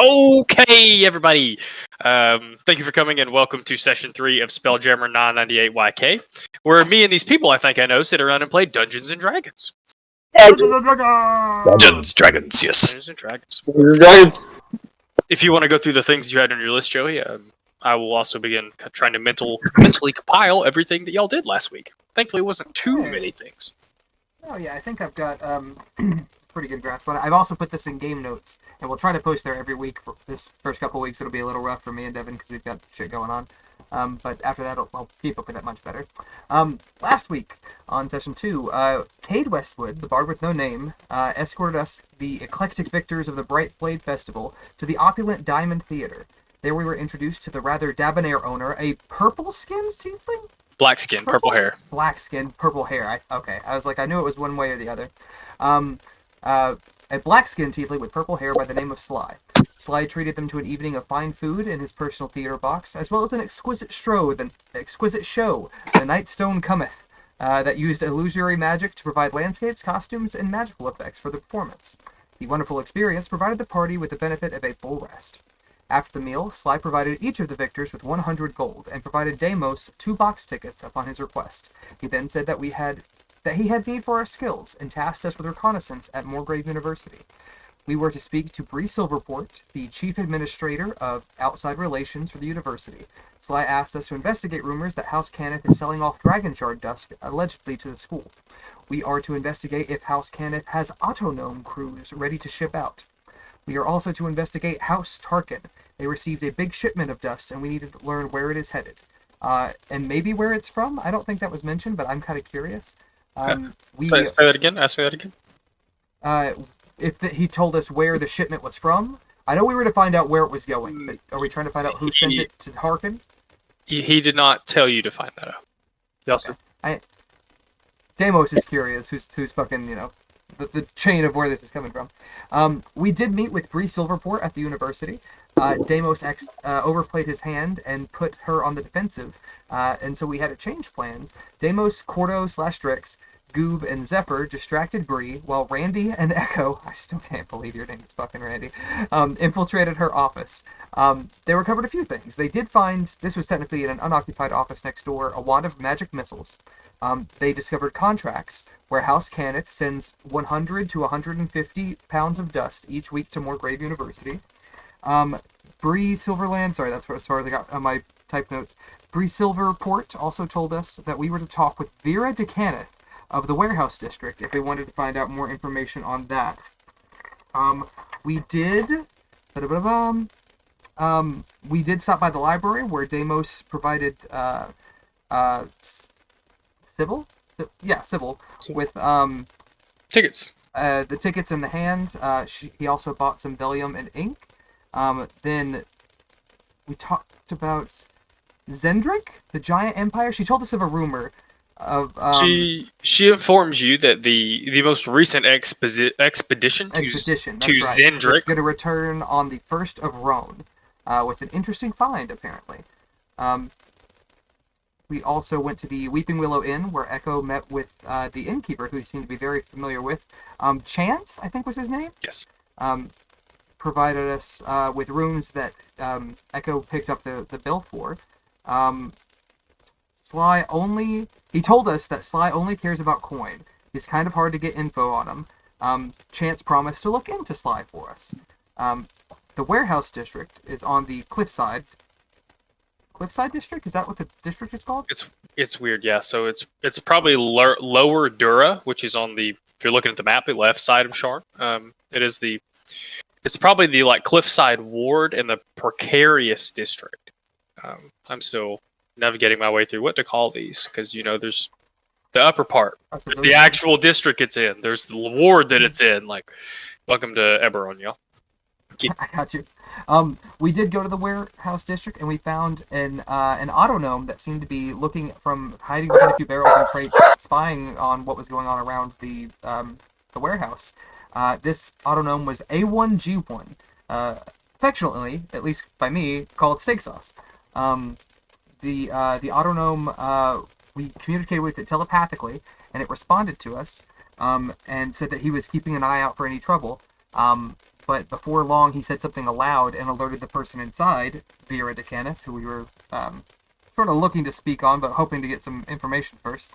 Okay, everybody. Thank you for coming and welcome to session 3 of Spelljammer 998YK, where me and these people I think I know sit around and play Dungeons and Dragons. Dragons, yes. Dungeons and Dragons. If you want to go through the things you had on your list, Joey, I will also begin trying to mentally compile everything that y'all did last week. Thankfully, it wasn't too many things. Oh yeah, I think I've got pretty good grasp on it. I've also put this in game notes, and we'll try to post there every week. For this first couple weeks, it'll be a little rough for me and Devin because we've got shit going on. But after that, I'll keep up with it much better. Last week, on Session 2, Cade Westwood, the bard with no name, escorted us, the eclectic victors of the Bright Blade Festival, to the opulent Diamond Theater. There we were introduced to the rather debonair owner, a purple-skinned tiefling? Black skin, purple hair. Black skin, purple hair. I was like, I knew it was one way or the other. A black-skinned tiefling with purple hair by the name of Sly. Sly treated them to an evening of fine food in his personal theater box, as well as an exquisite show, The Nightstone Cometh, that used illusory magic to provide landscapes, costumes, and magical effects for the performance. The wonderful experience provided the party with the benefit of a full rest. After the meal, Sly provided each of the victors with 100 gold, and provided Deimos 2 box tickets upon his request. He then said that he had need for our skills, and tasked us with reconnaissance at Moorgrave University. We were to speak to Bree Silverport, the chief administrator of outside relations for the university. Sly asked us to investigate rumors that House Cannith is selling off Dragon Shard dust allegedly to the school. We are to investigate if House Cannith has Autonome crews ready to ship out. We are also to investigate House Tarkanan. They received a big shipment of dust, and we needed to learn where it is headed. And maybe where it's from. I don't think that was mentioned, but I'm kind of curious. Say that again. Ask me that again. He told us where the shipment was from. I know we were to find out where it was going, but are we trying to find out who sent it to Harkin? He did not tell you to find that out. He also... Deimos is curious who's fucking, the chain of where this is coming from. We did meet with Bree Silverport at the university. Deimos overplayed his hand and put her on the defensive, and so we had to change plans. Deimos, Cordo/Strix, Goob, and Zephyr distracted Bree, while Randy and Echo, I still can't believe your name is fucking Randy, infiltrated her office. They recovered a few things. They did find, this was technically in an unoccupied office next door, a wand of magic missiles. They discovered contracts where House Cannith sends 100 to 150 pounds of dust each week to Moorgrave University. Bree Silverland, sorry, that's as far as I got on my type notes. Bree Silverport also told us that we were to talk with Vera DeCanneth of the Warehouse District if they wanted to find out more information on that. We did stop by the library where Deimos provided Sybil with tickets. The tickets in the hand. He also bought some vellum and ink. Then we talked about Zendrick, the giant empire. She told us of a rumor of she informs you that the most recent expedition to Zendrick is going to return on the 1st of Roan, with an interesting find apparently. We also went to the Weeping Willow Inn, where Echo met with the innkeeper, who he seemed to be very familiar with. Chance, I think was his name? Yes. Provided us with rooms that Echo picked up the bill for. He told us that Sly only cares about coin. It's kind of hard to get info on him. Chance promised to look into Sly for us. The Warehouse District is on the Cliffside. Cliffside District? Is that what the district is called? It's weird, yeah. So it's probably Lower Dura, which is on the, if you're looking at the map, the left side of Sharn. It's probably the Cliffside Ward and the Precarious District. I'm still navigating my way through what to call these, because there's the upper part, there's the actual district it's in, there's the ward that it's in. Welcome to Eberron, y'all. I got you. We did go to the Warehouse District, and we found an Autonome that seemed to be hiding behind a few barrels and crates, spying on what was going on around the warehouse. This Autonome was A1G1, affectionately, at least by me, called Steak Sauce. The Autonome, we communicated with it telepathically, and it responded to us, and said that he was keeping an eye out for any trouble. but before long he said something aloud and alerted the person inside, Vera DeCanneth, who we were sort of looking to speak on, but hoping to get some information first.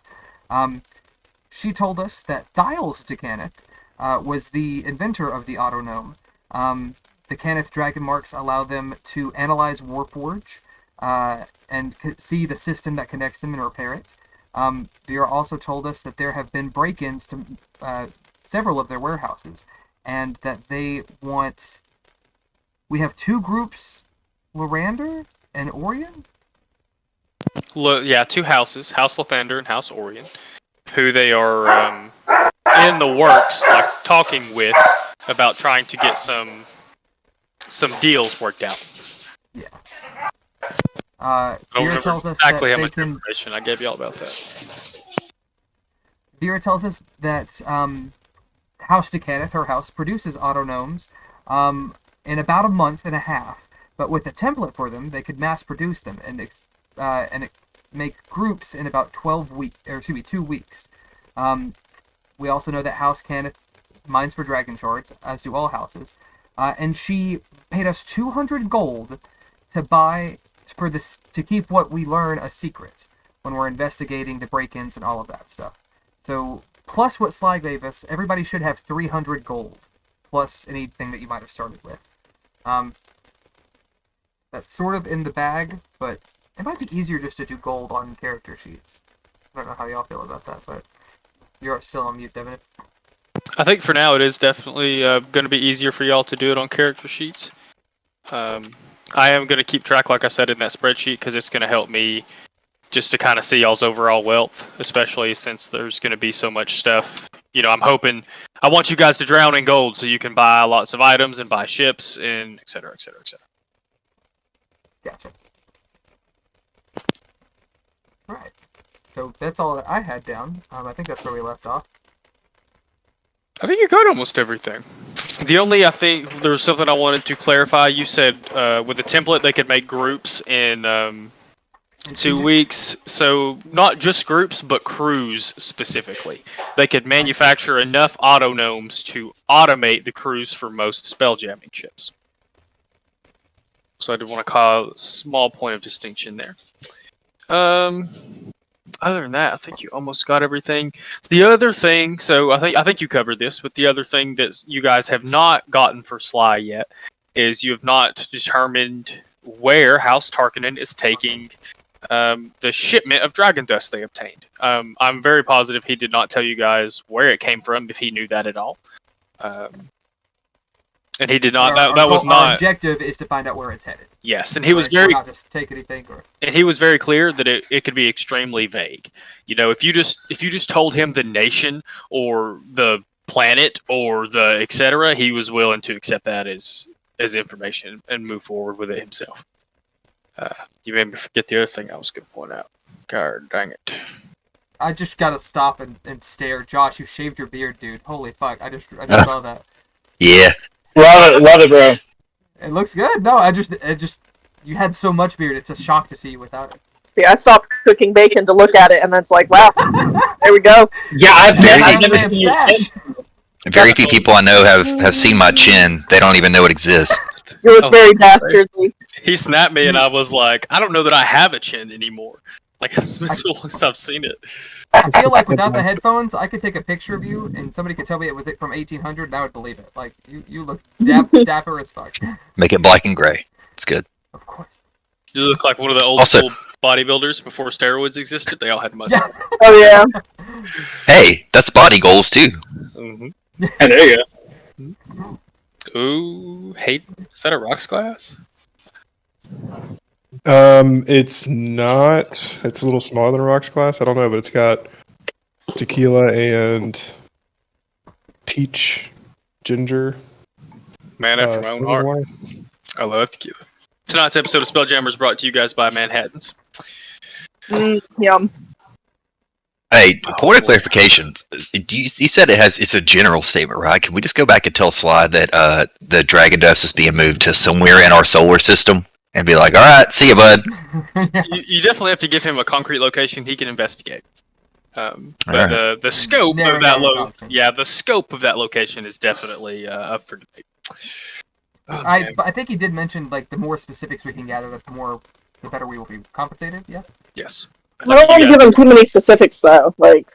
She told us that Dials DeCanneth was the inventor of the Autonome. The Canneth dragon marks allow them to analyze Warforge and see the system that connects them and repair it. Vera also told us that there have been break-ins to several of their warehouses, and that they want... We have two groups, Lorander and Orion? Yeah, two houses, House Lathander and House Orion, who they are in the works, like talking with about trying to get some deals worked out. Yeah. I don't Vera remember tells us exactly that how they much can... information I gave y'all about that. Vera tells us that House DeCanneth, her house, produces autonomes in about a month and a half, but with a template for them, they could mass produce them and make groups in about 2 weeks. We also know that House Canneth mines for dragon shards, as do all houses, and she paid us 200 gold to buy for this, to keep what we learn a secret when we're investigating the break-ins and all of that stuff. So, plus what Sly gave us, everybody should have 300 gold, plus anything that you might have started with. That's sort of in the bag, but it might be easier just to do gold on character sheets. I don't know how y'all feel about that, but you're still on mute, Devin. I think for now it is definitely going to be easier for y'all to do it on character sheets. I am going to keep track, like I said, in that spreadsheet, because it's going to help me just to kind of see y'all's overall wealth, especially since there's going to be so much stuff. You know, I want you guys to drown in gold so you can buy lots of items and buy ships and et cetera, et cetera, et cetera. Gotcha. Alright. So that's all that I had down. I think that's where we left off. I think you got almost everything. I think there was something I wanted to clarify. You said with the template they could make groups in 2 weeks. So not just groups, but crews specifically. They could manufacture enough autonomes to automate the crews for most spelljamming ships. So I did want to call a small point of distinction there. Other than that, I think you almost got everything. The other thing, so I think you covered this, but the other thing that you guys have not gotten for Sly yet is you have not determined where House Tarkanan is taking the shipment of dragon dust they obtained. I'm very positive he did not tell you guys where it came from, if he knew that at all. And he did not. Our objective is to find out where it's headed. Yes, and he was very. Not just take anything. And he was very clear that it could be extremely vague. You know, if you just told him the nation or the planet or the etc., he was willing to accept that as information and move forward with it himself. You made me forget the other thing I was going to point out. God dang it! I just gotta stop and stare. Josh, you shaved your beard, dude. Holy fuck! I just saw that. Yeah. Love it, bro. It looks good. No, you had so much beard. It's a shock to see you without it. Yeah, I stopped cooking bacon to look at it, and it's like, wow, there we go. Yeah, I've never Man seen your stash. Very few people I know have seen my chin. They don't even know it exists. It was very dastardly. He snapped me, and I was like, I don't know that I have a chin anymore. Like, it's been so long since I've seen it. I feel like without the headphones, I could take a picture of you, and somebody could tell me it was from 1800, and I would believe it. Like, you look dapper as fuck. Make it black and gray. It's good. Of course. You look like one of the old school bodybuilders before steroids existed. They all had mustache. Yeah. Oh, yeah. Hey, that's body goals too. Mm-hmm. Yeah, there you go. Ooh, is that a rocks glass? It's not. It's a little smaller than a rocks glass. I don't know, but it's got tequila and peach, ginger. Man after my own heart. water. I love tequila. Tonight's episode of Spelljammer is brought to you guys by Manhattans. Yum. Hey, point of clarification. You said it's a general statement, right? Can we just go back and tell Sly that the dragon dust is being moved to somewhere in our solar system? And be like, all right, see you, bud. You definitely have to give him a concrete location he can investigate. But the scope Never of that know what's option. the scope of that location is definitely up for debate. Oh, I think he did mention like the more specifics we can gather, the better we will be compensated. Yes. yes. I don't want to give him too many specifics, though. Like,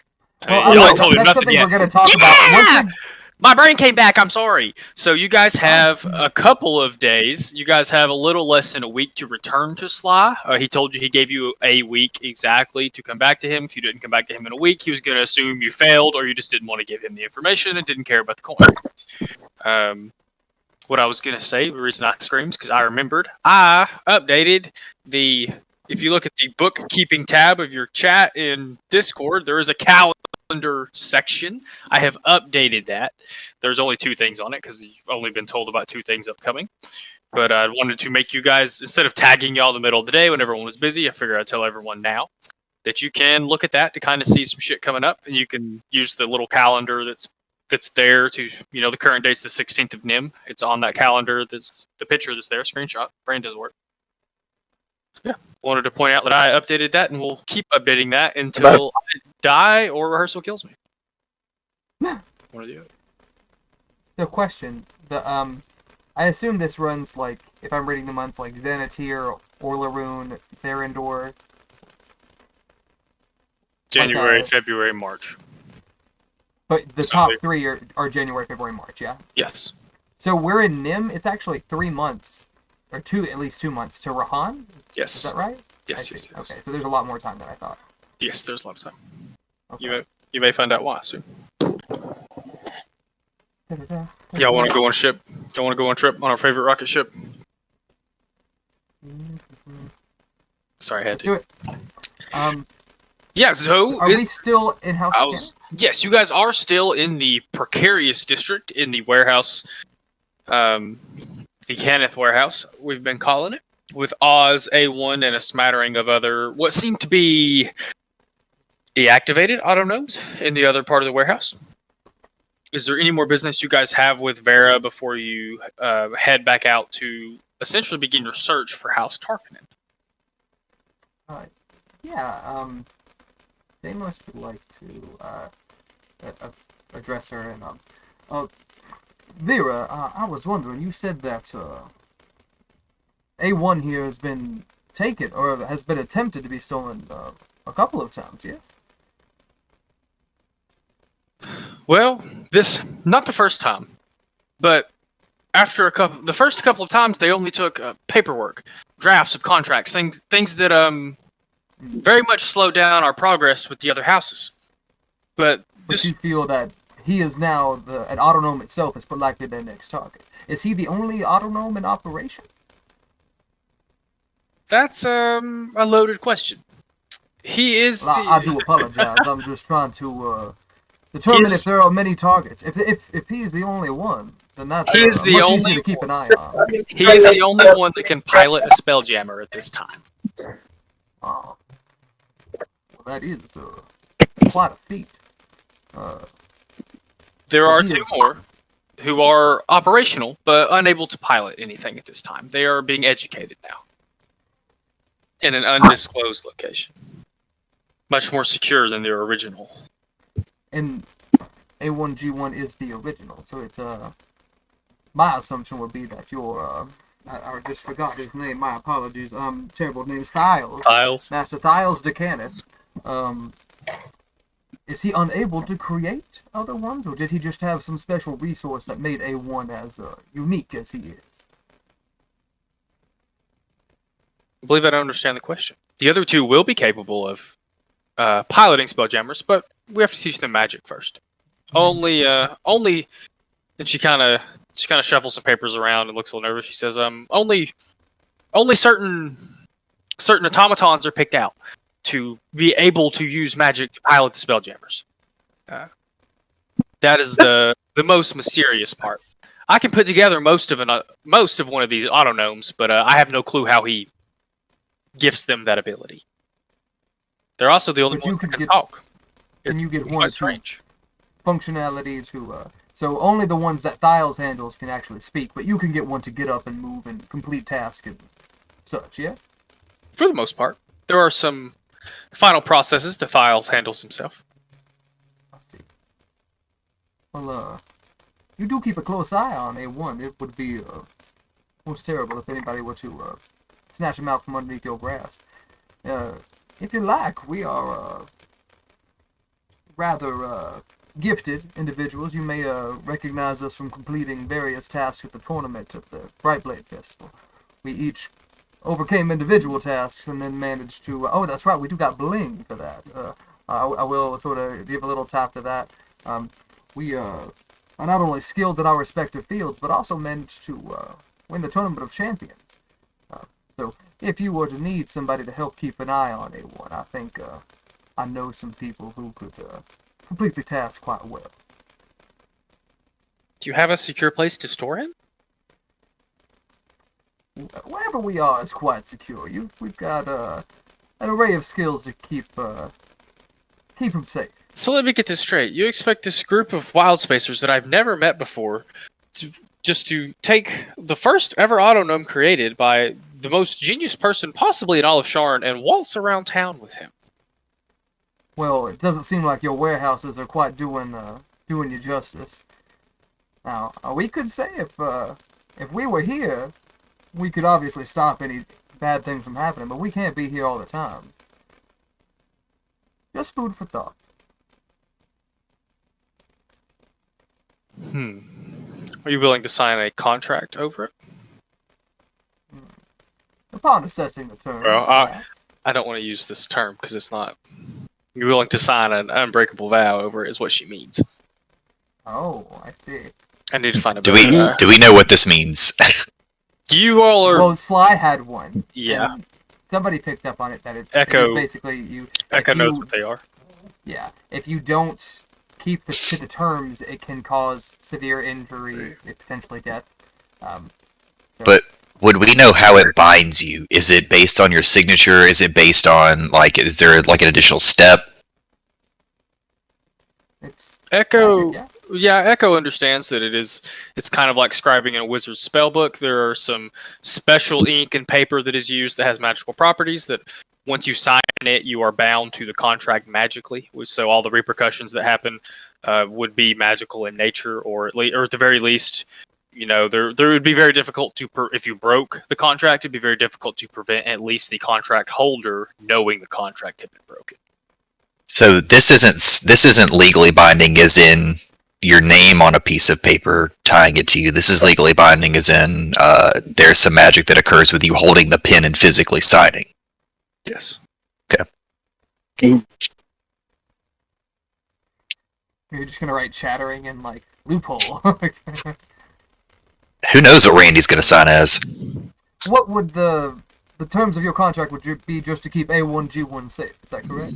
Well, y'all ain't told him that's nothing something yet. we're going to talk about. Once My brain came back. I'm sorry. So you guys have a couple of days. You guys have a little less than a week to return to Sly. He told you he gave you a week exactly to come back to him. If you didn't come back to him in a week, he was going to assume you failed or you just didn't want to give him the information and didn't care about the coin. What I was going to say, the reason I screamed, because I remembered. I updated the... If you look at the bookkeeping tab of your chat in Discord, there is a calendar section. I have updated that. There's only 2 things on it because you've only been told about 2 things upcoming. But I wanted to make you guys, instead of tagging y'all in the middle of the day when everyone was busy, I figured I'd tell everyone now that you can look at that to kind of see some shit coming up, and you can use the little calendar that's there to, the current date's the 16th of NIM. It's on that calendar. That's the picture that's there. Screenshot. Brain does work. Yeah. Wanted to point out that I updated that, and we'll keep updating that until I die or rehearsal kills me. One or the other. the question, I assume this runs like, if I'm reading the months, like Xanatir, Orlaroon, Therendor. January, February, March. But the top 3 are January, February, March, yeah? Yes. So we're in Nim. It's actually 3 months, or at least 2 months to Rahan. Yes. Is that right? Yes. Okay, so there's a lot more time than I thought. Yes, there's a lot of time. Okay. You may find out why soon. Y'all want to go on a ship? Y'all want to go on a trip on our favorite rocket ship? Sorry, I had Do to. it. Yeah. So are we still in house? Yes, you guys are still in the precarious district in the warehouse, the Kenneth warehouse. We've been calling it, with Oz, A1, and a smattering of other what seem to be deactivated autonomes in the other part of the warehouse. Is there any more business you guys have with Vera before you head back out to essentially begin your search for House Tarkanan? Yeah. They must like to address her and Vera. I was wondering. You said that A1 here has been taken or has been attempted to be stolen a couple of times. Yes. Well, this not the first time, but after the first couple of times, they only took paperwork, drafts of contracts, things that very much slowed down our progress with the other houses. But you feel that he is now an autonome itself is likely their next target. Is he the only autonome in operation? That's a loaded question. He is. Well, I do apologize. I'm just trying to determine if there are many targets. If he is the only one, then that's much easier to keep an eye on. He is the only one that can pilot a Spelljammer at this time. Oh. Well, that is quite a feat. There are 2 more who are operational, but unable to pilot anything at this time. They are being educated now in an undisclosed location. Much more secure than their original. And A1G1 is the original, so it's my assumption would be that your I just forgot his name. My apologies. Terrible name. Styles. Master Styles DeCanneth. Is he unable to create other ones, or did he just have some special resource that made A1 as unique as he is? I believe I don't understand the question. The other 2 will be capable of piloting Spelljammers, but we have to teach them magic first. Only, and she kind of shuffles some papers around and looks a little nervous. She says, only certain automatons are picked out to be able to use magic to pilot the Spelljammers. That is the most mysterious part. I can put together most of one of these autonomes, but I have no clue how he gifts them that ability. They're also the only ones that can talk. Can you get quite one strange. Functionality to so only the ones that Thiles handles can actually speak, but you can get one to get up and move and complete tasks and such, yeah? For the most part. There are some final processes that Thiles handles himself. Well, you do keep a close eye on A1. It would be most terrible if anybody were to snatch him out from underneath your grasp. If you like, we are rather gifted individuals. You may recognize us from completing various tasks at the tournament at the Brightblade Festival. We each overcame individual tasks and then managed to... oh, that's right, we do got bling for that. I will sort of give a little tap to that. We are not only skilled in our respective fields, but also managed to win the Tournament of Champions. So if you were to need somebody to help keep an eye on A1, I think I know some people who could complete the task quite well. Do you have a secure place to store him? Wherever we are is quite secure. We've got an array of skills to keep him safe. So let me get this straight. You expect this group of wild spacers that I've never met before to take the first ever auto gnome created by the most genius person possibly in all of Sharn and waltz around town with him? Well, it doesn't seem like your warehouses are quite doing you justice. Now, we could say if we were here, we could obviously stop any bad thing from happening, but we can't be here all the time. Just food for thought. Are you willing to sign a contract over it? Upon assessing the terms. Well, I don't want to use this term because it's not. You're willing to sign an unbreakable vow over it is what she means. Oh, I see. I need to find a Do better. we know what this means? You all are. Well, Sly had one. Yeah. And somebody picked up on it that it Echo- is basically you. Echo if knows you- what they are. Yeah, if you don't keep to the terms, it can cause severe injury, potentially death. But would we know how it binds you? Is it based on your signature? Is it based on, like, is there, like, an additional step? It's Echo. yeah. Yeah, Echo understands that it's kind of like scribing in a wizard's spellbook. There are some special ink and paper that is used that has magical properties that once you sign it, you are bound to the contract magically. So all the repercussions that happen would be magical in nature, or at the very least, you know, there would be very difficult to if you broke the contract, it'd be very difficult to prevent at least the contract holder knowing the contract had been broken. So this isn't legally binding as in your name on a piece of paper tying it to you. This is legally binding as in there's some magic that occurs with you holding the pen and physically signing. Yes. You're just gonna write chattering and like loophole. Who knows what Randy's going to sign as? What would the terms of your contract would be just to keep A1G1 safe? Is that correct?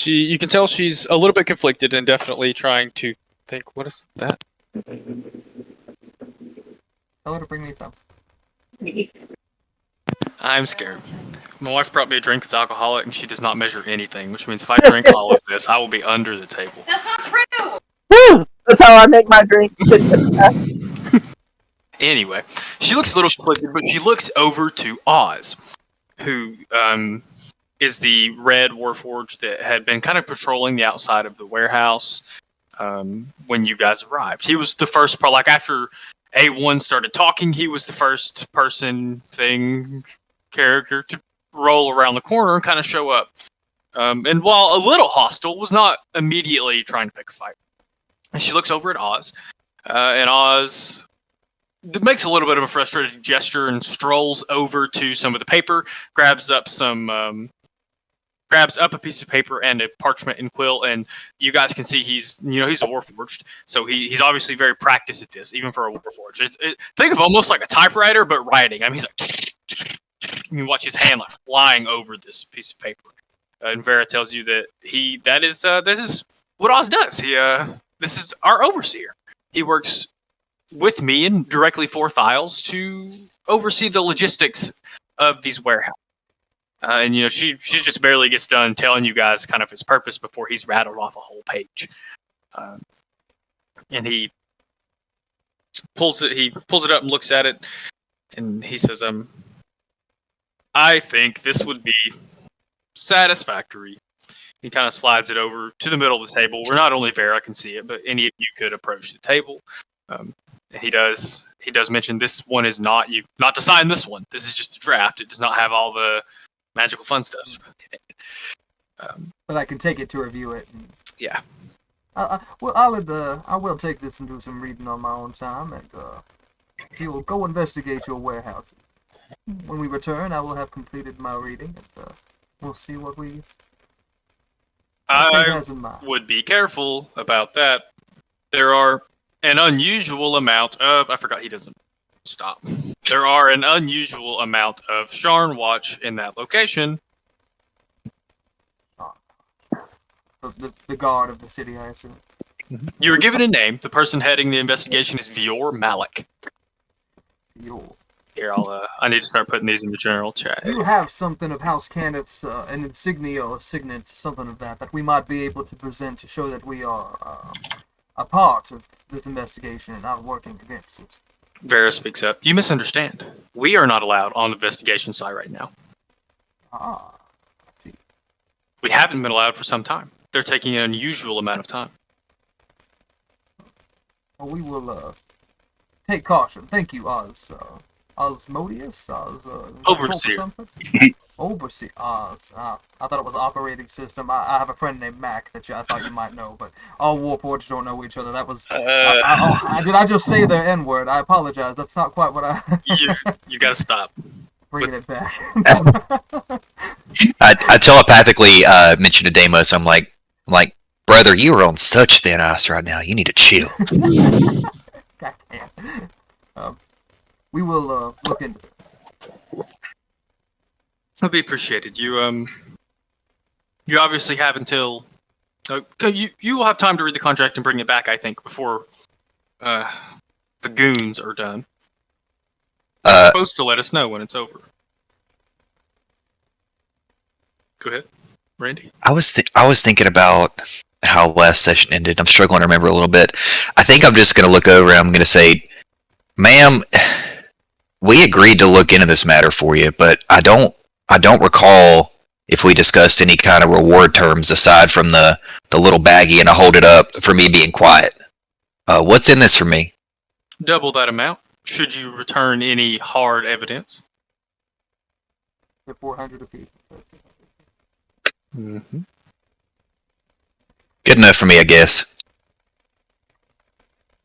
You can tell she's a little bit conflicted and definitely trying to think, what is that? Tell her to bring me some. I'm scared. My wife brought me a drink that's alcoholic and she does not measure anything, which means if I drink all of this, I will be under the table. That's not true! Woo! That's how I make my drink. Anyway, she looks a little conflicted, but she looks over to Oz, who is the red warforged that had been kind of patrolling the outside of the warehouse when you guys arrived. He was the first part, like after A1 started talking, he was the first person, character to roll around the corner and kind of show up. And while a little hostile, was not immediately trying to pick a fight. And she looks over at Oz, and Oz makes a little bit of a frustrated gesture and strolls over to some of the paper, grabs up a piece of paper and a parchment and quill, and you guys can see he's a warforged, so he's obviously very practiced at this, even for a warforged. Think of almost like a typewriter, but writing. I mean, he's like, you watch his hand like flying over this piece of paper. And Vera tells you that this is what Oz does. This is our overseer. He works with me and directly for Thiles to oversee the logistics of these warehouses. And she just barely gets done telling you guys kind of his purpose before he's rattled off a whole page. And he pulls it up and looks at it, and he says, I think this would be satisfactory. He kind of slides it over to the middle of the table where not only Vera can see it, but any of you could approach the table. He does mention this one is not to sign this one. This is just a draft. It does not have all the magical fun stuff in it. But I can take it to review it. And Yeah. I will take this and do some reading on my own time, and we will go investigate your warehouse. When we return, I will have completed my reading, and we'll see what we I has in mind. would be careful about that. There are an unusual amount of... I forgot he doesn't stop. There are an unusual amount of Sharn watch in that location. The guard of the city, I assume. You were given a name. The person heading the investigation is Vior Malik. Yo. Here, I need to start putting these in the general chat. Do you have something of House Cannon's, an insignia or signet, something of that we might be able to present to show that we are a part of this investigation and not working against it? Vera speaks up. You misunderstand. We are not allowed on the investigation site right now. Ah, I see. We haven't been allowed for some time. They're taking an unusual amount of time. Well, we will take caution. Thank you, Osmodeus? Overseer. Something? Overseer. I thought it was operating system. I have a friend named Mac that I thought you might know, but all Warforged don't know each other. That was... did I just say the N-word? I apologize. That's not quite what I... you gotta stop. Bringing it back. I telepathically mentioned to Deimos, I'm like, brother, you are on such thin ice right now. You need to chill. I can't. We will look into it. That'd be appreciated. You obviously have until you will have time to read the contract and bring it back. I think before the goons are done. You're supposed to let us know when it's over. Go ahead, Randy. I was thinking about how last session ended. I'm struggling to remember a little bit. I think I'm just going to look over and I'm going to say, ma'am, we agreed to look into this matter for you, but I don't recall if we discussed any kind of reward terms aside from the little baggie and I hold it up for me being quiet. What's in this for me? Double that amount. Should you return any hard evidence? They're 400 apiece. Mm-hmm. Good enough for me, I guess.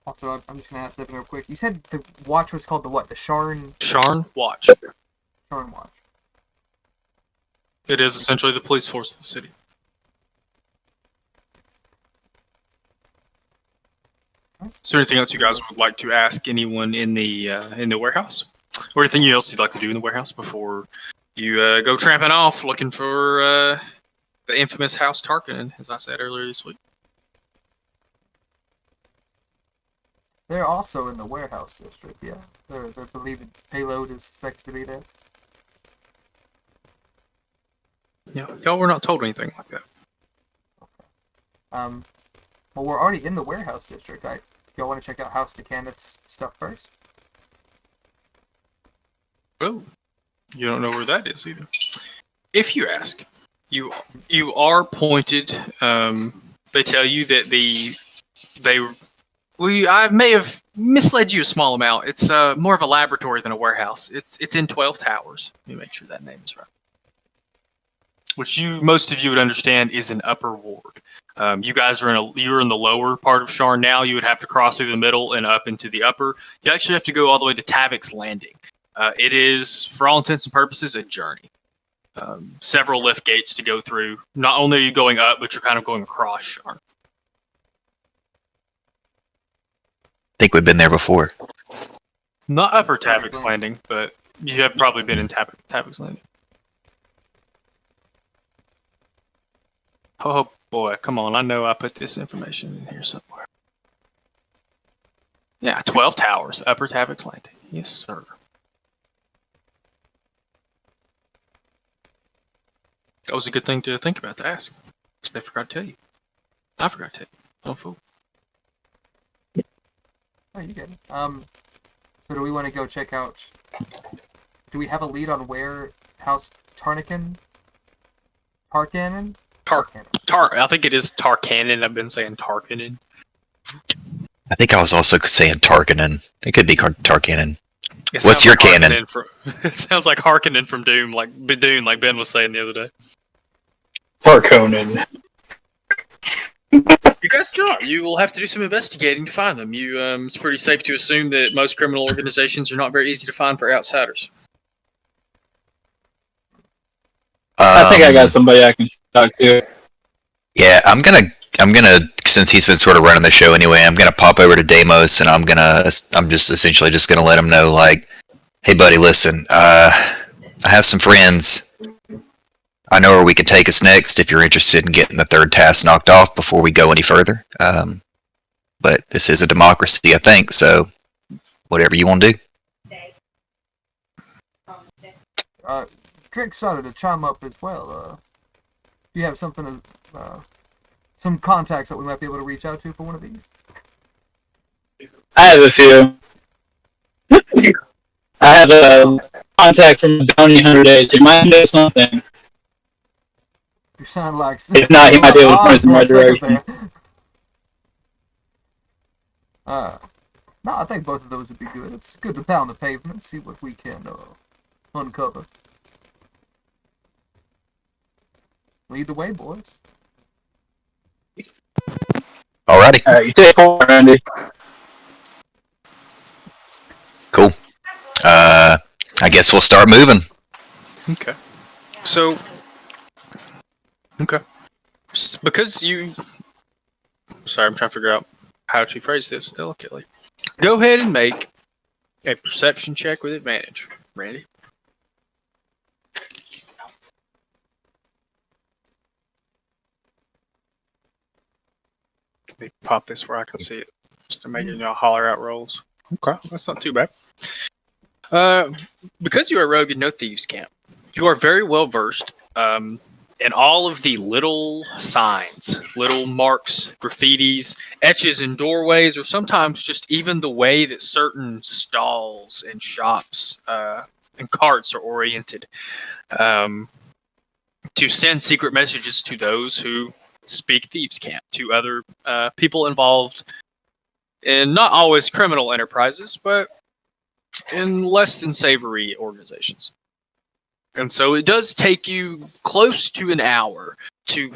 Also, I'm just going to ask something real quick. You said the watch was called the what? The Sharn Watch. Watch. It is essentially the police force of the city. Is there anything else you guys would like to ask anyone in the warehouse, or anything else you'd like to do in the warehouse before you go tramping off looking for the infamous House Tarkanan, as I said earlier this week? They're also in the warehouse district, yeah. They're believed payload is expected to be there. Yeah, y'all were not told anything like that. Well, we're already in the warehouse district, right? Y'all want to check out House Tarkanan's stuff first? Oh, you don't know where that is either. If you ask, you are pointed. They tell you that I may have misled you a small amount. It's more of a laboratory than a warehouse. It's in 12 Towers. Let me make sure that name is right. Which most of you would understand is an upper ward. You guys you're in the lower part of Sharn now. You would have to cross through the middle and up into the upper. You actually have to go all the way to Tavik's Landing. It is, for all intents and purposes, a journey. Several lift gates to go through. Not only are you going up, but you're kind of going across Sharn. I think we've been there before. Not upper Tavik's Landing, but you have probably been in Tavik's Landing. Oh boy, come on. I know I put this information in here somewhere. Yeah, 12 Towers, upper Tavik's Landing. Yes, sir. That was a good thing to think about to ask. Because they forgot to tell you. I forgot to tell you. Don't fool. Oh, you good. So do we want to go check out... Do we have a lead on where House Tarkanan? I think it is Tarkanan. I've been saying Tarkanan. I think I was also saying Tarkanan. It could be Tarkanan. It What's sounds your like canon? Harkonnen it sounds like Harkonnen from Doom, like Ben was saying the other day. Tarkanan. You guys do not. You will have to do some investigating to find them. It's pretty safe to assume that most criminal organizations are not very easy to find for outsiders. I think I got somebody I can talk to. Yeah, I'm gonna, since he's been sort of running the show anyway, I'm gonna pop over to Deimos, and I'm just essentially just gonna let him know, like, hey, buddy, listen, I have some friends. I know where we could take us next if you're interested in getting the third task knocked off before we go any further. But this is a democracy, I think, so whatever you want to do. Drake started to chime up as well. Do you have something, some contacts that we might be able to reach out to for one of these? I have a few. I have a contact from a bounty hunter days. He might know something. You sound like... If not, he might be able to point us in the right direction. No, I think both of those would be good. It's good to pound the pavement and see what we can uncover. Lead the way, boys. Alrighty. Alright, you take one, Randy. Cool. I guess we'll start moving. Okay. So, because you... Sorry, I'm trying to figure out how to phrase this delicately. Go ahead and make a perception check with advantage. Randy? Let me pop this where I can see it. Just to make y'all holler out rolls. Okay, that's not too bad. Because you are a rogue and no thieves camp, you are very well versed in all of the little signs, little marks, graffitis, etches in doorways, or sometimes just even the way that certain stalls and shops and carts are oriented to send secret messages to those who speak thieves camp, to other people involved in not always criminal enterprises, but in less than savory organizations. And so it does take you close to an hour to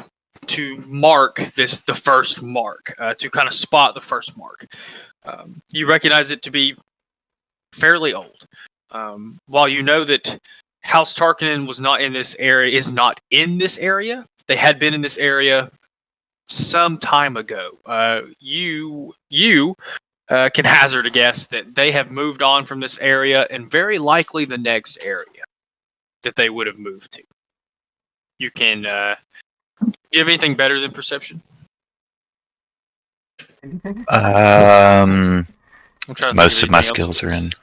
mark the first mark, to kind of spot the first mark. You recognize it to be fairly old. While you know that House Tarkanan is not in this area, they had been in this area some time ago. You can hazard a guess that they have moved on from this area and very likely the next area that they would have moved to. You can... you have anything better than perception? Anything? I'm trying to Most of my anything else skills are in.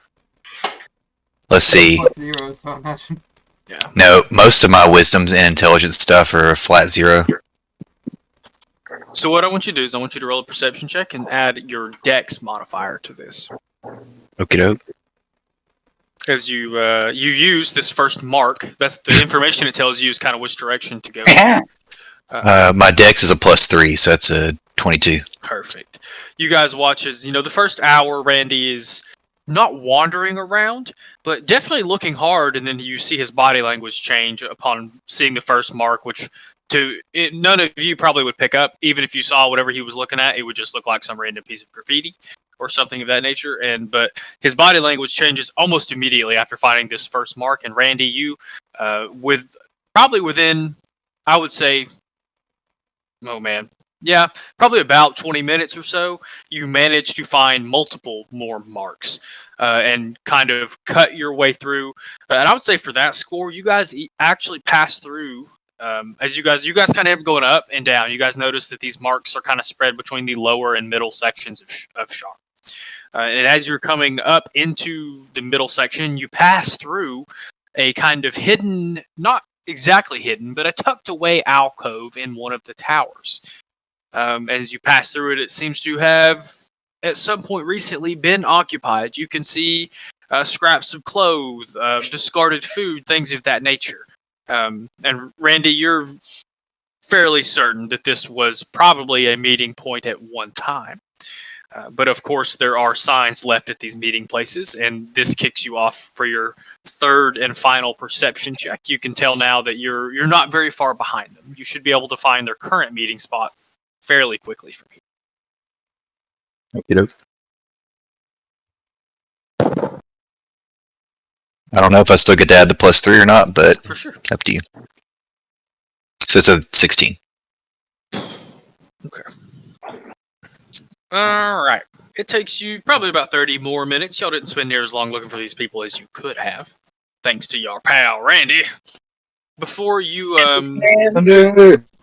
Let's see. Plus 0, so I imagine. Yeah. No, most of my wisdoms and intelligence stuff are a flat 0. So what I want you to do is I want you to roll a perception check and add your dex modifier to this. Okie doke. As you use this first mark, that's the information it tells you is kind of which direction to go. My dex is a +3, so that's a 22. Perfect. You guys watch as, the first hour, Randy is not wandering around, but definitely looking hard, and then you see his body language change upon seeing the first mark, which none of you probably would pick up. Even if you saw whatever he was looking at, it would just look like some random piece of graffiti or something of that nature. But his body language changes almost immediately after finding this first mark. And Randy, you, probably within, I would say, probably about 20 minutes or so, you manage to find multiple more marks and kind of cut your way through. And I would say for that score, you guys actually pass through. As you guys kind of going up and down, you guys notice that these marks are kind of spread between the lower and middle sections of Sharn. And as you're coming up into the middle section, you pass through a kind of hidden, not exactly hidden, but a tucked away alcove in one of the towers. As you pass through it, it seems to have at some point recently been occupied. You can see scraps of clothes, discarded food, things of that nature. And Randy, you're fairly certain that this was probably a meeting point at one time. But of course, there are signs left at these meeting places, and this kicks you off for your third and final perception check. You can tell now that you're not very far behind them. You should be able to find their current meeting spot fairly quickly from here. Okey-doke. I don't know if I still get to add the +3 or not, but For sure. up to you. So it's a 16. Okay. All right. It takes you probably about 30 more minutes. Y'all didn't spend near as long looking for these people as you could have, thanks to your pal Randy. Before you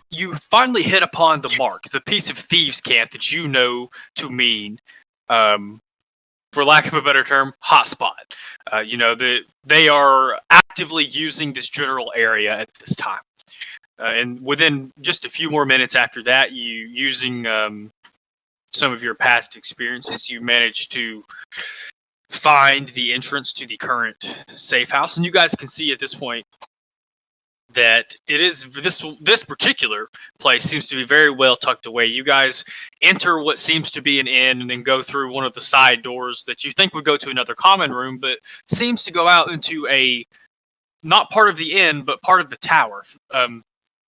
you finally hit upon the mark, the piece of thieves' camp that you know to mean, for lack of a better term, hotspot. They are actively using this general area at this time. And within just a few more minutes after that, you using some of your past experiences, you managed to find the entrance to the current safe house. And you guys can see at this point that it is this particular place seems to be very well tucked away. You guys enter what seems to be an inn and then go through one of the side doors that you think would go to another common room, but seems to go out into a not part of the inn, but part of the tower.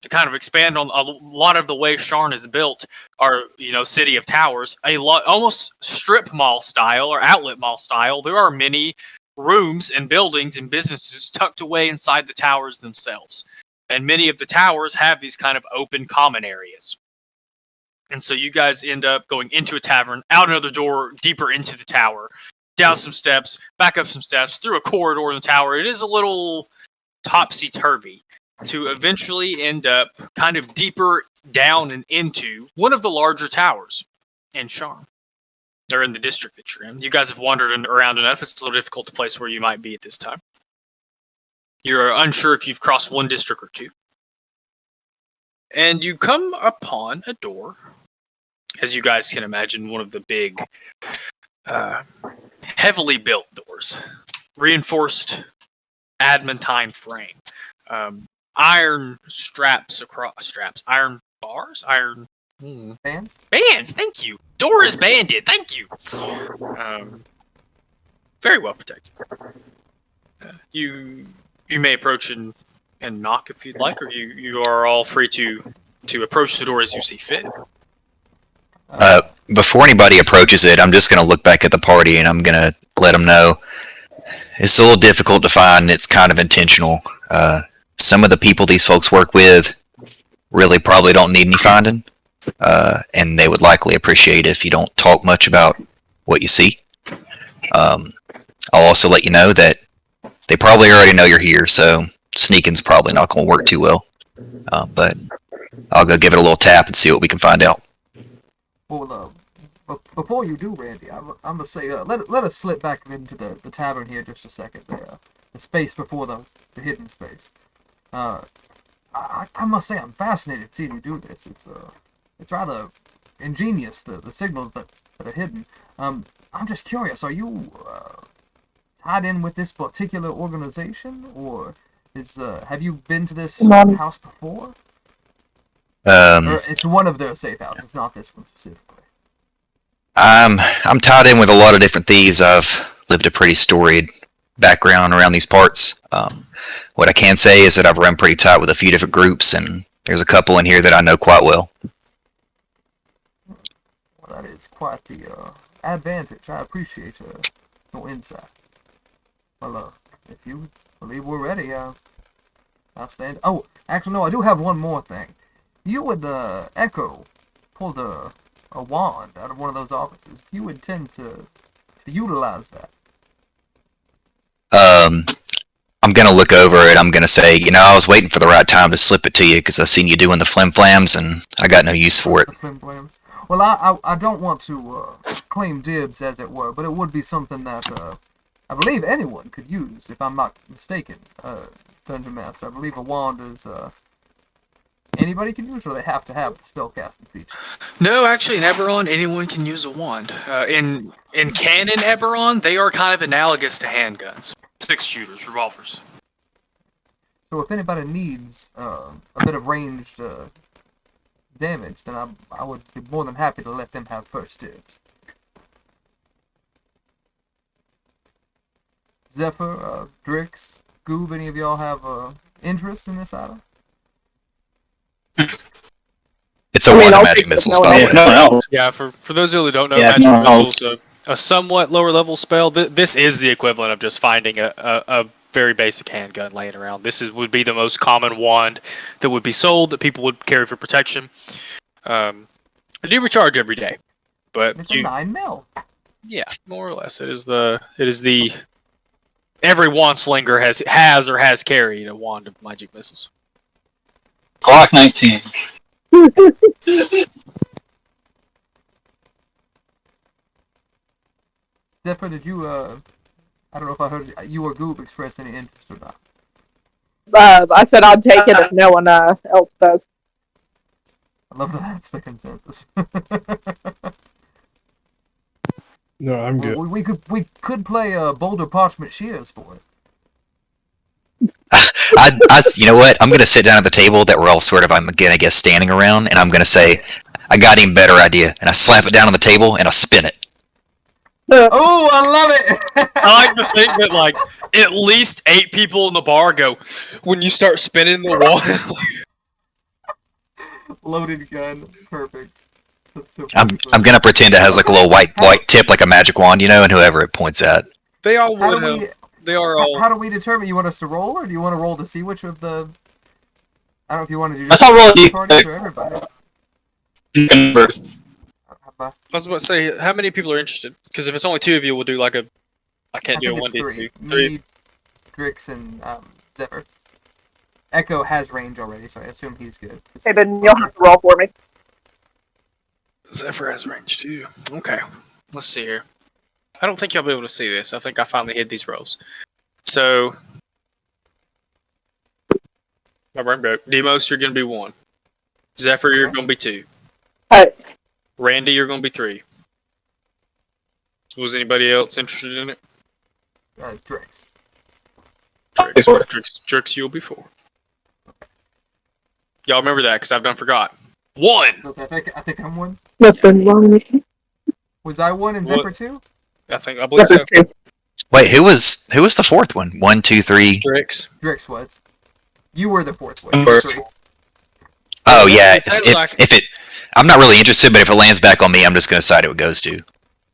To kind of expand on a lot of the way Sharn is built, our city of towers, a lot almost strip mall style or outlet mall style. There are many rooms and buildings and businesses tucked away inside the towers themselves, and many of the towers have these kind of open common areas. And so you guys end up going into a tavern, out another door, deeper into the tower, down some steps, back up some steps, through a corridor in the tower. It is a little topsy-turvy, to eventually end up kind of deeper down and into one of the larger towers in Sharn. Or in the district that you're in. You guys have wandered around enough. It's a little difficult to place where you might be at this time. You're unsure if you've crossed one district or two. And you come upon a door, as you guys can imagine, one of the big, heavily built doors. Reinforced adamantine frame. Iron iron bars, bands. Thank you. Door is banded. Thank you. Very well protected. You may approach and knock if you'd like, or you are all free to approach the door as you see fit. Before anybody approaches it, I'm just going to look back at the party and I'm going to let them know it's a little difficult to find. It's kind of intentional. Some of the people these folks work with really probably don't need any finding, and they would likely appreciate if you don't talk much about what you see. I'll also let you know that they probably already know you're here, so sneaking's probably not going to work too well. But I'll go give it a little tap and see what we can find out. Well, before you do, Randy, I'm gonna say let us slip back into the tavern here just a second. The space before the hidden space. I must say I'm fascinated seeing you do this. It's rather ingenious, the signals that are hidden. I'm just curious, are you tied in with this particular organization, or have you been to this house before? Or it's one of their safe houses, not this one specifically. I'm tied in with a lot of different thieves. I've lived a pretty storied background around these parts. What I can say is that I've run pretty tight with a few different groups, and there's a couple in here that I know quite well. Well, that is quite the advantage. I appreciate your insight. Well, if you believe we're ready, I'll stand. Oh, actually, no, I do have one more thing. You and Echo pulled a wand out of one of those offices. You intend to utilize that? I'm going to look over it. I'm going to say, I was waiting for the right time to slip it to you because I've seen you doing the flim-flams, and I got no use for it. The flim-flams? Well, I don't want to claim dibs, as it were, but it would be something that I believe anyone could use, if I'm not mistaken, Dungeon Master. I believe a wand is anybody can use, or they have to have the spellcasting feature? No, actually, in Eberron, anyone can use a wand. In canon Eberron, they are kind of analogous to handguns. 6-shooters, revolvers. So if anybody needs a bit of ranged damage, then I would be more than happy to let them have first dibs. Zephyr, Drix, Goob, any of y'all have interest in this item? It's a I mean, one I'll magic take missile no spell. one Yeah, no one else. Yeah, for those of you who don't know, Yeah, magic no, missiles a somewhat lower level spell. This is the equivalent of just finding a very basic handgun laying around. Would be the most common wand that would be sold that people would carry for protection. They do recharge every day, but It's a 9 mil. yeah, more or less, it is the every wand slinger has or has carried a wand of magic missiles. Glock 19. Zephyr, did you, I don't know if I heard you or Goob express any interest or not. I said I'd take it if no one else does. I love that that's the consensus. No, I'm good. we could play Boulder Parchment Shears for it. You know what? I'm gonna sit down at the table that we're all sort of, I'm gonna guess, standing around, and I'm gonna say, I got an even better idea, and I slap it down on the table and I spin it. Oh, I love it! I like to think that like at least 8 people in the bar go when you start spinning the wand. Loaded gun, perfect. That's so I'm perfect. gonna pretend it has like a little white tip, like a magic wand, and whoever it points at. They all How would do have. we? They are all. How do we determine? You want us to roll, or do you want to roll to see which of the? I don't know if you want to do. That's all roll just you parties pick. or everybody. Number. I was about to say, how many people are interested? Because if it's only 2 of you, we'll do like a. I I can't do a think it's 1d2. 3. 3. Me, Drix, and Zephyr. Echo has range already, so I assume he's good. Hey, then you'll have to roll for me. Zephyr has range too. Okay, let's see here. I don't think you'll be able to see this. I think I finally hid these rolls. So, my brain broke. Demos, you're going to be 1. Zephyr, you're Okay. going to be 2. Alright. Randy, you're going to be 3. Was anybody else interested in it? Drix. Drix, you'll be 4. Y'all remember that because I've done forgot. 1. Okay, I think I'm 1. Nothing wrong with you. Was I 1 and What? Zephyr 2? I believe so. Zephyr 2. Wait, who was the 4th one? 1, 2, 3. Drix. Drix was. You were the 4th one. You were 3. Oh Well, yeah, it sounded like- if it, I'm not really interested, but if it lands back on me, I'm just gonna decide who it goes to.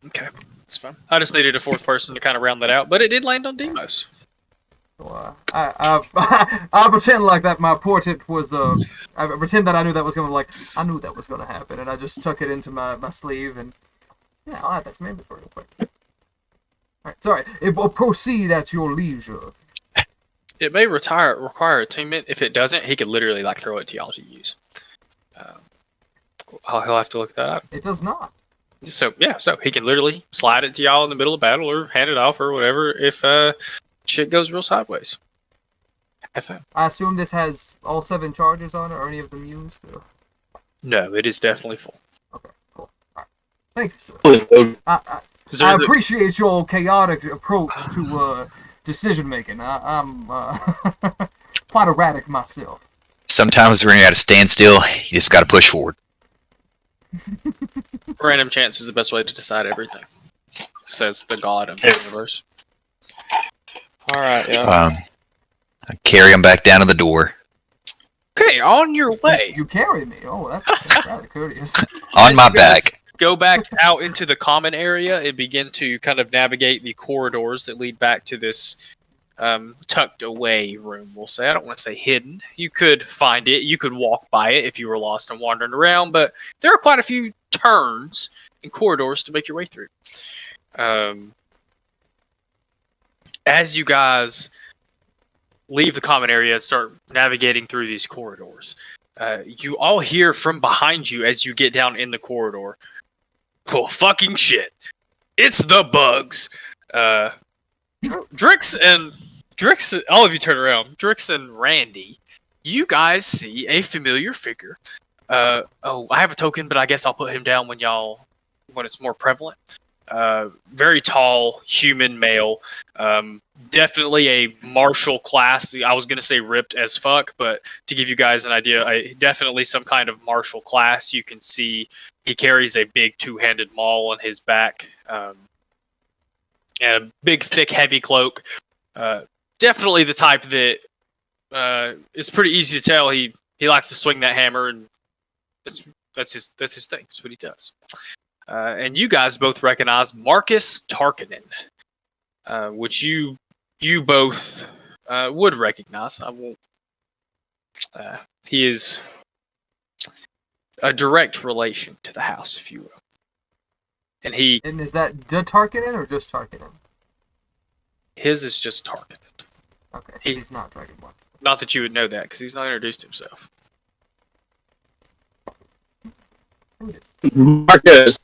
Okay, that's fine. I just needed a 4th person to kind of round that out, but it did land on Demos. So, I'll pretend like that my portent was I pretend that I knew that was I knew that was gonna happen, and I just tuck it into my sleeve, and yeah, I'll add that to my inventory real quick. Alright, sorry. It will proceed at your leisure. It may require attunement. If it doesn't, he could literally like throw it to y'all to use. He'll have to look that up. It does not. So he can literally slide it to y'all in the middle of battle or hand it off or whatever if shit goes real sideways. FM. I assume this has all 7 charges on it, or any of them used. Or... No, it is definitely full. Okay, cool. Alright. Thank you, sir. Is there I the- appreciate your chaotic approach to decision making. I'm quite erratic myself. Sometimes when you're at a standstill, you just gotta push forward. Random chance is the best way to decide everything, says the god of the universe. Alright, yeah. I carry him back down to the door. Okay, on your way. You carry me. Oh, that's rather courteous. On As my you guys back. Go back out into the common area and begin to kind of navigate the corridors that lead back to this tucked away room, we'll say. I don't want to say hidden. You could find it. You could walk by it if you were lost and wandering around, but there are quite a few turns and corridors to make your way through. As you guys leave the common area and start navigating through these corridors, you all hear from behind you as you get down in the corridor, oh, fucking shit. It's the bugs. Drix, all of you turn around. Drix and Randy, you guys see a familiar figure. I have a token, but I guess I'll put him down when it's more prevalent. Very tall, human male. Definitely a martial class. I was going to say ripped as fuck, but to give you guys an idea, definitely some kind of martial class. You can see he carries a big 2-handed maul on his back. And a big, thick, heavy cloak. Definitely the type that it's pretty easy to tell he likes to swing that hammer, and that's his thing. That's what he does. And you guys both recognize Marcus Tarkanan, which you both would recognize. I won't. He is a direct relation to the house, if you will. And is that the Tarkanan or just Tarkanan? His is just Tarkanan. Okay, so he's not Dragonborn. Not that you would know that, because he's not introduced himself. Marcus.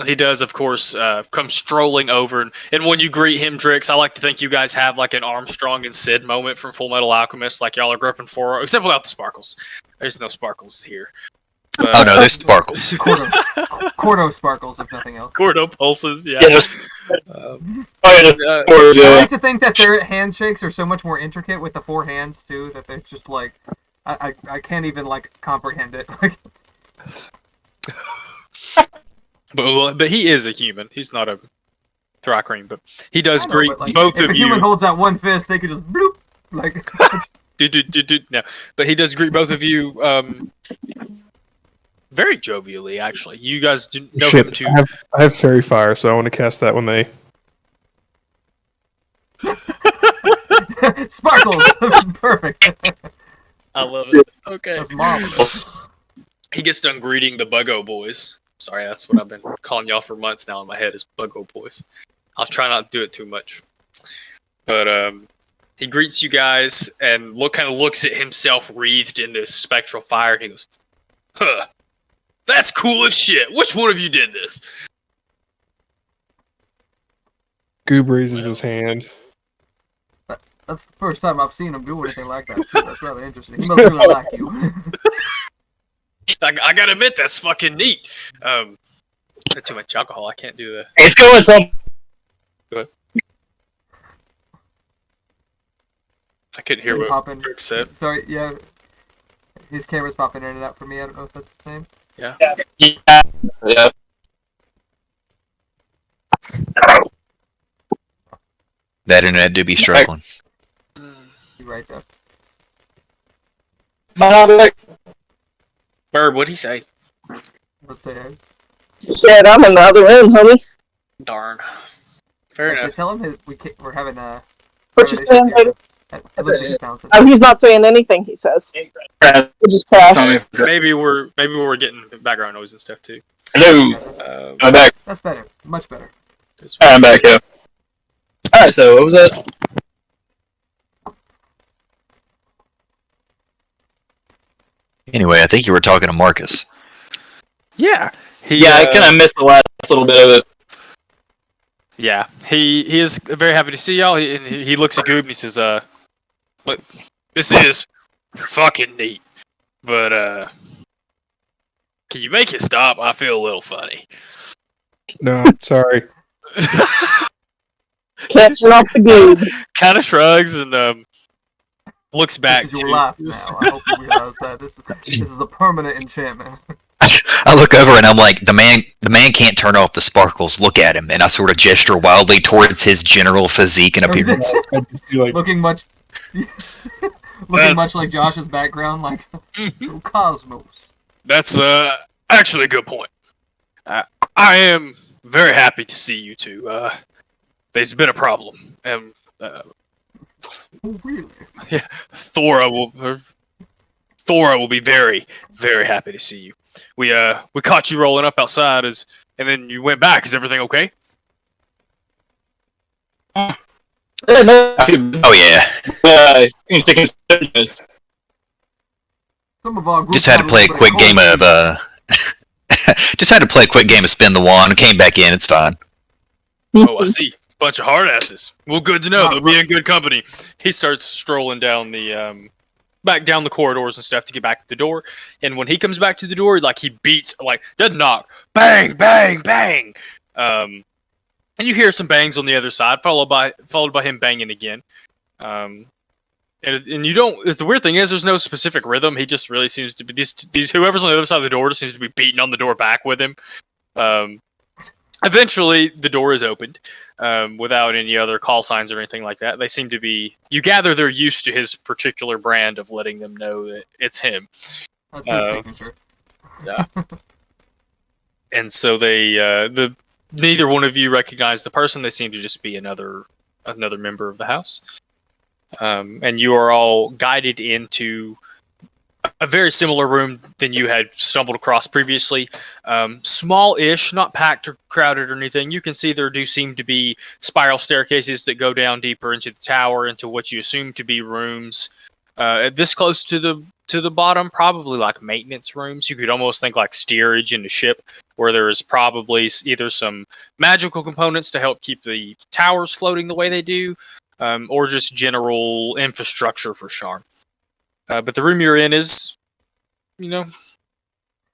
He does, of course, come strolling over, and when you greet him, Drix, I like to think you guys have like an Armstrong and Sid moment from Full Metal Alchemist, like y'all are gripping for, except without the sparkles. There's no sparkles here. Oh no, there's sparkles. Cordo sparkles, if nothing else. Cordo pulses, yeah. I like to think that their handshakes are so much more intricate with the four hands too, that they're just like, I can't even like comprehend it. But he is a human. He's not a Thrakreen, but he does greet both if of a you. human holds out one fist, they could just bloop, like. No, but he does greet both of you very jovially. Actually, you guys do know him too. I have fairy fire, so I want to cast that when they. Sparkles, perfect. I love it. Okay. That's marvelous. He gets done greeting the Buggo boys. Sorry, that's what I've been calling y'all for months now in my head is Buggo boys. I'll try not to do it too much. But he greets you guys and kind of looks at himself wreathed in this spectral fire. And he goes, "Huh, that's cool as shit. Which one of you did this?" Goob raises his hand. That's the first time I've seen him do anything like that. So that's rather interesting. He must really like you. I gotta admit, that's fucking neat. Not too much alcohol. I can't do that. It's going some. Go ahead. I couldn't hear what Rick said. Sorry, yeah. His camera's popping in and out for me. I don't know if that's the same. Yeah. Yeah. That internet do be struggling. You're right, though. Bird, what'd he say? Let's say hey. Shit, I'm in the other room, homie. Darn. Fair Actually, enough. tell him we're having a. What you saying, baby? Oh, he's not saying anything. He says, "We just crashed." Maybe we're getting background noise and stuff too. Hello. I'm back. That's better. Much better. I'm back. Yeah. All right. So what was that? Anyway, I think you were talking to Marcus. Yeah. I kind of missed the last little bit of it. Yeah, he is very happy to see y'all. He looks at Goob and he says, "Look, this is fucking neat, but can you make it stop? I feel a little funny." No, sorry. Catching off the Goob. Kind of shrugs and looks back. This is your life now. I hope you realize that this is a permanent enchantment. I look over and I'm like, the man can't turn off the sparkles. Look at him, and I sort of gesture wildly towards his general physique and appearance. Looking much like Josh's background, like Cosmos. That's actually a good point. I am very happy to see you two. There's been a problem, and Oh, really? yeah, Thora will be very, very happy to see you. We caught you rolling up outside and then you went back. Is everything okay? Oh yeah. Some of our group Just had to play a quick game of spin the wand. Came back in. It's fine. Oh, I see. Bunch of hard asses. Well, good to know. They'll be in good company. He starts strolling down the back down the corridors and stuff to get back to the door. And when he comes back to the door, like he beats, like doesn't knock, bang, bang, bang. And you hear some bangs on the other side, followed by him banging again. And you don't. The weird thing is, there's no specific rhythm. He just really seems to be these whoever's on the other side of the door just seems to be beating on the door back with him. Eventually, the door is opened without any other call signs or anything like that. They seem to be. You gather they're used to his particular brand of letting them know that it's him. That's his signature. Yeah. And so neither one of you recognize the person. They seem to just be another member of the house. And you are all guided into a very similar room than you had stumbled across previously. Small-ish, not packed or crowded or anything. You can see there do seem to be spiral staircases that go down deeper into the tower, into what you assume to be rooms. This close to the bottom, probably like maintenance rooms. You could almost think like steerage in the ship, where there is probably either some magical components to help keep the towers floating the way they do, or just general infrastructure for Sharn. But the room you're in is,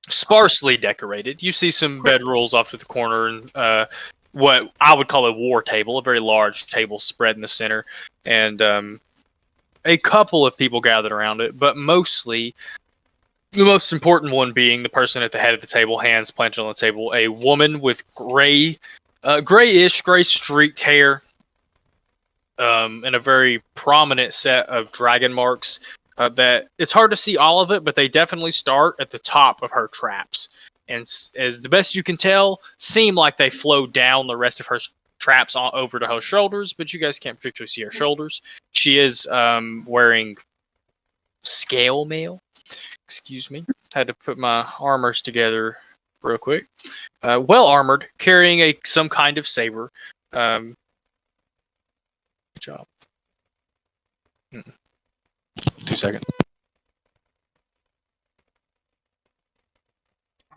sparsely decorated. You see some bedrolls off to the corner, and what I would call a war table, a very large table spread in the center, and a couple of people gathered around it, but mostly the most important one being the person at the head of the table, hands planted on the table, a woman with grayish, gray streaked hair, and a very prominent set of dragon marks. That it's hard to see all of it, but they definitely start at the top of her traps, and as the best you can tell, seem like they flow down the rest of her traps over to her shoulders, but you guys can't particularly see her shoulders. She is wearing scale mail. Excuse me. Had to put my armors together real quick. Well armored, carrying some kind of saber. Good job. 2 seconds.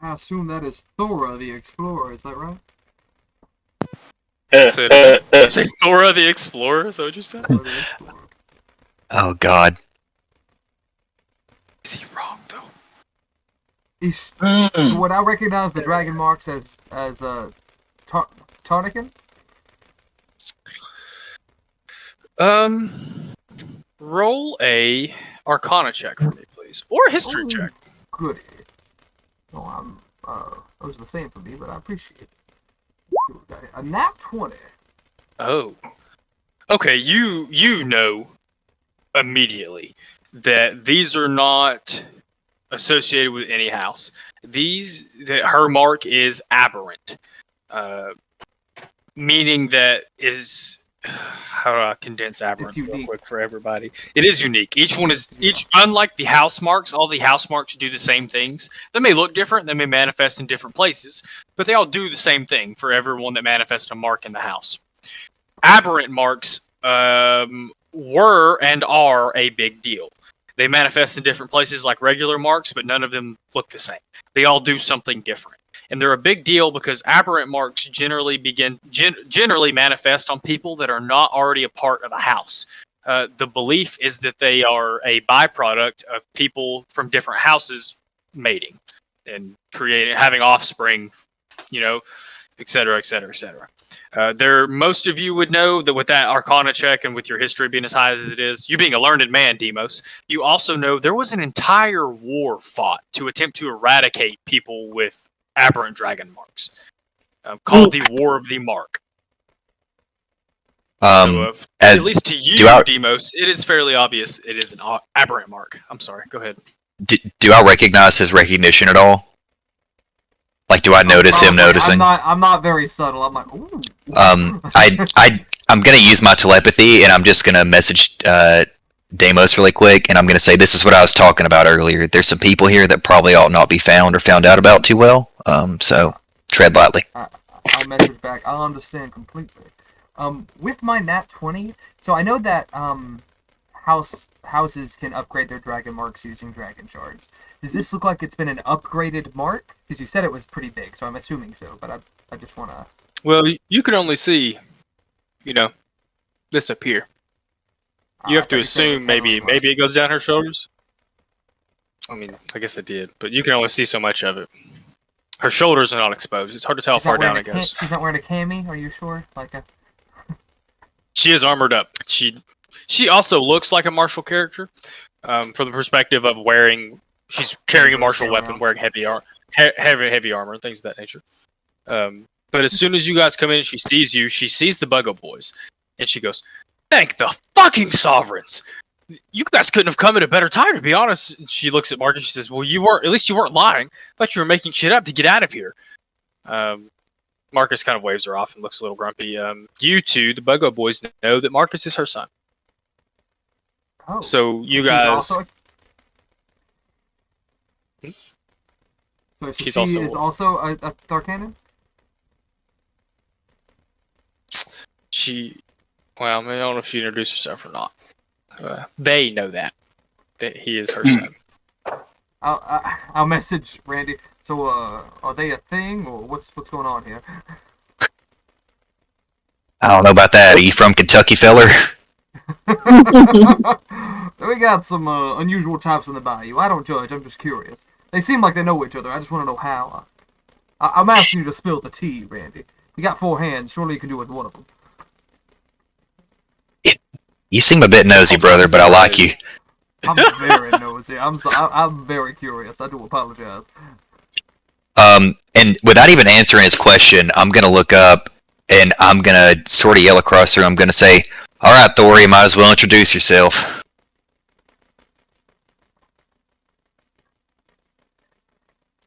I assume that is Thora the Explorer, is that right? Say Thora the Explorer, is that what you said? Thora the Explorer. Oh God. Is he wrong though? Would I recognize the dragon marks as Tarkanan? Roll a Arcana check for me, please, or a History check. Goody. Well, it was the same for me, but I appreciate it. A nat 20. Oh. Okay, you know immediately that these are not associated with any house. Her mark is aberrant. Meaning that is how do I condense aberrant real quick for everybody? It is unique. Unlike the house marks, all the house marks do the same things. They may look different, they may manifest in different places, but they all do the same thing for everyone that manifests a mark in the house. Aberrant marks were and are a big deal. They manifest in different places like regular marks, but none of them look the same. They all do something different. And they're a big deal because aberrant marks generally manifest on people that are not already a part of a house. The belief is that they are a byproduct of people from different houses mating and having offspring, et cetera, et cetera, et cetera. Most of you would know that with that Arcana check and with your history being as high as it is, you being a learned man, Demos, you also know there was an entire war fought to attempt to eradicate people with aberrant dragon marks, called the War of the Mark. At least to you, Demos, it is fairly obvious it is an aberrant mark. I'm sorry, go ahead. Do I recognize his recognition at all? Like, do I notice him noticing? I'm not very subtle. I'm like, ooh. I'm gonna use my telepathy, and I'm just gonna message Deimos really quick, and I'm gonna say this is what I was talking about earlier. There's some people here that probably ought not be found or found out about too well. So tread lightly. I'll message back. I'll understand completely. With my nat 20, so I know that houses can upgrade their dragon marks using dragon shards. Does this look like it's been an upgraded mark? Because you said it was pretty big, so I'm assuming so. But I just want to. Well, you can only see, this up here. You have to assume maybe it goes down her shoulders. I mean, I guess it did, but you can only see so much of it. Her shoulders are not exposed. It's hard to tell how far down it goes. She's not wearing a cami. Are you sure? She is armored up. She also looks like a martial character, from the perspective of she's carrying a martial weapon, wearing heavy armor, things of that nature. But as soon as you guys come in and she sees you, she sees the Buggo Boys, and she goes, "Thank the fucking sovereigns! You guys couldn't have come at a better time, to be honest." And she looks at Marcus. She says, "Well, at least you weren't lying. I thought you were making shit up to get out of here." Marcus kind of waves her off and looks a little grumpy. You two, the Buggo Boys, know that Marcus is her son. Oh. So you She's guys, also so She's she also is what? also a Tarkanan? well, I mean, I don't know if she introduced herself or not. They know that he is her son. I'll message Randy. So, are they a thing, or what's going on here? I don't know about that. Are you from Kentucky, feller? We got some unusual types in the bayou. I don't judge. I'm just curious. They seem like they know each other. I just want to know how. I'm asking you to spill the tea, Randy. You got 4 hands. Surely you can do it with one of them. You seem a bit nosy, brother, but I like you. I'm very nosy. I'm very curious. I do apologize. And without even answering his question, I'm gonna look up and I'm gonna sort of yell across her. I'm gonna say, "All right, Thor, you might as well introduce yourself."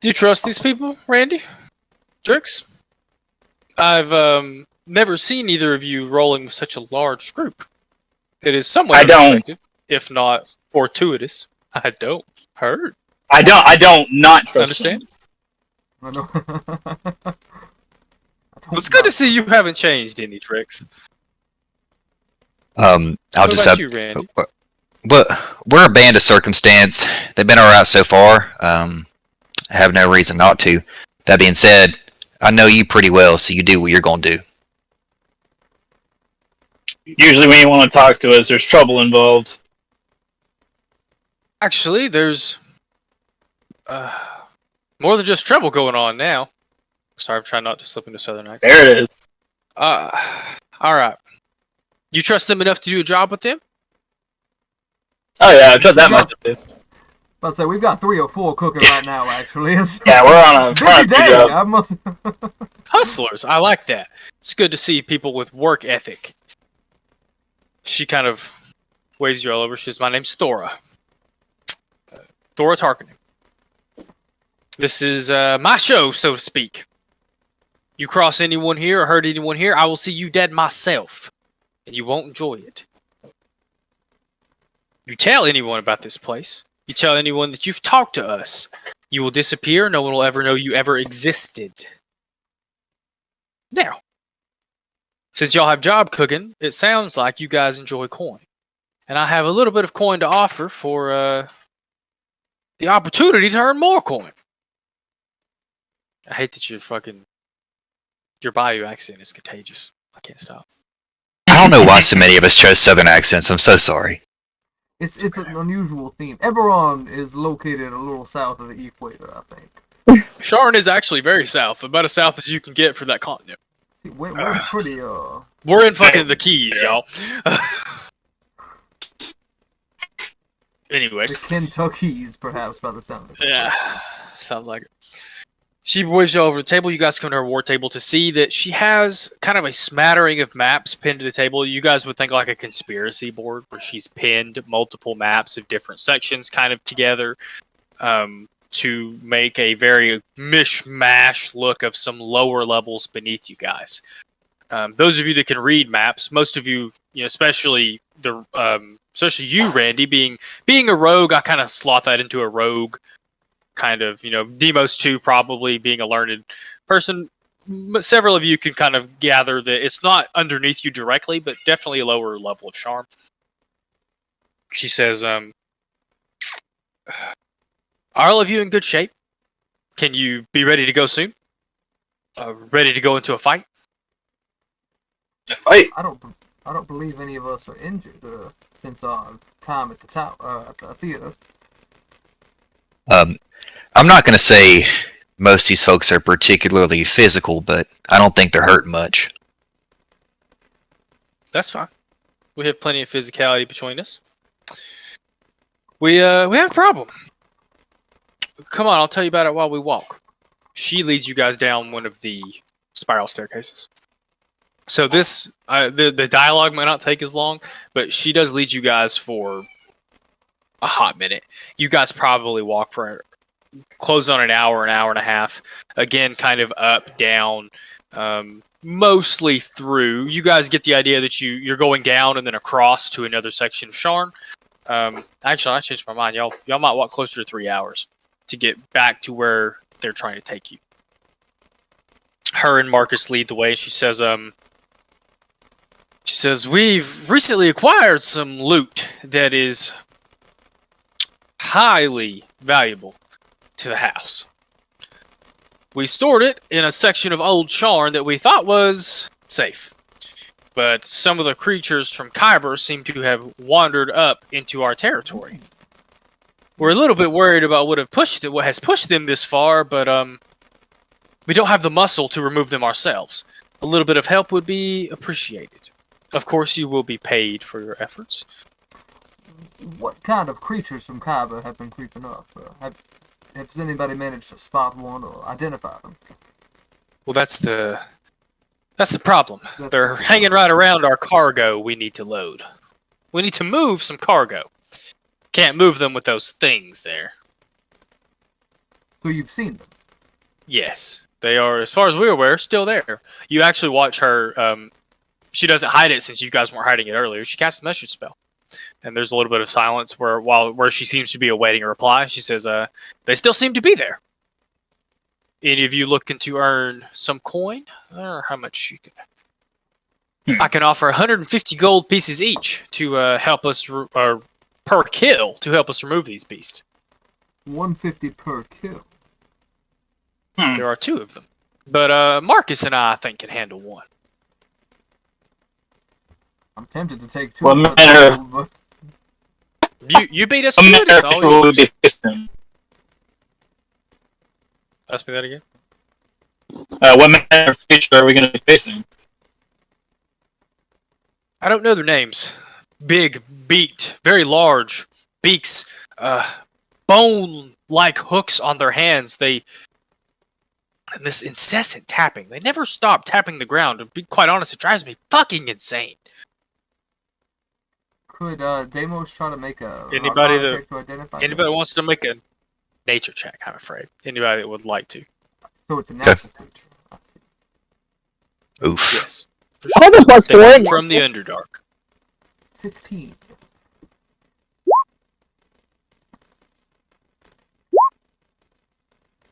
Do you trust these people, Randy? Drix? I've never seen either of you rolling with such a large group. It is somewhat I don't. unexpected, if not fortuitous. I don't. Heard. I don't not trust Understand? them. I know. It's good to see you haven't changed any, Drix. I'll What just about you, Randy? But we're a band of circumstance. They've been alright so far. I have no reason not to. That being said, I know you pretty well, so you do what you're gonna do. Usually when you want to talk to us, there's trouble involved. Actually, there's more than just trouble going on now. Sorry, I'm trying not to slip into Southern accent. There it is. All right. You trust them enough to do a job with them? Oh yeah, I trust that much of this. Let's say we've got 3 or 4 cooking right now. Actually, it's Yeah, we're on a busy day. job. I must. Hustlers. I like that. It's good to see people with work ethic. She kind of waves you all over. She says, "My name's Thora. Thora Tarkanan. This is my show, so to speak. You cross anyone here or hurt anyone here, I will see you dead myself. And you won't enjoy it. You tell anyone about this place. You tell anyone that you've talked to us. You will disappear. No one will ever know you ever existed. Now, since y'all have job cooking, it sounds like you guys enjoy coin. And I have a little bit of coin to offer for the opportunity to earn more coin." I hate that your Bayou accent is contagious. I can't stop. I don't know why so many of us chose Southern accents. I'm so sorry. It's an unusual theme. Eberron is located a little south of the equator, I think. Sharn is actually very south, about as south as you can get for that continent. See, we're pretty We're in fucking the Keys, y'all. Anyway. the Kentuckys, perhaps, by the sound of it. Yeah, sounds like it. She waves you over the table. You guys come to her war table to see that she has kind of a smattering of maps pinned to the table. You guys would think like a conspiracy board where she's pinned multiple maps of different sections kind of together to make a very mishmash look of some lower levels beneath you guys. Those of you that can read maps, most of you, especially especially you, Randy, being a rogue, I kind of slot that into a rogue kind of, Demos 2 probably being a learned person. Several of you can kind of gather that it's not underneath you directly, but definitely a lower level of charm. She says, "Are all of you in good shape? Can you be ready to go soon? Ready to go into a fight?" A fight. I don't believe any of us are injured since our time at the at the theater. I'm not gonna say most of these folks are particularly physical, but I don't think they're hurting much. That's fine. We have plenty of physicality between us. We have a problem. Come on, I'll tell you about it while we walk. She leads you guys down one of the spiral staircases. So this, the dialogue might not take as long, but she does lead you guys for a hot minute. You guys probably walk for close on an hour and a half. Again, kind of up, down, mostly through. You guys get the idea that you're going down and then across to another section of Sharn. Actually, I changed my mind. Y'all might walk closer to 3 hours to get back to where they're trying to take you. Her and Marcus lead the way. She says, we've recently acquired some loot that is highly valuable to the house. We stored it in a section of old Sharn that we thought was safe. But some of the creatures from Kyber seem to have wandered up into our territory. We're a little bit worried about what has pushed them this far, but we don't have the muscle to remove them ourselves. A little bit of help would be appreciated. Of course, you will be paid for your efforts. What kind of creatures from Kyber have been creeping up? Has anybody managed to spot one or identify them? Well, that's the problem. They're hanging right around our cargo we need to load. We need to move some cargo. Can't move them with those things there. So you've seen them? Yes. They are, as far as we're aware, still there. You actually watch her. She doesn't hide it since you guys weren't hiding it earlier. She casts a message spell. And there's a little bit of silence where she seems to be awaiting a reply. She says, they still seem to be there. Any of you looking to earn some coin? Or how much you can... I can offer 150 gold pieces each to help us, or per kill, to help us remove these beasts. 150 per kill. There are 2 of them. But Marcus and I think can handle one. I'm tempted to take 2. What manner? But... You beat us What to it. manner It's of all creature will we yours. be facing? Ask me that again. What manner of creature are we going to be facing? I don't know their names. Big, beaked, very large beaks, bone-like hooks on their hands. And this incessant tapping. They never stop tapping the ground. To be quite honest, it drives me fucking insane. Could Deimos try to make a Anybody Arcana check to identify them? wants to make a nature check, I'm afraid. Anybody that would like to. So it's a natural creature. I see. Oof. Yes. For I have a plus They 4. come from the Underdark. 15.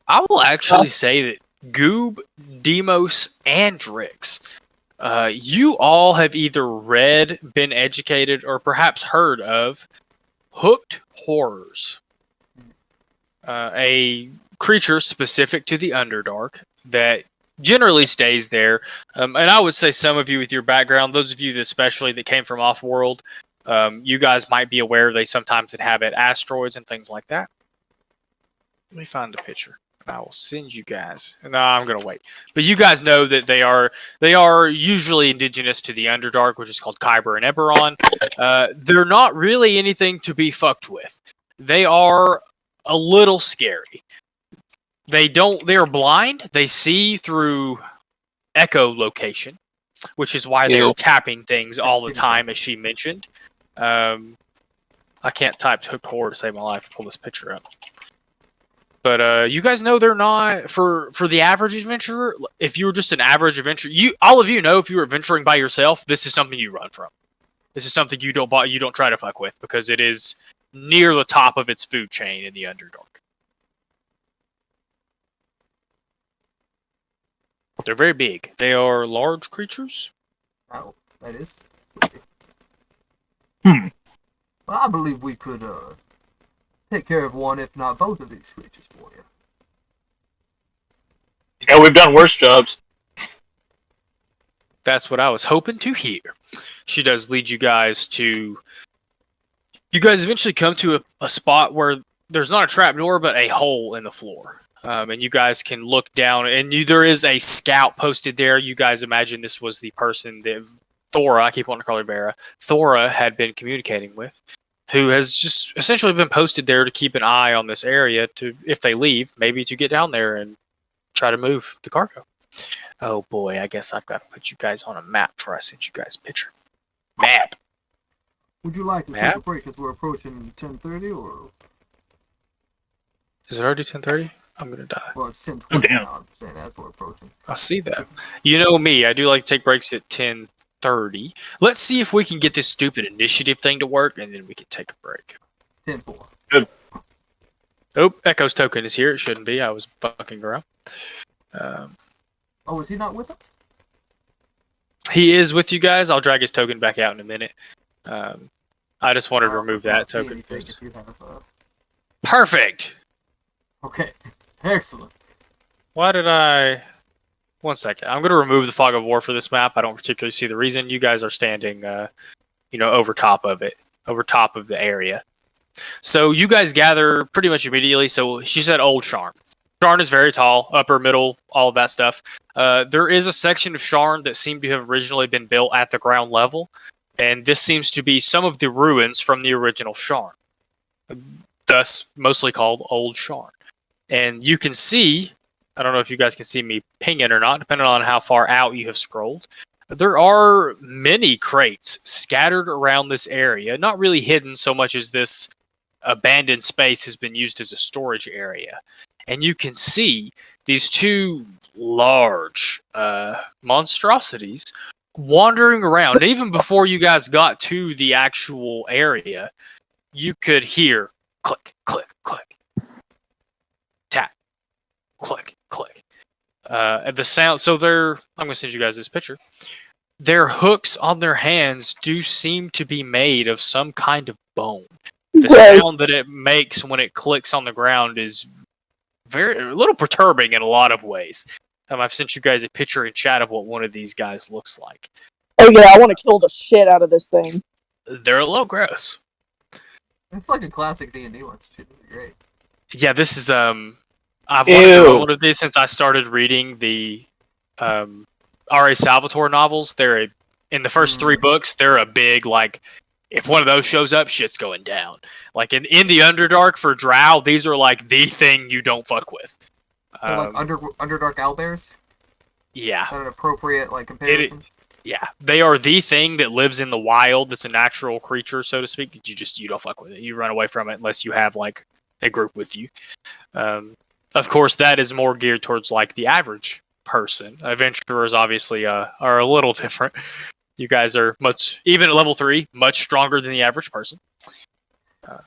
I will actually say that Goob, Demos, and Drix, you all have either read, been educated, or perhaps heard of Hooked Horrors. A creature specific to the Underdark that generally stays there. And I would say some of you with your background, those of you especially that came from off-world, you guys might be aware they sometimes inhabit asteroids and things like that. Let me find a picture. I will send you guys. No, I'm gonna wait. But you guys know that they are usually indigenous to the Underdark, which is called Kyber and Eberron. They're not really anything to be fucked with. They are a little scary. They're blind. They see through echolocation, which is why they're tapping things all the time, as she mentioned. I can't type hooked horror to save my life. Pull this picture up. But you guys know they're not for the average adventurer. If you were just an average adventurer, all of you know if you were adventuring by yourself, this is something you run from. This is something you don't try to fuck with because it is near the top of its food chain in the Underdark. They're very big. They are large creatures. Oh, that is. Hmm. Well, I believe we could take care of one, if not both of these creatures for you. Yeah, we've done worse jobs. That's what I was hoping to hear. She does lead you guys to... You guys eventually come to a spot where there's not a trapdoor, but a hole in the floor. And you guys can look down, and there is a scout posted there. You guys imagine this was the person that Thora, I keep wanting to call her Vera, Thora had been communicating with, who has just essentially been posted there to keep an eye on this area to, if they leave, maybe to get down there and try to move the cargo. Oh boy, I guess I've got to put you guys on a map before I send you guys a picture. Map. Would you like to Map? take a break as we're approaching 10:30, or Is it already 10:30? I'm gonna die. well, it's 10:20 Oh, damn. now. I'm saying as we're approaching. I see that. You know me, I do like to take breaks at 10:30. Let's see if we can get this stupid initiative thing to work, and then we can take a break. 10:04. Oh, Echo's token is here. It shouldn't be. I was fucking around. Oh, is he not with us? He is with you guys. I'll drag his token back out in a minute. I just wanted to remove that See token. anything if you have, Perfect. Okay, excellent. Why did I... One second. I'm going to remove the Fog of War for this map. I don't particularly see the reason. You guys are standing, over top of it. Over top of the area. So you guys gather pretty much immediately. So she said Old Sharn. Sharn is very tall, upper, middle, all of that stuff. There is a section of Sharn that seemed to have originally been built at the ground level. And this seems to be some of the ruins from the original Sharn. Thus, mostly called Old Sharn. And you can see, I don't know if you guys can see me ping it or not, depending on how far out you have scrolled. There are many crates scattered around this area, not really hidden so much as this abandoned space has been used as a storage area. And you can see these two large monstrosities wandering around. And even before you guys got to the actual area, you could hear click, click, click, tap, click, click. The sound. So I'm going to send you guys this picture. Their hooks on their hands do seem to be made of some kind of bone. The sound that it makes when it clicks on the ground is a little perturbing in a lot of ways. I've sent you guys a picture in chat of what one of these guys looks like. Oh yeah, I want to kill the shit out of this thing. They're a little gross. It's like a classic D&D one. It's great. Yeah, this is I've wanted to run one of these since I started reading the R.A. Salvatore novels. In the first 3 books, they're a big, like, if one of those shows up, shit's going down. Like in the Underdark for Drow, these are like the thing you don't fuck with. Like Underdark Owlbears? Yeah. Is that an appropriate comparison? Yeah. They are the thing that lives in the wild that's a natural creature, so to speak. You don't fuck with it. You run away from it unless you have like a group with you. Of course, that is more geared towards like the average person. Adventurers obviously are a little different. You guys are even at level 3, much stronger than the average person.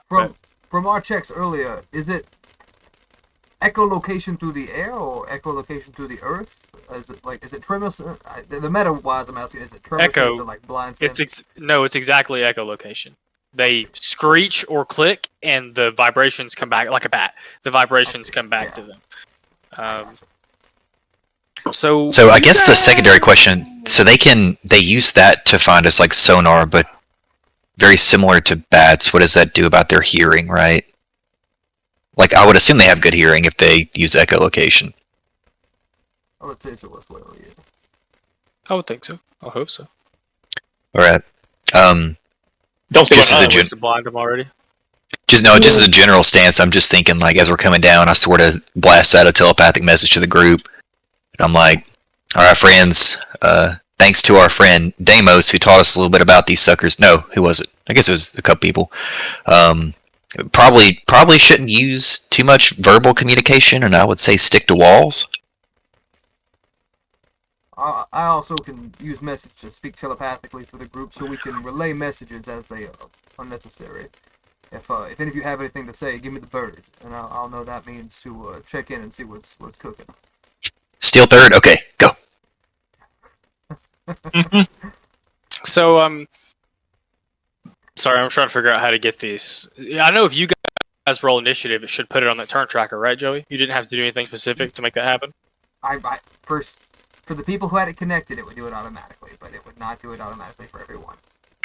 From our checks earlier, is it echolocation through the air or echolocation through the earth? Is it tremor? The meta wise, I'm asking, is it tremor Echo. or like blind sense? It's exactly echolocation. They screech or click, and the vibrations come back like a bat. The vibrations come back to them. So I guess the secondary question, so they use that to find us like sonar, but very similar to bats. What does that do about their hearing, right? Like, I would assume they have good hearing if they use echolocation. I would say so as well, yeah. I would think so. I hope so. Alright. Don't say Just what the Just to blind them already. just as a general stance, I'm just thinking, like, as we're coming down, I sort of blast out a telepathic message to the group. And I'm like, alright, friends, thanks to our friend Deimos, who taught us a little bit about these suckers. No, who was it? I guess it was a couple people. Probably shouldn't use too much verbal communication, and I would say stick to walls. I also can use message to speak telepathically for the group, so we can relay messages as they are necessary. If any of you have anything to say, give me the bird, and I'll know that means to check in and see what's cooking. Steel third? Okay, go. So sorry, I'm trying to figure out how to get these. I know if you guys roll initiative, it should put it on that turn tracker, right, Joey? You didn't have to do anything specific to make that happen. For the people who had it connected, it would do it automatically, but it would not do it automatically for everyone.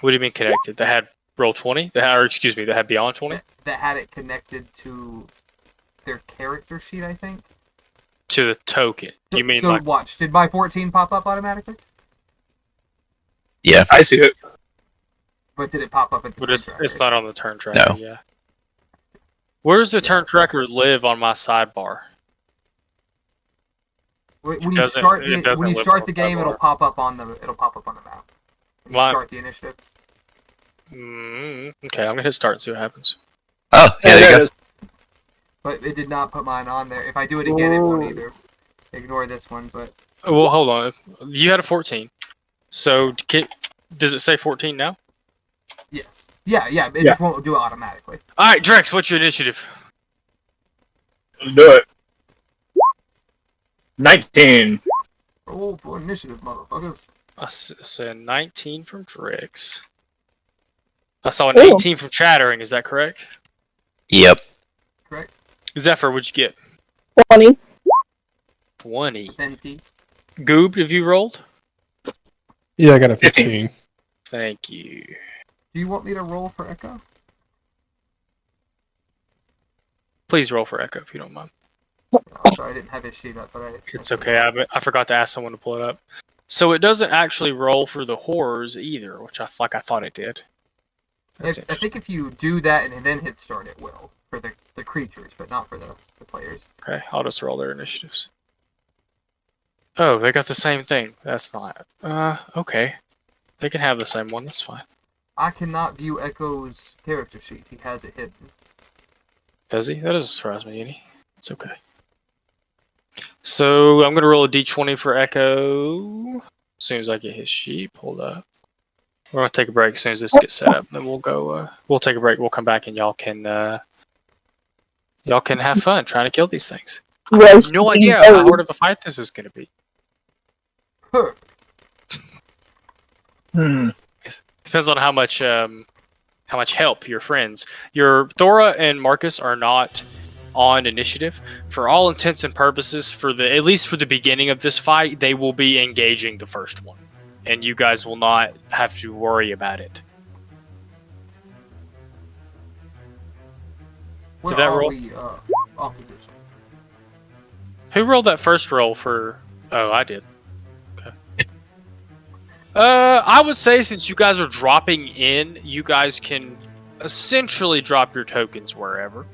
What do you mean connected? That had roll 20? That had beyond 20? That had it connected to their character sheet, I think. To the token. You mean so like watch? Did my 14 pop up automatically? Yeah. I see it. But did it pop up at the but turn it's tracker? not on the turn tracker, No. yeah. Where does the turn tracker live on my sidebar? When you doesn't- start it doesn't when you live start on the game, it'll Spelljammer. pop up on the map. When you Why? start the initiative. Okay, I'm gonna hit start and see what happens. Oh, yeah, there you it go. is. But it did not put mine on there. If I do it again, it won't either. Ignore this one, but Well, hold on. You had a 14. So does it say 14 now? yes. Yeah, it Yeah. just won't do it automatically. All right, Drex, what's your initiative? Let's do it. 19. Roll for initiative, motherfuckers. I said 19 from Drex. I saw an 18 from Chattering. Is that correct? Yep. Correct? Zephyr, what'd you get? 20. 20. Fenty. Goob, have you rolled? Yeah, I got a 15. Thank you. Do you want me to roll for Echo? Please roll for Echo if you don't mind. Oh, sorry, I didn't have his sheet up, but It's okay. I forgot to ask someone to pull it up. So it doesn't actually roll for the horrors either, which I thought it did. That's I think if you do that and then hit start, it will for the creatures, but not for the players. Okay, I'll just roll their initiatives. Oh, they got the same thing. That's not. Okay. They can have the same one. That's fine. I cannot view Echo's character sheet. He has it hidden. Does he? That doesn't surprise me any. It's okay. So I'm gonna roll a d20 for Echo. As soon as I get his sheet pulled up. We're gonna take a break as soon as this gets set up. Then we'll go. We'll take a break. We'll come back and y'all can have fun trying to kill these things. I have no idea how hard of a fight this is gonna be. Huh. Depends on how much help your friends. Your Thora and Marcus are not on initiative. For all intents and purposes, at least for the beginning of this fight, they will be engaging the first one, and you guys will not have to worry about it. Where that are roll? we, opposition? Who rolled that first roll for? Oh, I did. Okay. I would say since you guys are dropping in, you guys can essentially drop your tokens wherever.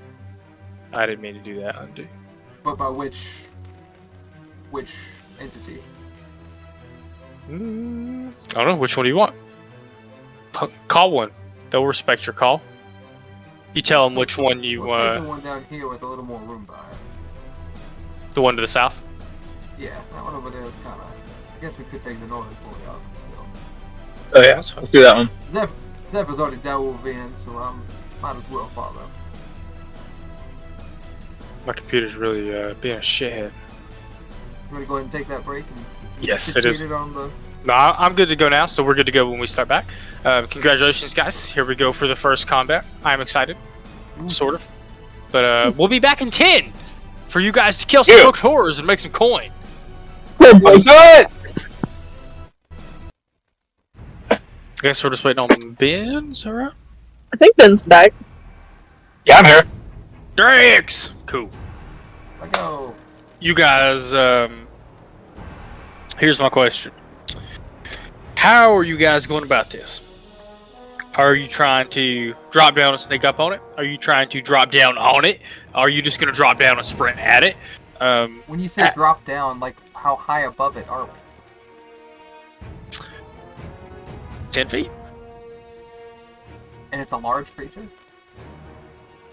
I didn't mean to do that. Undo. But by which entity? I don't know. Which one do you want? Call one. They'll respect your call. You tell them which one you We'll take the one down here with a little more room by it. The one to the south. Yeah, that one over there is kind of. I guess we could take the northern fully out. Oh yeah, That's fine. let's do that one. Zephyr's already dove in, so might as well follow. My computer's really being a shithead. You want to go ahead and take that break? And Yes, it is. on the... No, I'm good to go now, so we're good to go when we start back. Congratulations, guys. Here we go for the first combat. I'm excited. Sort of. But we'll be back in 10 for you guys to kill some hooked horrors and make some coin. I guess we're just waiting on Ben. Is that right? I think Ben's back. Yeah, I'm here. Drex! Cool. Let go. You guys, here's my question. How are you guys going about this? Are you trying to drop down and sneak up on it? Are you trying to drop down on it? Are you just going to drop down and sprint at it? When you say drop down, like, how high above it are we? 10 feet? And it's a large creature?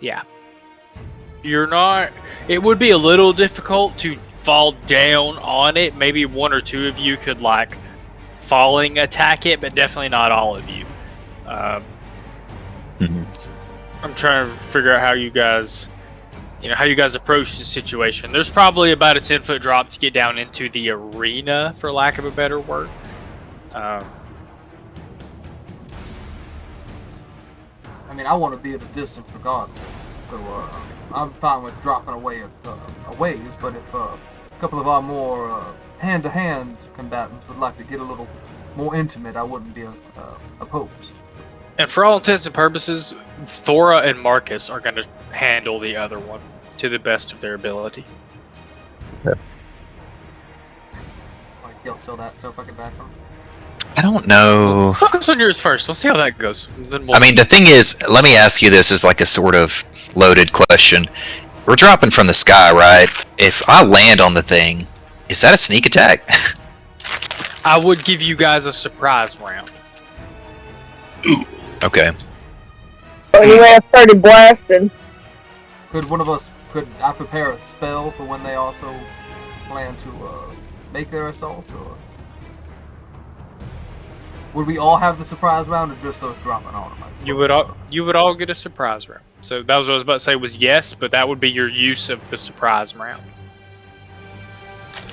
Yeah. You're not... It would be a little difficult to fall down on it. Maybe one or two of you could, like, falling attack it, but definitely not all of you. I'm trying to figure out how you guys... how you guys approach the situation. There's probably about a 10-foot drop to get down into the arena, for lack of a better word. I mean, I want to be at a distance regardless. So, I'm fine with dropping away a ways, but if a couple of our more hand-to-hand combatants would like to get a little more intimate, I wouldn't be opposed. And for all intents and purposes, Thora and Marcus are going to handle the other one to the best of their ability. Like, you'll sell that so fucking back on. I don't know. Focus on yours first. Let's see how that goes. Then we'll... I mean, the thing is, let me ask you this as like a sort of loaded question. We're dropping from the sky, right? If I land on the thing, Is that a sneak attack? I would give you guys a surprise round. Okay. Anyway, I started blasting. Could I prepare a spell for when they also plan to make their assault, or would we all have the surprise round, or just those dropping automates? You would all get a surprise round. So that was what I was about to say was yes, but that would be your use of the surprise round.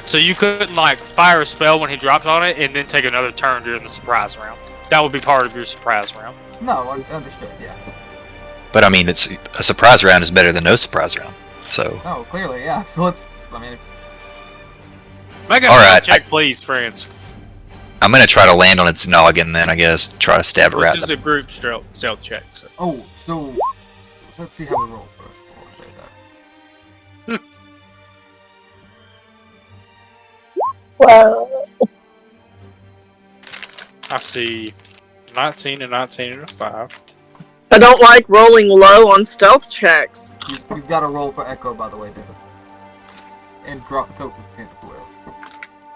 So you couldn't like fire a spell when he dropped on it and then take another turn during the surprise round. That would be part of your surprise round. No, I understood. Yeah. But I mean, it's a surprise round is better than no surprise round. So. Oh, clearly, yeah. So let's. I mean, Make a All right, check, please, friends. I'm gonna try to land on its noggin then, I guess. Try to stab her out. This is a group stealth check. So. oh, so let's see how we roll first. Before I say that. Well, I see 19 and 19 and a 5. I don't like rolling low on stealth checks. You've got to roll for Echo, by the way, David. And drop a token for him as well.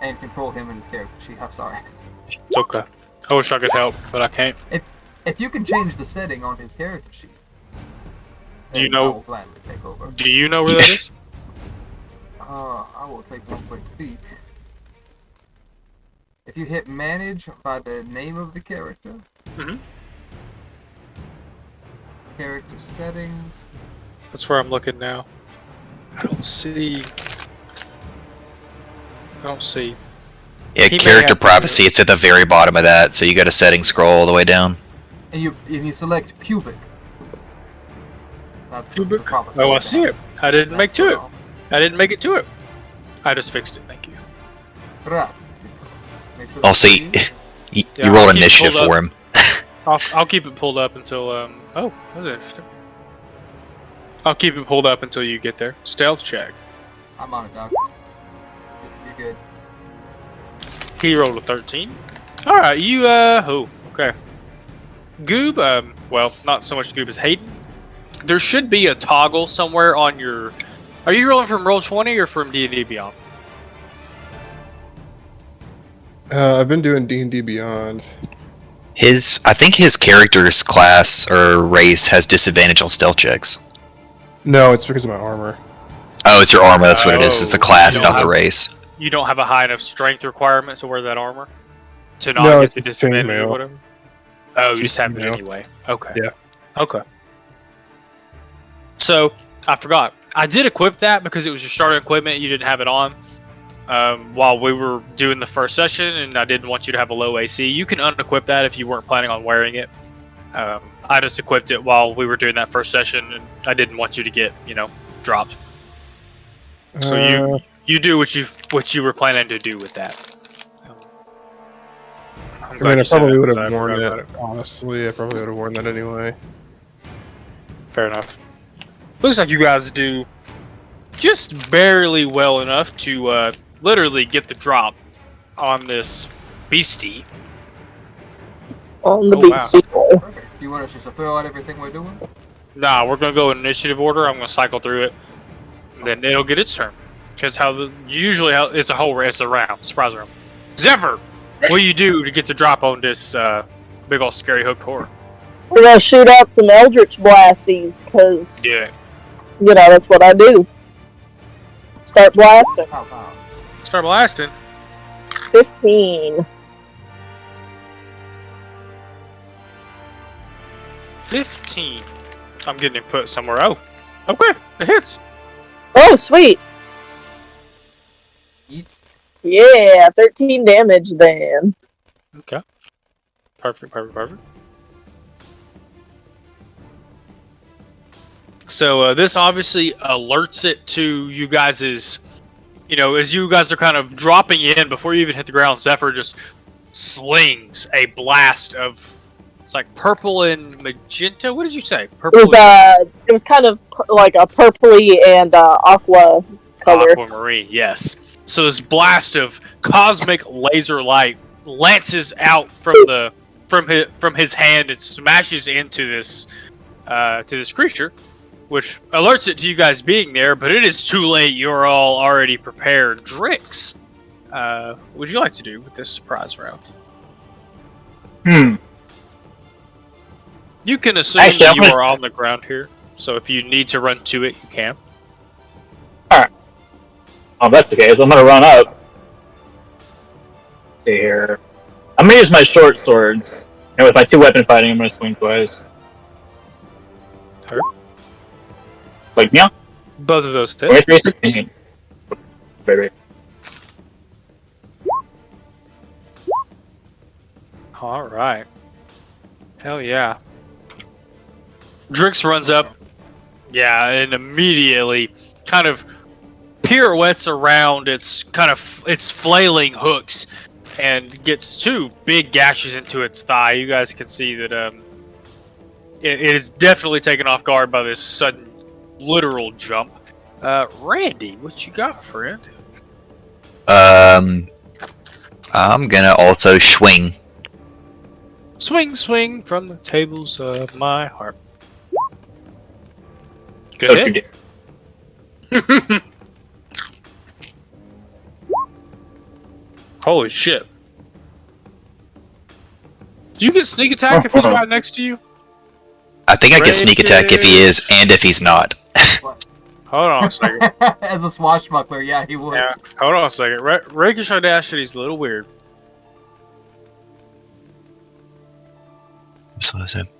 And control him and his character sheet. I'm sorry. It's okay. I wish I could help, but I can't. If you can change the setting on his character sheet, Do you then I know- will gladly take over. Do you know where that is? I will take one quick peek. If you hit manage by the name of the character, Mhm. character settings. That's where I'm looking now. I don't see. Yeah, He may character have to- privacy. It's at the very bottom of that, so you got a setting scroll all the way down. And you select pubic. That's Pubic? The proper Oh, I setting. see it. I didn't make to it. That's I didn't make it to it. I just fixed it. Thank you. right. Make sure Oh, that's see, you. you Yeah, rolled I'll keep it initiative pulled up. for him. I'll keep it pulled up until Oh, that's interesting. I'll keep it pulled up until you get there. Stealth check. I'm on it, Doc. You're good. He rolled a 13. All right, you oh, okay. Goob, well, not so much Goob as Hayden. There should be a toggle somewhere on your. Are you rolling from Roll20 or from D&D Beyond? I've been doing D&D Beyond. I think his character's class or race has disadvantage on stealth checks. No, it's because of my armor. Oh, it's your armor. That's what it is. It's the Oh, class, you not don't the have- race. You don't have a high enough strength requirement to wear that armor to not No, get it's the just chainmail. disadvantage or whatever. Oh, you just Just have it chainmail. anyway. Okay. Yeah. Okay. So I forgot. I did equip that because it was your starter equipment. You didn't have it on while we were doing the first session, and I didn't want you to have a low AC. You can unequip that if you weren't planning on wearing it. I just equipped it while we were doing that first session, and I didn't want you to get dropped. So you do what you were planning to do with that. I'm I glad mean, I you said probably that, would 'cause have I worn forgot it. about Honestly, I probably would have worn that anyway. Fair enough. Looks like you guys do just barely well enough to literally get the drop on this beastie. On the Oh, wow. beastie boy. Perfect. You want us just to throw out everything we're doing? Nah, we're gonna go in initiative order. I'm gonna cycle through it, and then it'll get its turn. Because usually it's a round, surprise round. Zephyr, what do you do to get the drop on this big old scary hooked horror? We're gonna shoot out some Eldritch Blasties, because, Yeah, that's what I do. Start blasting. How about? start blasting. 15. 15. I'm getting it put somewhere. Oh, okay, it hits. Oh, sweet. Yeet. Yeah, 13 damage then. Okay. Perfect. So this obviously alerts it to you guys' as you guys are kind of dropping in before you even hit the ground. Zephyr just slings a blast of, it's like purple and magenta. What did you say? Purple. It was kind of like a purpley and aqua color. Aquamarine, yes. So this blast of cosmic laser light lances out from his hand and smashes into this creature, which alerts it to you guys being there. But it is too late. You're all already prepared. Drix, what would you like to do with this surprise round? You can assume Actually, that I'm you gonna- are on the ground here, so if you need to run to it, you can. Oh, that's the case. I'm gonna run up. See here. I'm gonna use my short swords. And with my 2-weapon fighting, I'm gonna swing twice. Hurt. Like, yeah. Both of those hit. 23, 16. Baby. All right. Hell yeah. Drix runs up. Yeah, and immediately kind of pirouettes around its flailing hooks and gets 2 big gashes into its thigh. You guys can see that it is definitely taken off guard by this sudden literal jump. Randy, what you got, friend? I'm gonna also swing. Swing, swing from the tables of my heart. Don't Good you hit. dare. Holy shit. Do you get sneak attack if he's right next to you? I think I get sneak attack if he is and if he's not. Hold on a second. As a swashbuckler, yeah, he would. Yeah, hold on a second. Rakish Audacity is a little weird.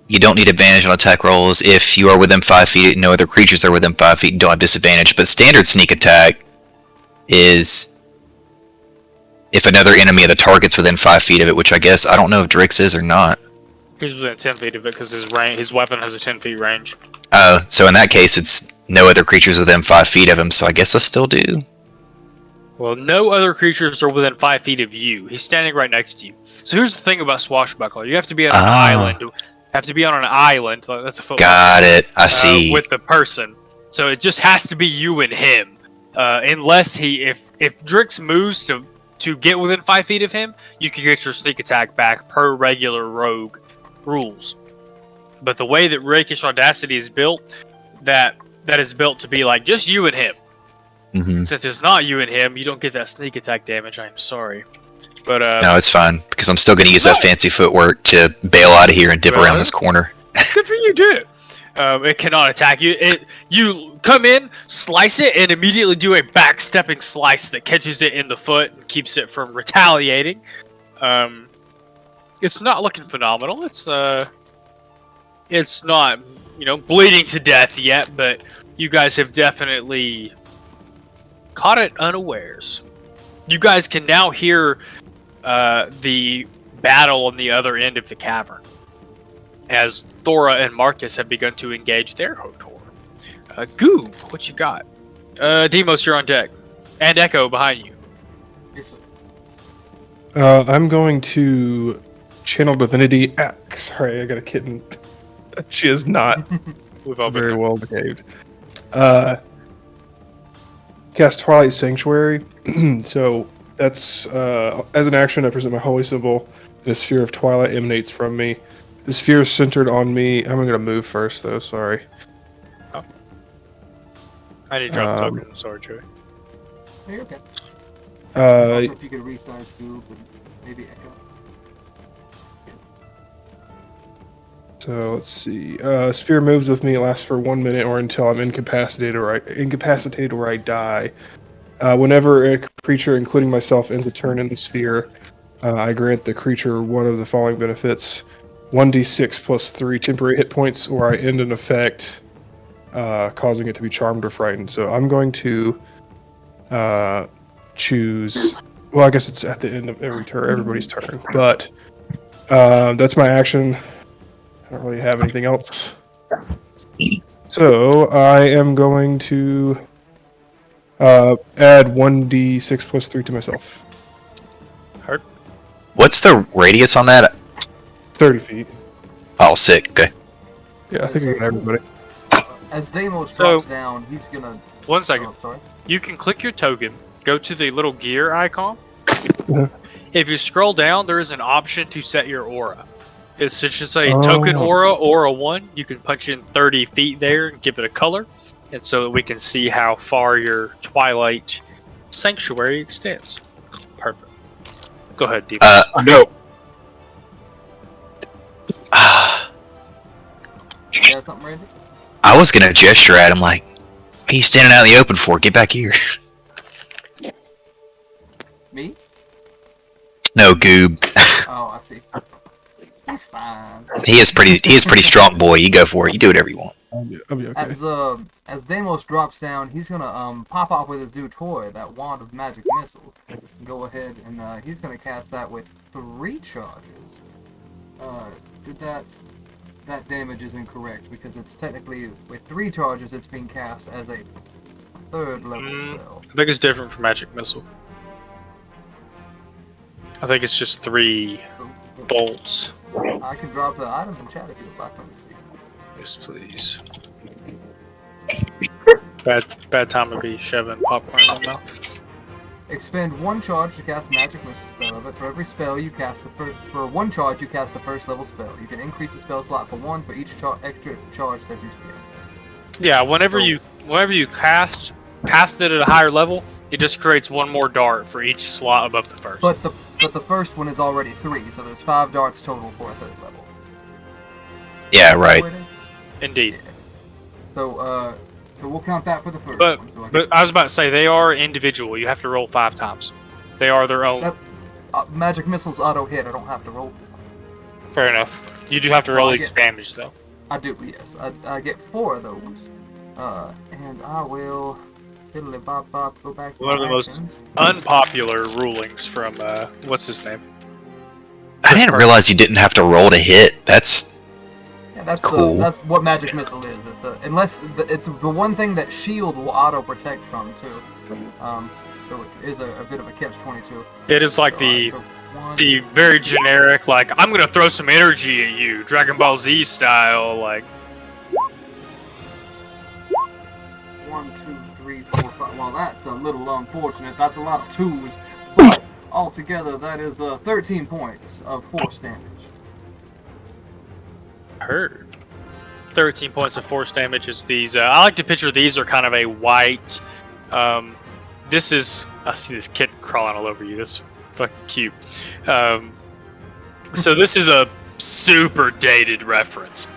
You don't need advantage on attack rolls if you are within 5 feet. No other creatures are within 5 feet and don't have disadvantage. But standard sneak attack is if another enemy of the target's within 5 feet of it, which I guess I don't know if Drix is or not. He's within 10 feet of it because his weapon has a 10 feet range. Oh, so in that case, it's no other creatures within 5 feet of him. So I guess I still do. Well, no other creatures are within 5 feet of you. He's standing right next to you. So here's the thing about Swashbuckler. You have to be on an island. Have to be on an island. That's a football. Got it. I see. With the person. So it just has to be you and him. Unless if Drix moves to get within 5 feet of him, you can get your sneak attack back per regular rogue rules. But the way that Rakish Audacity is built, that is built to be like just you and him. Mm-hmm. Since it's not you and him, you don't get that sneak attack damage. I'm sorry, but No, it's fine because I'm still going to use that fancy footwork to bail out of here and dip around this corner. Good for you, dude. It cannot attack you. You come in, slice it, and immediately do a backstepping slice that catches it in the foot and keeps it from retaliating. It's not looking phenomenal. It's not bleeding to death yet, but you guys have definitely caught it unawares. You guys can now hear the battle on the other end of the cavern as Thora and Marcus have begun to engage their Hotor. Goob, what you got? Demos, you're on deck. And Echo behind you. Yes, sir. I'm going to channel divinity. Sorry, I got a kitten. She is not We've all been very there. well behaved. Cast Twilight Sanctuary. So that's as an action, I present my holy symbol. And a sphere of twilight emanates from me. The sphere is centered on me. I'm going to move first, though. Sorry. I need to drop token. Sorry, Joey. No, you're okay. Uh, Also, if you could resize Goob and maybe Echo. So let's see. Spear moves with me. It lasts for 1 minute or until I'm incapacitated or I die. Whenever a creature, including myself, ends a turn in the sphere, I grant the creature one of the following benefits: 1d6 plus 3 temporary hit points, or I end an effect, causing it to be charmed or frightened. So I'm going to choose. Well, I guess it's at the end of everybody's turn, but that's my action. I don't really have anything else. So I am going to add 1d6 plus 3 to myself. Hurt. What's the radius on that? 30 feet. Oh, sick. Okay. Yeah, I think I got everybody. As Deimos So- drops down, he's gonna. 1 second. Oh, sorry. You can click your token, go to the little gear icon. Uh-huh. If you scroll down, there is an option to set your aura. It's just a Oh. token aura 1. You can punch in 30 feet there and give it a color, and so that we can see how far your Twilight Sanctuary extends. Go ahead, Deep. No. You got something, Randy? I was gonna gesture at him like, "What are you standing out in the open for? Get back here." Me? No, Goob. Oh, I see. He's fine. He is pretty strong, boy. You go for it. You do whatever you want. I'll be okay. As Deimos drops down, he's gonna pop off with his new toy, that wand of magic missiles. Go ahead and he's gonna cast that with 3 charges. Did that damage is incorrect because it's technically with 3 charges it's being cast as a 3rd level spell. I think it's different from magic missile. I think it's just 3 bolts. I can drop the item in chat if you'd like. Let me see. Yes, please. Bad time to be shoving popcorn in my mouth. Expend 1 charge to cast magic missile spell. But for every spell you cast for 1 charge you cast the 1st level spell. You can increase the spell slot for 1 for each extra charge that you spend. Yeah, whenever you cast it at a higher level, it just creates 1 more dart for each slot above the first. But the first one is already 3, so there's 5 darts total for a 3rd level. Yeah, right. Indeed. Yeah. So we'll count that for the first But one. So but I was about to say they are individual. You have to roll 5 times. They are their own. magic missiles auto hit. I don't have to roll. Fair enough. You do have to roll each damage though. I do. Yes, I get 4 of those. And I will fiddly bop bop go back to One of the my most actions. unpopular rulings from what's his name? I didn't realize you didn't have to roll to hit. That's Yeah, that's cool. that's what magic missile is. It's it's the one thing that shield will auto protect from too. So it is a bit of a catch-22. It is like the very generic, like I'm gonna throw some energy at you, Dragon Ball Z style, like. 1, 2, 3, 4, 5. Well, that's a little unfortunate. That's a lot of 2s, but altogether that is 13 points of force damage. Heard. 13 points of force damage is these. I like to picture these are kind of a white. This is. I see this kid crawling all over you. This is fucking cute. So this is a super dated reference.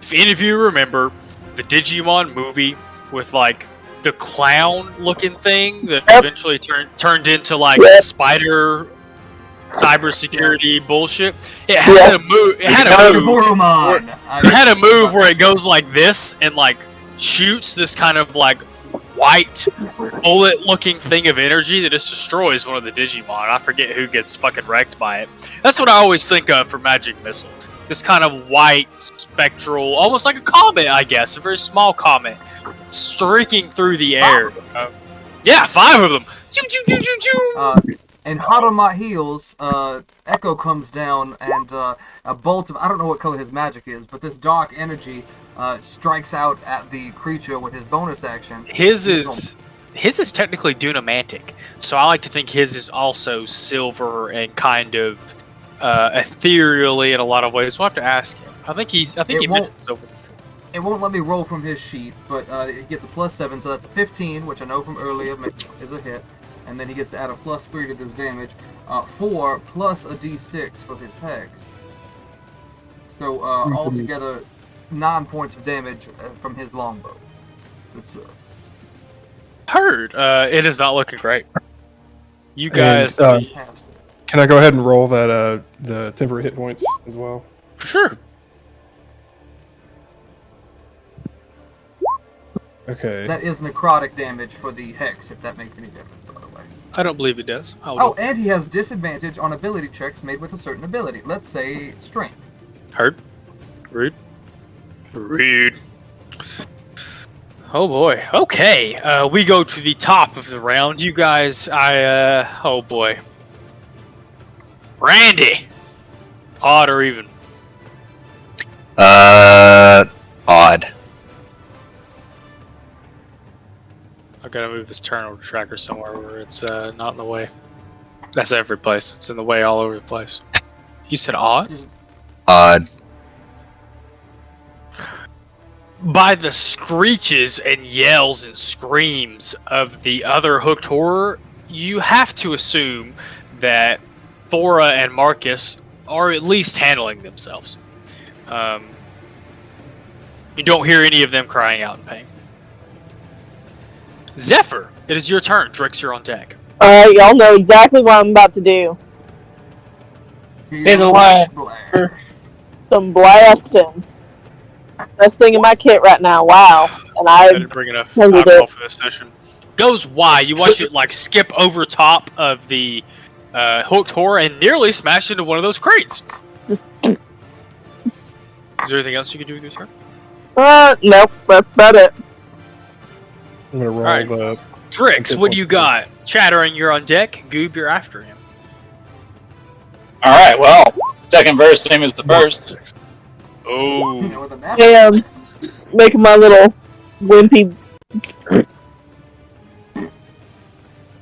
If any of you remember the Digimon movie with like the clown-looking thing that eventually turned into like spider cybersecurity bullshit. It had a move. It had a move where it goes like this and like shoots this kind of like white bullet-looking thing of energy that just destroys one of the Digimon. I forget who gets fucking wrecked by it. That's what I always think of for Magic Missile. This kind of white, spectral, almost like a comet, I guess, a very small comet, streaking through the air. Yeah, 5 of them. And hot on my heels, Echo comes down, and a bolt of, I don't know what color his magic is, but this dark energy strikes out at the creature with his bonus action. His is technically Dunamantic, so I like to think his is also silver and kind of ethereally in a lot of ways. We'll have to ask him. I think he mentioned silver before. It won't let me roll from his sheet, but it gets a +7, so that's a 15, which I know from earlier is a hit. And then he gets to add a +3 to his damage. 4 plus a d6 for his hex. So altogether, 9 points of damage from his longbow. It's, Heard. It is not looking great. You guys. fantastic. Can I go ahead and roll that the temporary hit points as well? Sure. Okay. That is necrotic damage for the hex, if that makes any difference, by the way. I don't believe it does. Oh, and he has disadvantage on ability checks made with a certain ability. Let's say strength. Heard. Rude. Oh boy. Okay. We go to the top of the round. You guys, oh boy. Randy! Odd or even? Odd. I gotta move this turnover tracker somewhere where it's not in the way. That's every place. It's in the way all over the place. You said odd? Odd. By the screeches and yells and screams of the other hooked horror, you have to assume that Thora and Marcus are at least handling themselves. You don't hear any of them crying out in pain. Zephyr, it is your turn. Drix, you're on deck. Alright, y'all know exactly what I'm about to do. Say the line. Some blasting. Best thing in my kit right now. Wow. And I I didn't bring enough handled alcohol it. for this session. Goes wide. You watch it like skip over top of the hooked whore and nearly smash into one of those crates. Just. Is there anything else you can do with your turn? Nope. That's about it. I'm gonna roll Alright. the. Drix, what do you got? Chattering, you're on deck. Goob, you're after him. Alright, well, second verse, same as the first. Oh. You know where the map Damn. Making my little wimpy.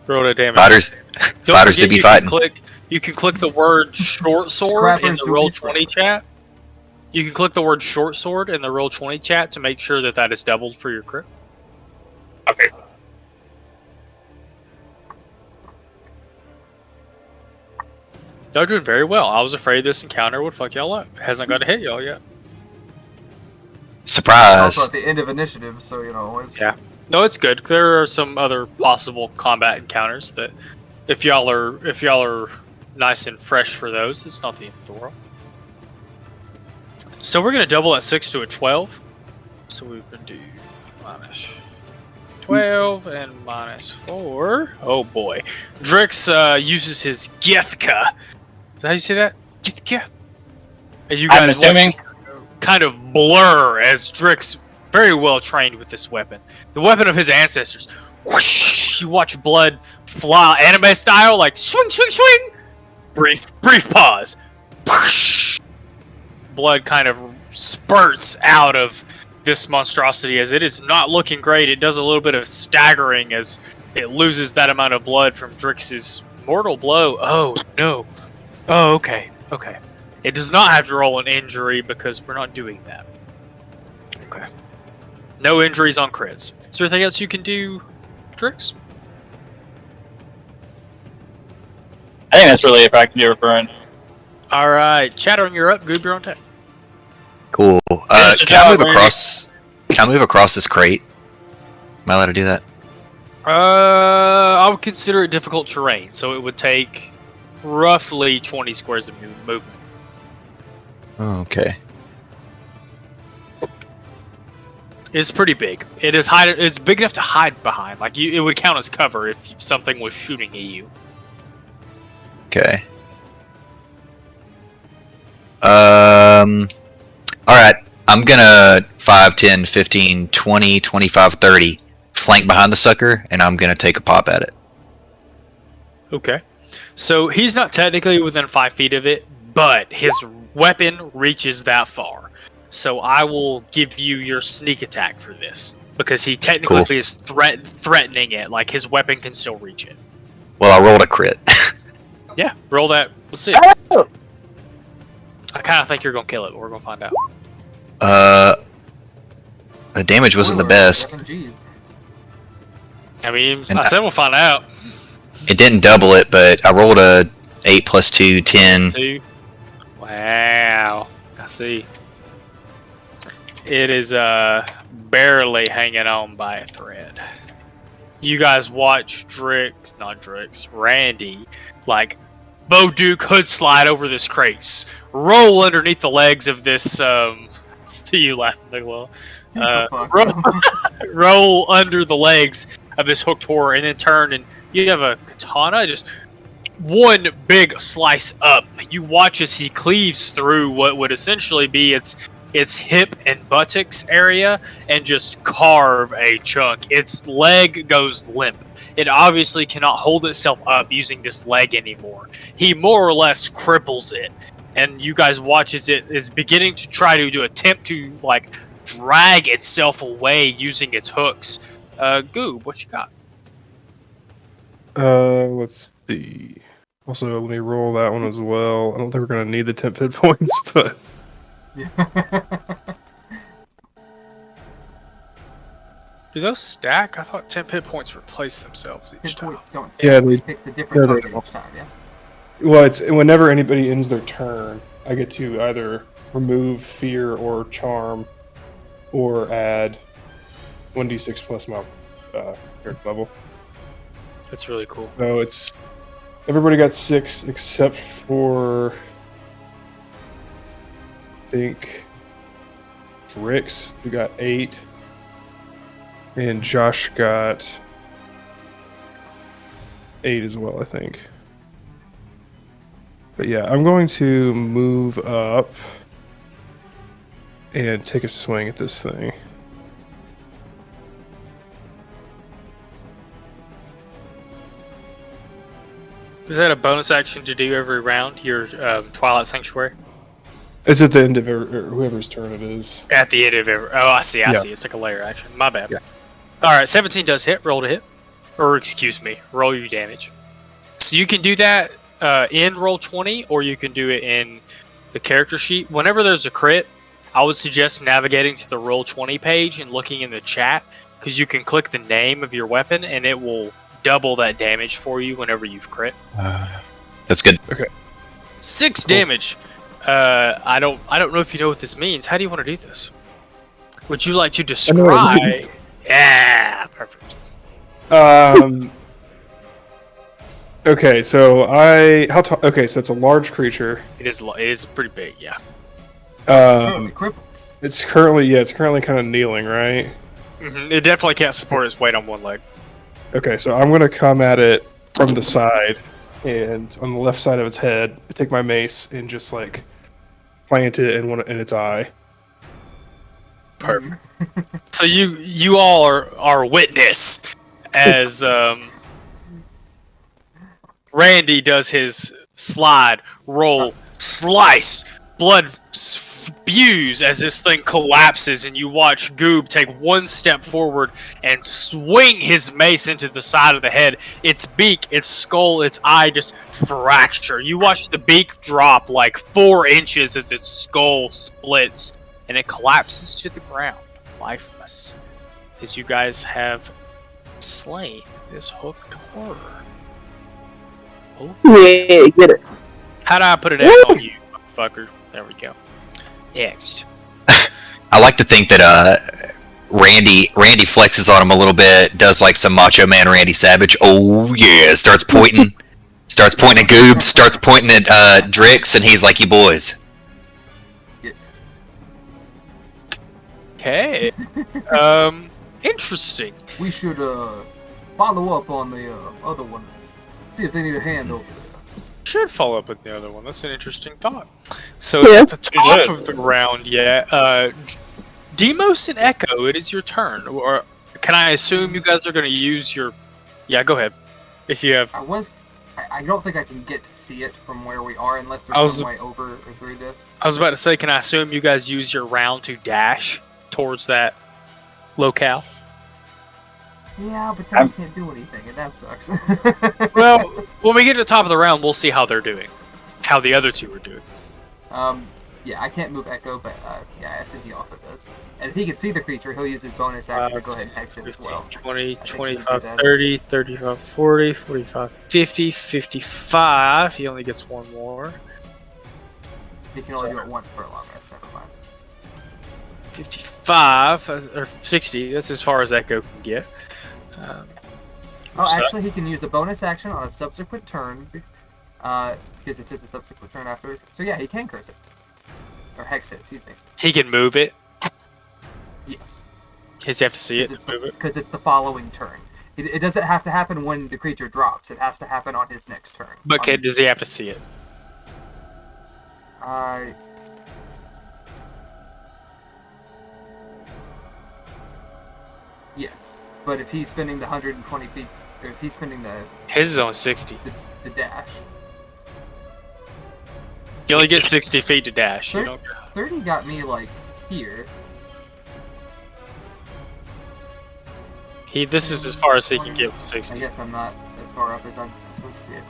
Roll a damage. Fighters, Don't fighters forget do be you fighting. You can click the word short sword in Scrappers the do roll be 20 chat. You can click the word short sword in the roll 20 chat to make sure that that is doubled for your crit. Okay. Y'all doing very well. I was afraid this encounter would fuck y'all up. It hasn't got to hit y'all yet. Surprise! also at the end of initiative, so you know. It's, Yeah. No, it's good. There are some other possible combat encounters that, if y'all are nice and fresh for those, it's not the end of the world. So we're gonna double that 6 to a 12. So we can do minus 12 and minus 4. Oh boy, Drix uses his Githka. Is that how you say that? Githka. And you I'm guys assuming. kind of blur as Drix, very well trained with this weapon, the weapon of his ancestors. Whoosh, you watch blood fly, anime style, like swing, swing, swing. Brief pause. Whoosh. Blood kind of spurts out of this monstrosity as it is not looking great. It does a little bit of staggering as it loses that amount of blood from Drix's mortal blow. Oh no. Oh, okay. Okay. It does not have to roll an injury because we're not doing that. Okay. No injuries on crits. Is there anything else you can do, Drix? I think that's really if I can do referring. Alright, Chattering, you're up. Goob, you're on deck. Cool. Finish the Can I job, move Randy. across? Can I move across this crate? Am I allowed to do that? I would consider it difficult terrain, so it would take roughly 20 squares of movement. Oh, okay. It's pretty big. It is hide. It's big enough to hide behind. Like it would count as cover if something was shooting at you. Okay. Alright. I'm gonna 5, 10, 15, 20, 25, 30 flank behind the sucker, and I'm gonna take a pop at it. Okay. So he's not technically within 5 feet of it, but his weapon reaches that far. So I will give you your sneak attack for this because he technically Cool. is threatening it. Like his weapon can still reach it. Well, I rolled a crit. Yeah, roll that. We'll see. Oh, I kind of think you're gonna kill it, but we're gonna find out. The damage wasn't the Spoiler, best. FMG. I mean, And I said we'll find out. It didn't double it, but I rolled a 8 plus 2, 10. 2. Wow. I see. It is barely hanging on by a thread. You guys watch Randy, like Bo Duke hood slide over this crate, roll underneath the legs of this. See you laughing, Bigelow. Fuck. Roll under the legs of this hooked horror, and then turn, and you have a katana. Just one big slice up. You watch as he cleaves through what would essentially be its hip and buttocks area, and just carve a chunk. Its leg goes limp. It obviously cannot hold itself up using this leg anymore. He more or less cripples it, and you guys watch as it is beginning to try to attempt to like drag itself away using its hooks. Goob, what you got? Let's see. Also, let me roll that one as well. I don't think we're gonna need the temp hit points, but Do those stack? I thought 10 hit points replace themselves each Hit time. points don't Yeah, stack. they- Pick the different yeah, they target don't. each time, yeah. Well, it's whenever anybody ends their turn, I get to either remove fear or charm, or add 1d6 plus my character level. That's really cool. So it's everybody got 6 except for I think Rix, who got 8, and Josh got 8 as well, I think. But yeah, I'm going to move up and take a swing at this thing. Is that a bonus action to do every round? Your Twilight Sanctuary? It's at the end of whoever's turn it is. At the end of every. Oh, I see. I Yeah. see. It's like a layer action. My bad. Yeah. All right, 17 does hit. Roll to hit, or excuse me, roll your damage. So you can do that in Roll20, or you can do it in the character sheet. Whenever there's a crit, I would suggest navigating to the Roll20 page and looking in the chat, because you can click the name of your weapon and it will double that damage for you whenever you've crit. That's good. 6 Cool. damage. I don't know if you know what this means. How do you want to do this? Would you like to describe? Yeah, perfect. Okay, so okay, so it's a large creature. It is pretty big, yeah. Currently crippled. It's currently kind of kneeling, right? It definitely can't support its weight on one leg. Okay, so I'm gonna come at it from the side, and on the left side of its head, I take my mace and just like plant it in its eye. Perfect. So you all are witness as Randy does his slide, roll, slice, blood spews as this thing collapses, and you watch Goob take one step forward and swing his mace into the side of the head. Its beak, its skull, its eye just fracture. You watch the beak drop like 4 inches as its skull splits, and it collapses to the ground, lifeless, as you guys have slain this hooked horror. Oh. Yeah, get it. How do I put an X on you, motherfucker? There we go. X'd. I like to think that Randy flexes on him a little bit, does like some Macho Man Randy Savage. Oh yeah, starts pointing at Goobs, starts pointing at Drix, and he's like, "You boys." Okay. Interesting. We should follow up on the other one. See if they need a hand over there. Should follow up with the other one. That's an interesting thought. So Yeah. it's at the top of the round, yeah. Demos and Echo, it is your turn. Or can I assume you guys are going to use your? Yeah, go ahead. If you have. I don't think I can get to see it from where we are unless I was- there's some way over or through this. I was about to say, can I assume you guys use your round to dash towards that locale? Yeah, but then I can't do anything, and that sucks. Well, when we get to the top of the round, we'll see how they're doing. How the other two are doing. Yeah, I can't move Echo, but yeah, I think he also does. And if he can see the creature, he'll use his bonus action to go ahead and hex it as 15, well. 20, think 25, we do that. 30, 35, 40, 45, 50, 55. He only gets one more. He can only do it once per long rest, never mind. 55, or 60. That's as far as Echo can get. Oh, So- actually, he can use the bonus action on a subsequent turn, because it's a subsequent turn after. So yeah, he can curse it. Or hex it, excuse me. He can move it. Yes. Does he have to see it? Move it. Because it's the following turn. It doesn't have to happen when the creature drops. It has to happen on his next turn. But does he have to see it? Yes. But if he's spending the 120 feet, or if he's spending the His is on 60. dash, You only get 60 feet to dash. You don't. 30 got me like here. This is as far as he can get with I 60. guess I'm not as far up as I'm supposed to be at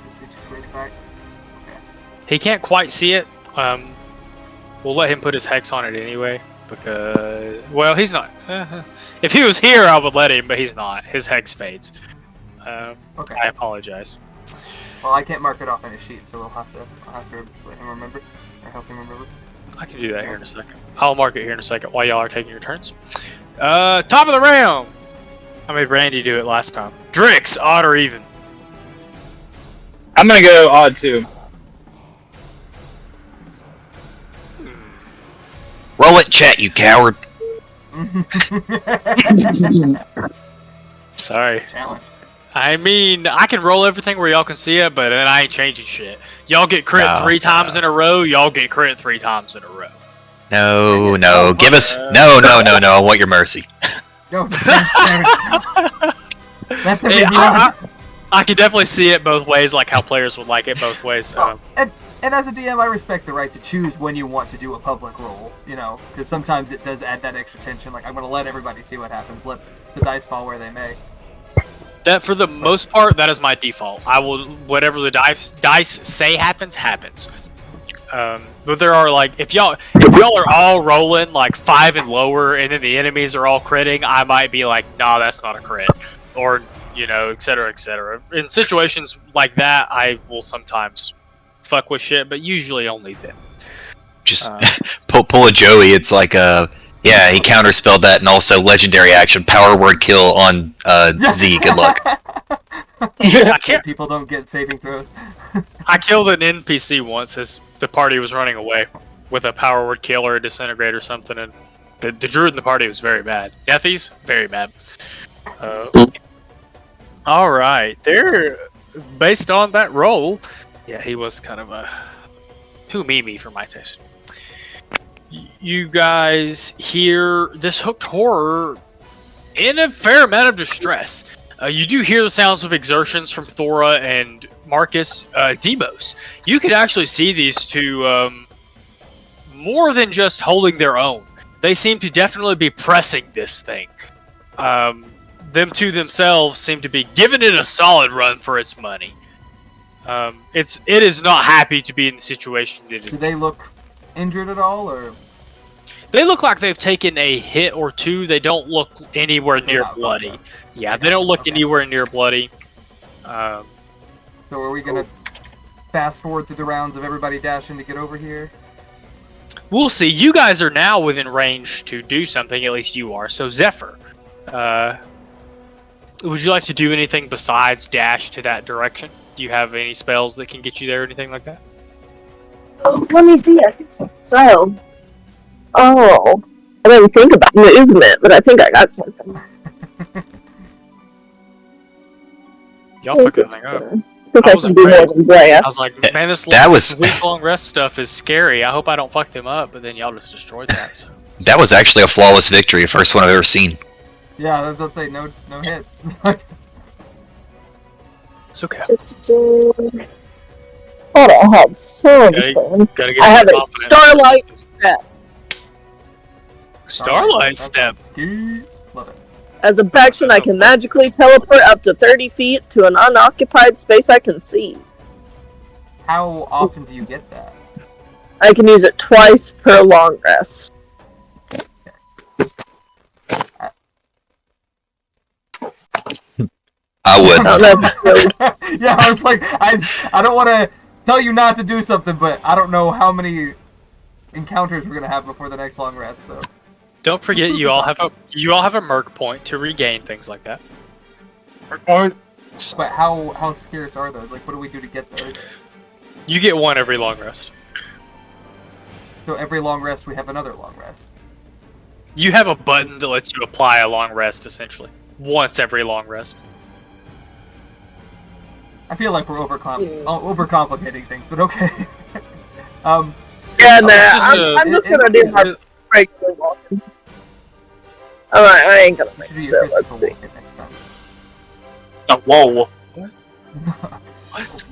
2 back. Okay. He can't quite see it. We'll let him put his hex on it anyway, because he's not. If he was here, I would let him, but he's not. His hex fades. Okay. I apologize. Well, I can't mark it off on his sheet, so I'll have to let him remember, or help him remember. I can do that here in a second. I'll mark it here in a second while y'all are taking your turns. Top of the round! I made Randy do it last time. Drix, odd or even? I'm gonna go odd too. Roll it, chat, you coward. Sorry. Challenge. I mean, I can roll everything where y'all can see it, but then I ain't changing shit. Y'all get crit No, 3 times in a row, y'all get crit 3 times in a row. No, give us... No, I want your mercy. No, let them Hey, be wrong. I can definitely see it both ways, like how players would like it both ways. And as a DM, I respect the right to choose when you want to do a public roll, you know, because sometimes it does add that extra tension. Like, I'm going to let everybody see what happens. Let the dice fall where they may. That, for the most part, that is my default. I will, whatever the dice say happens. But there are, like, if y'all are all rolling like 5 and lower, and then the enemies are all critting, I might be like, nah, that's not a crit, or you know, etc., etc. In situations like that, I will sometimes fuck with shit, but usually only then. Just pull a Joey. It's like yeah, he counterspelled that, and also legendary action, power word kill on Z. Good luck. I can't. People don't get saving throws. I killed an NPC once as the party was running away with a power word kill or a disintegrate or something, and the druid in the party was very bad. Deathies, very bad. All right, there. Based on that roll, yeah, he was kind of too memey for my taste. You guys hear this hooked horror in a fair amount of distress. You do hear the sounds of exertions from Thora and Marcus Demos. You could actually see these two more than just holding their own. They seem to definitely be pressing this thing. Them two themselves seem to be giving it a solid run for its money. It is not happy to be in the situation it is. Do they look injured at all, or? They look like they've taken a hit or two. They don't look anywhere near bloody. Okay. Yeah, they don't look anywhere near bloody. So are we gonna fast forward through the rounds of everybody dashing to get over here? We'll see. You guys are now within range to do something. At least you are. So Zephyr, would you like to do anything besides dash to that direction? Do you have any spells that can get you there or anything like that? Oh, let me see it. So, I didn't think about movement, but I think I got something. Y'all fucked that thing up. I think I can do more than I was blast. like, man, this week-long rest stuff is scary. I hope I don't fuck them up, but then y'all just destroyed that. So. That was actually a flawless victory, first one I've ever seen. Yeah, they'll say no hits. It's okay. Thought I had so many fun. Gotta get I have a confident. starlight step. Starlight step. Love it. As a faction, I can magically teleport up to 30 feet to an unoccupied space I can see. How often do you get that? I can use it twice per long rest. I would. I don't know if it's really- Yeah, I was like, I don't want to tell you not to do something, but I don't know how many encounters we're gonna have before the next long rest. So Don't forget, you all have a merc point to regain things like that. but how scarce are those? Like, what do we do to get those? You get one every long rest. So every long rest we have another long rest. You have a button that lets you apply a long rest, essentially. Once every long rest. I feel like we're overcomplicating things, but okay. Yeah, It's nah, just I'm just gonna do my regular walking. Alright, I ain't gonna We make should do it, your so let's see. Christopher Walken next time. Oh, whoa.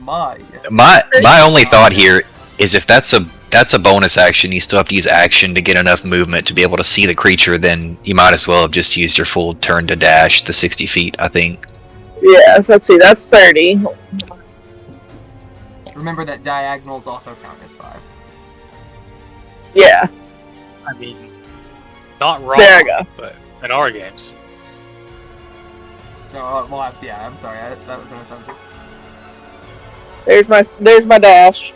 My only thought here is if that's a bonus action, you still have to use action to get enough movement to be able to see the creature, then you might as well have just used your full turn to dash the 60 feet, I think. Yeah, let's see, that's 30. Remember that diagonals also count as 5. Yeah, I mean, not wrong, there I go. but in our games. No, well, yeah, I'm sorry. That was gonna sound good. There's my dash.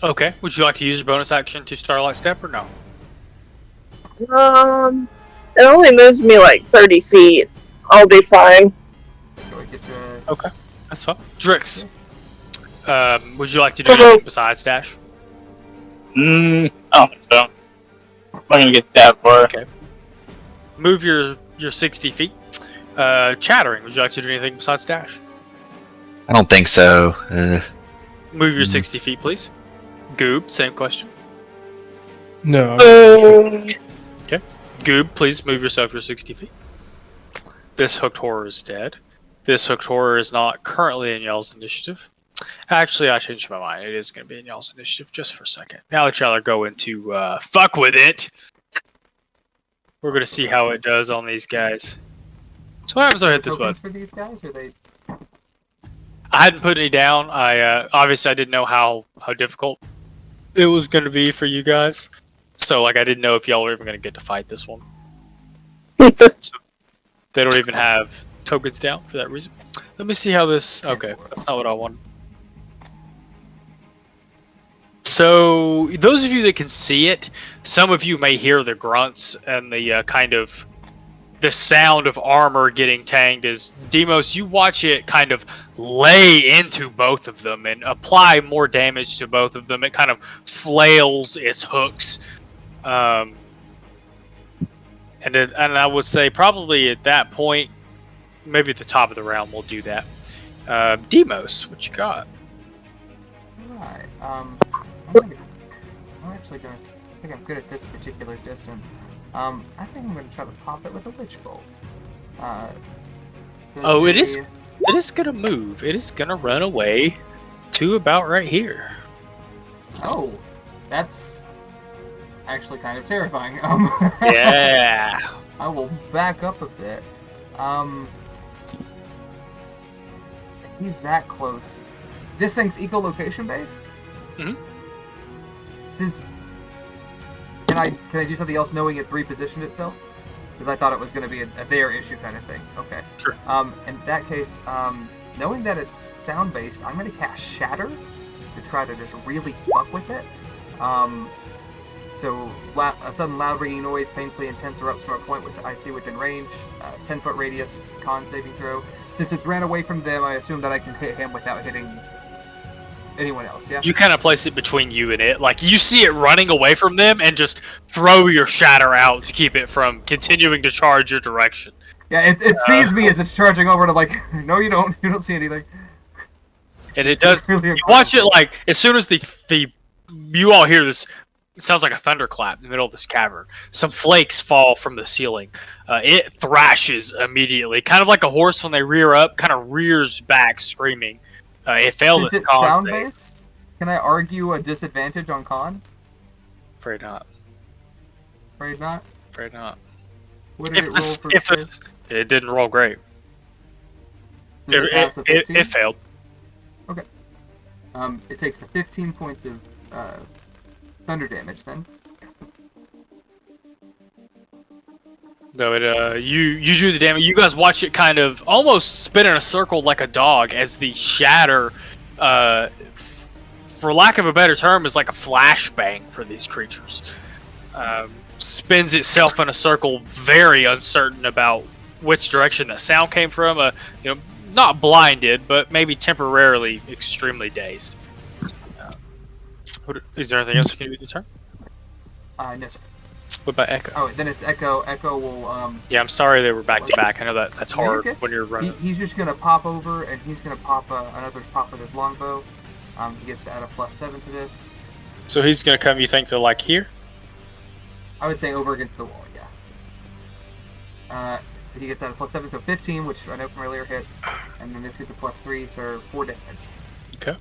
Okay. Would you like to use your bonus action to Starlight Step or no? It only moves me like 30 feet. I'll be fine. Go and get your... Okay. That's fine. Drix. Would you like to do anything besides dash? I don't think so. I'm not gonna get that far. Okay. Move your 60 feet. Chattering. Would you like to do anything besides dash? I don't think so. Move your 60 feet, please. Goob, same question. No. Okay. Goob, please move yourself your 60 feet. This hooked horror is dead. This hooked horror is not currently in y'all's initiative. Actually, I changed my mind. It is going to be in y'all's initiative just for a second. Now that y'all are going to fuck with it, we're going to see how it does on these guys. So what happens if I hit this button? Tokens for these guys, or they... I hadn't put any down. I obviously I didn't know how difficult it was going to be for you guys. So like I didn't know if y'all were even going to get to fight this one. So they don't even have tokens down for that reason. Let me see how this. Okay, that's not what I wanted. So those of you that can see it, some of you may hear the grunts and the kind of the sound of armor getting tanged. As Demos, you watch it kind of lay into both of them and apply more damage to both of them. It kind of flails its hooks, and I would say probably at that point, maybe at the top of the round, we'll do that. Demos, what you got? Alright, I'm actually gonna... I think I'm good at this particular distance. I think I'm gonna try to pop it with a witch bolt. Oh, it is gonna move. It is gonna run away to about right here. Oh, that's actually kind of terrifying. Yeah. I will back up a bit. He's that close. This thing's ecolocation based? Mhm. Since... Can I do something else knowing it's repositioned itself? Because I thought it was going to be a their issue kind of thing. Okay. Sure. In that case, knowing that it's sound based, I'm going to cast Shatter to try to just really fuck with it. So a sudden loud ringing noise, painfully intense, erupts from a point which I see within range. 10-foot radius, con saving throw. Since it's ran away from them, I assume that I can hit him without hitting anyone else, yeah? You kind of place it between you and it. Like, you see it running away from them and just throw your shatter out to keep it from continuing to charge your direction. Yeah, it sees me as it's charging over, and I'm like, no, you don't. You don't see anything. And it does. Really You watch it, like, as soon as you all hear this, it sounds like a thunderclap in the middle of this cavern. Some flakes fall from the ceiling. It thrashes immediately. Kind of like a horse when they rear up, kind of rears back screaming. It failed Since its it's con save. sound-based, can I argue a disadvantage on con? Afraid not. Afraid not? Afraid not. What did it roll for save? It didn't roll great. Did it pass the 15? It failed. Okay. It takes the 15 points of thunder damage then. No, you do the damage. You guys watch it kind of almost spin in a circle like a dog as the shatter, for lack of a better term, is like a flashbang for these creatures. Spins itself in a circle, very uncertain about which direction that sound came from. Not blinded, but maybe temporarily extremely dazed. Is there anything else you can do with your turn? No, sir. What about Echo? Oh, then it's Echo. Echo will, Yeah, I'm sorry they were back to back. I know that's No, you're hard good. when you're running. He's just gonna pop over, and he's gonna pop another pop with his longbow. He gets to add a +7 to this. So he's gonna come, you think, to like here? I would say over against the wall, yeah. So he gets that a +7, so 15, which I know from earlier hits, and then this gets a +3, so 4 damage. Okay.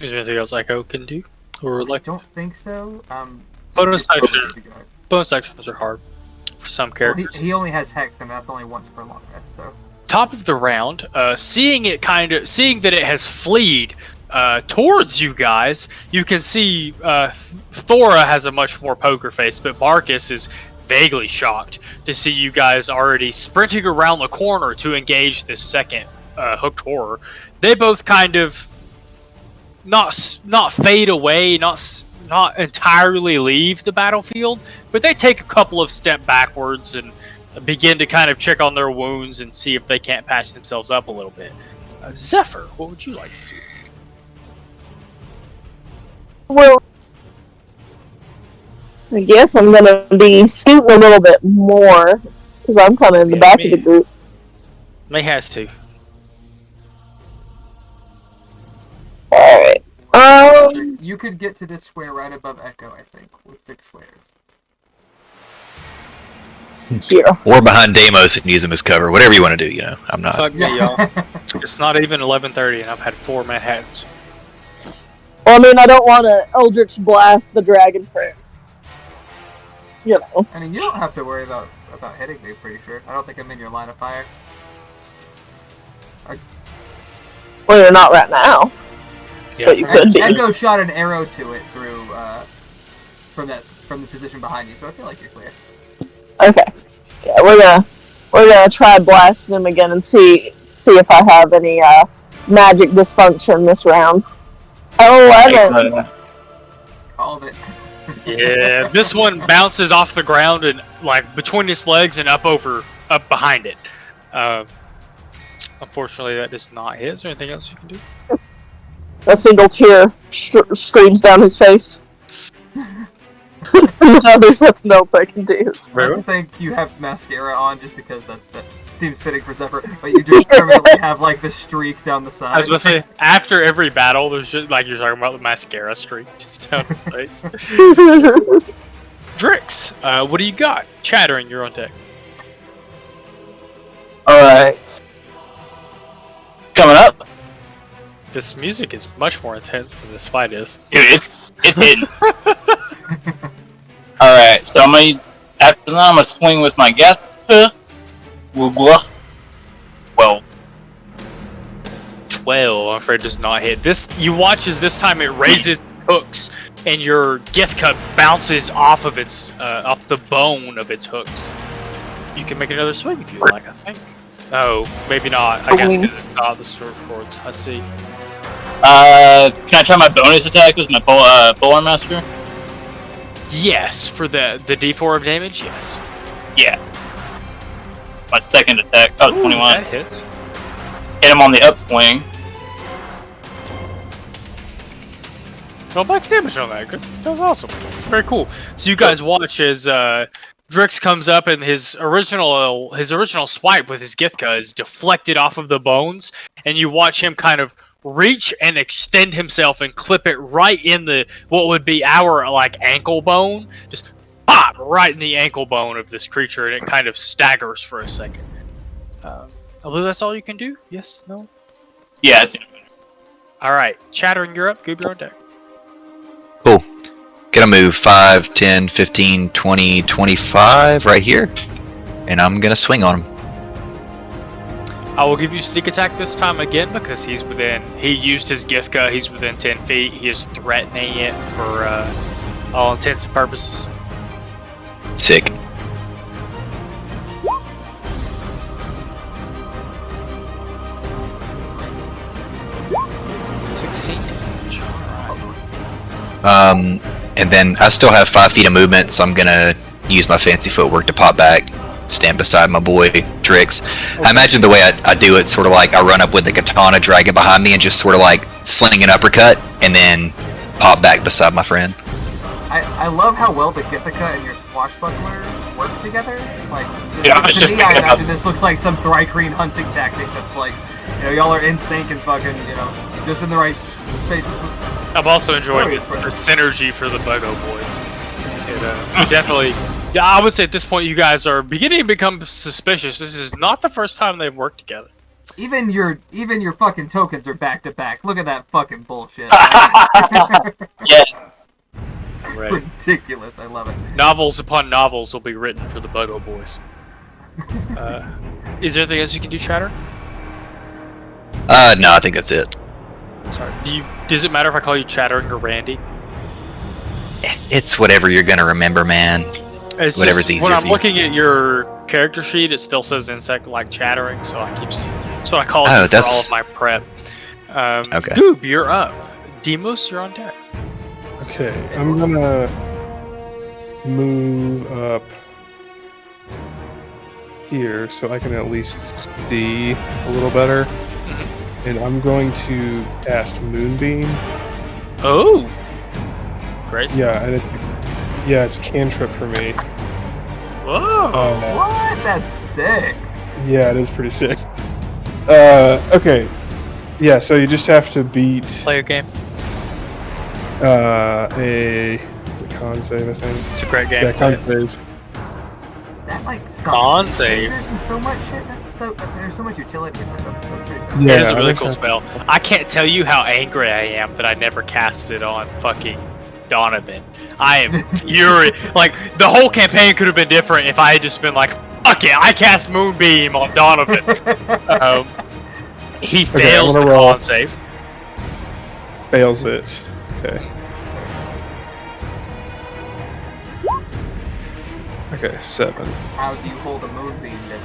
Is there anything else Echo can do? Or I like don't think so. bonus it's action? supposed to be good. Bonus actions are hard for some Well, characters. he only has Hex, and that's only once per long rest, so. Top of the round, seeing that it has fleed towards you guys, you can see Thora has a much more poker face, but Marcus is vaguely shocked to see you guys already sprinting around the corner to engage this second hooked horror. They both kind of not fade away, not entirely leave the battlefield, but they take a couple of steps backwards and begin to kind of check on their wounds and see if they can't patch themselves up a little bit. Zephyr, what would you like to do? Well, I guess I'm gonna be scooting a little bit more because I'm kind of in the back of the group. May has to. Alright. You could get to this square right above Echo, I think, with 6 squares. Yeah. Or behind Deimos and use him as cover. Whatever you want to do, you know. I'm not. Fuck me, y'all. It's not even 11:30 and I've had 4 Manhattans. Well, I mean, I don't want to Eldritch Blast the Dragon Prayer. You know. I mean, you don't have to worry about hitting me, pretty sure. I don't think I'm in your line of fire. Well, you're not right now. Yeah, But you could be. Echo shot an arrow to it through from the position behind you, so I feel like you're clear. Okay. Yeah, we're gonna try blasting him again and see if I have any magic dysfunction this round. 11. Called it. Yeah, this one bounces off the ground and like between its legs and up behind it. Unfortunately, that does not hit. Is there anything else you can do? A single tear streams down his face. No, there's nothing else I can do. I don't think you have mascara on just because that seems fitting for Zephyr, but you just permanently have like the streak down the side. I was going to say, after every battle, there's just like you're talking about the mascara streak just down his face. Drix, what do you got? Chattering, you're on deck. Alright. Coming up. This music is much more intense than this fight is. Dude, it's hidden. Alright, so after that, I'm gonna swing with my gas. Well, 12, I'm afraid, does not hit. You watch as this time it raises its hooks, and your Githka bounces off of off the bone of its hooks. You can make another swing if you like, I think. Oh, maybe not. I guess because it's not the swords. I see. Can I try my bonus attack with my Polearm Master? Yes, for the D4 of damage, yes. Yeah. My second attack. Oh, Ooh, 21. That hits. Hit him on the upswing. Well, max damage on that. Good. That was awesome. It's very cool. So you guys watch as Drix comes up and his original swipe with his Githka is deflected off of the bones, and you watch him kind of reach and extend himself and clip it right in what would be our like ankle bone. Just pop right in the ankle bone of this creature, and it kind of staggers for a second. I believe that's all you can do. Yes? No? Yeah, it's All right, Chattering, you're up. Goob, you're on deck. Cool. Gonna move 5, 10, 15, 20, 25 right here. And I'm gonna swing on him. I will give you sneak attack this time again because he used his Githka, he's within 10 feet, he is threatening it for all intents and purposes. Sick. $16 damage, alright. And then I still have 5 feet of movement, so I'm gonna use my fancy footwork to pop back, stand beside my boy Drix. Okay. I imagine the way I do it, sort of like I run up with the katana, drag it behind me, and just sort of like sling an uppercut, and then pop back beside my friend. I love how well the Githaka and your swashbuckler work together. Like, Yeah, to it's just me, I picking up. imagine this looks like some Thrycreen hunting tactic that's like, y'all are in sync and fucking, just in the right spaces. I'm also enjoying Oh, the synergy for the Buggo boys. It definitely... Yeah, I would say at this point you guys are beginning to become suspicious. This is not the first time they've worked together. Even your fucking tokens are back to back. Look at that fucking bullshit. yes. I'm ready. Ridiculous. I love it. Novels upon novels will be written for the Buggo boys. Is there anything else you can do, Chatter? No, I think that's it. Sorry. Does it matter if I call you Chattering or Randy? It's whatever you're gonna remember, man. It's Whatever's just, easier when I'm for you. looking at your character sheet, it still says insect like chattering, so that's what I call it Oh, for that's- all of my prep. Okay. Goob, you're up. Demos, you're on deck. Okay, I'm gonna move up here so I can at least see a little better. And I'm going to cast Moonbeam. Oh, great. Yeah, and it's a cantrip for me. Whoa. What? That's sick. Yeah, it is pretty sick. Okay. Yeah, so you just have to beat Play a game. is it con save, I think? It's a great game. Yeah, Play con it. save. That like Con stops save. lasers and so much shit. There's so much utility in that. That's pretty cool. Yeah, It is a really that cool makes spell. I can't tell you how angry I am that I never cast it on fucking Donovan. I am furious. Like, the whole campaign could have been different if I had just been like, fuck it, I cast Moonbeam on Donovan. He fails the gonna roll. con save. Fails it. Okay. Okay, 7. How do you hold a moonbeam then?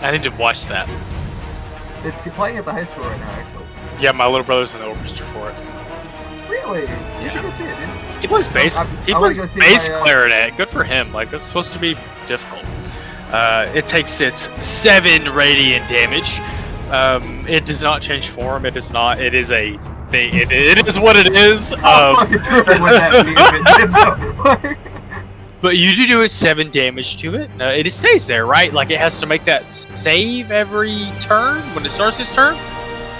I need to watch that. It's playing at the high school right now, actually. Yeah, my little brother's in the orchestra for it. Really? You should go see it, dude. He plays bass. I He wanna plays go see bass my, clarinet. Good for him. Like, this is supposed to be difficult. It takes its 7 radiant damage. It does not change form. It is not. It is a thing. It is what it is. I'm fucking tripping with that dude. But you do 7 damage to it. It stays there, right? Like, it has to make that save every turn when it starts its turn.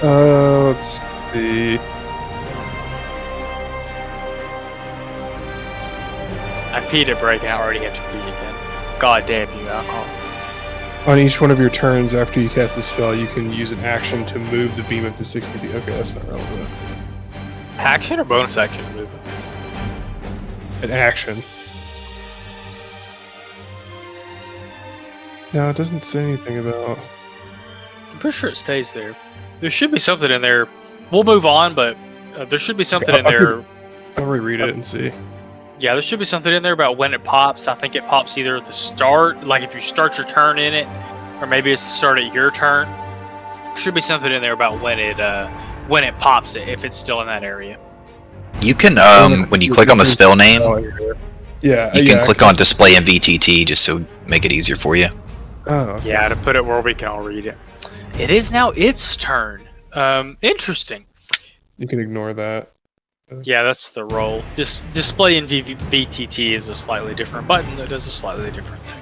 Let's see. I peed at break and I already have to pee again. God damn you, alcohol. On each one of your turns after you cast the spell, you can use an action to move the beam up to 60 feet. Okay, that's not relevant. Action or bonus action to move it? An action. No, it doesn't say anything about. I'm pretty sure it stays there. There should be something in there. We'll move on, but there should be something in there. I'll reread it and see. Yeah, there should be something in there about when it pops. I think it pops either at the start, like if you start your turn in it, or maybe it's the start of your turn. Should be something in there about when it pops it, if it's still in that area. You can, when you click on the spell name, Yeah, you can click on display in VTT just so make it easier for you. Oh, okay. Yeah, to put it where we can all read it. It is now its turn. Interesting. You can ignore that. Yeah, that's the roll. Display in VTT is a slightly different button that does a slightly different thing.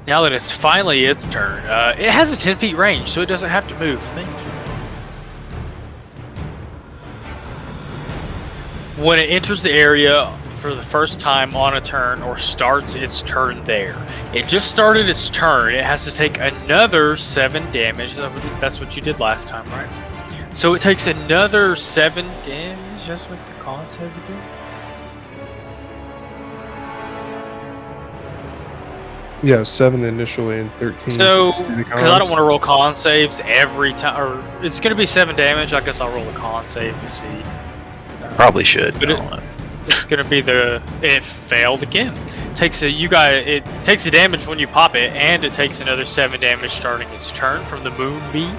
Now that it's finally its turn, it has a 10 feet range, so it doesn't have to move. Thank you. When it enters the area for the first time on a turn or starts its turn there, it just started its turn. It has to take another 7 damage. That's what you did last time, right? So it takes another 7 damage. Just with the con save again. Yeah, 7 initially and 13. So, because I don't want to roll con saves every time, or it's going to be 7 damage. I guess I'll roll a con save to see. Probably should. But it's going to be it failed again. It takes a damage when you pop it, and it takes another 7 damage starting its turn from the moonbeam.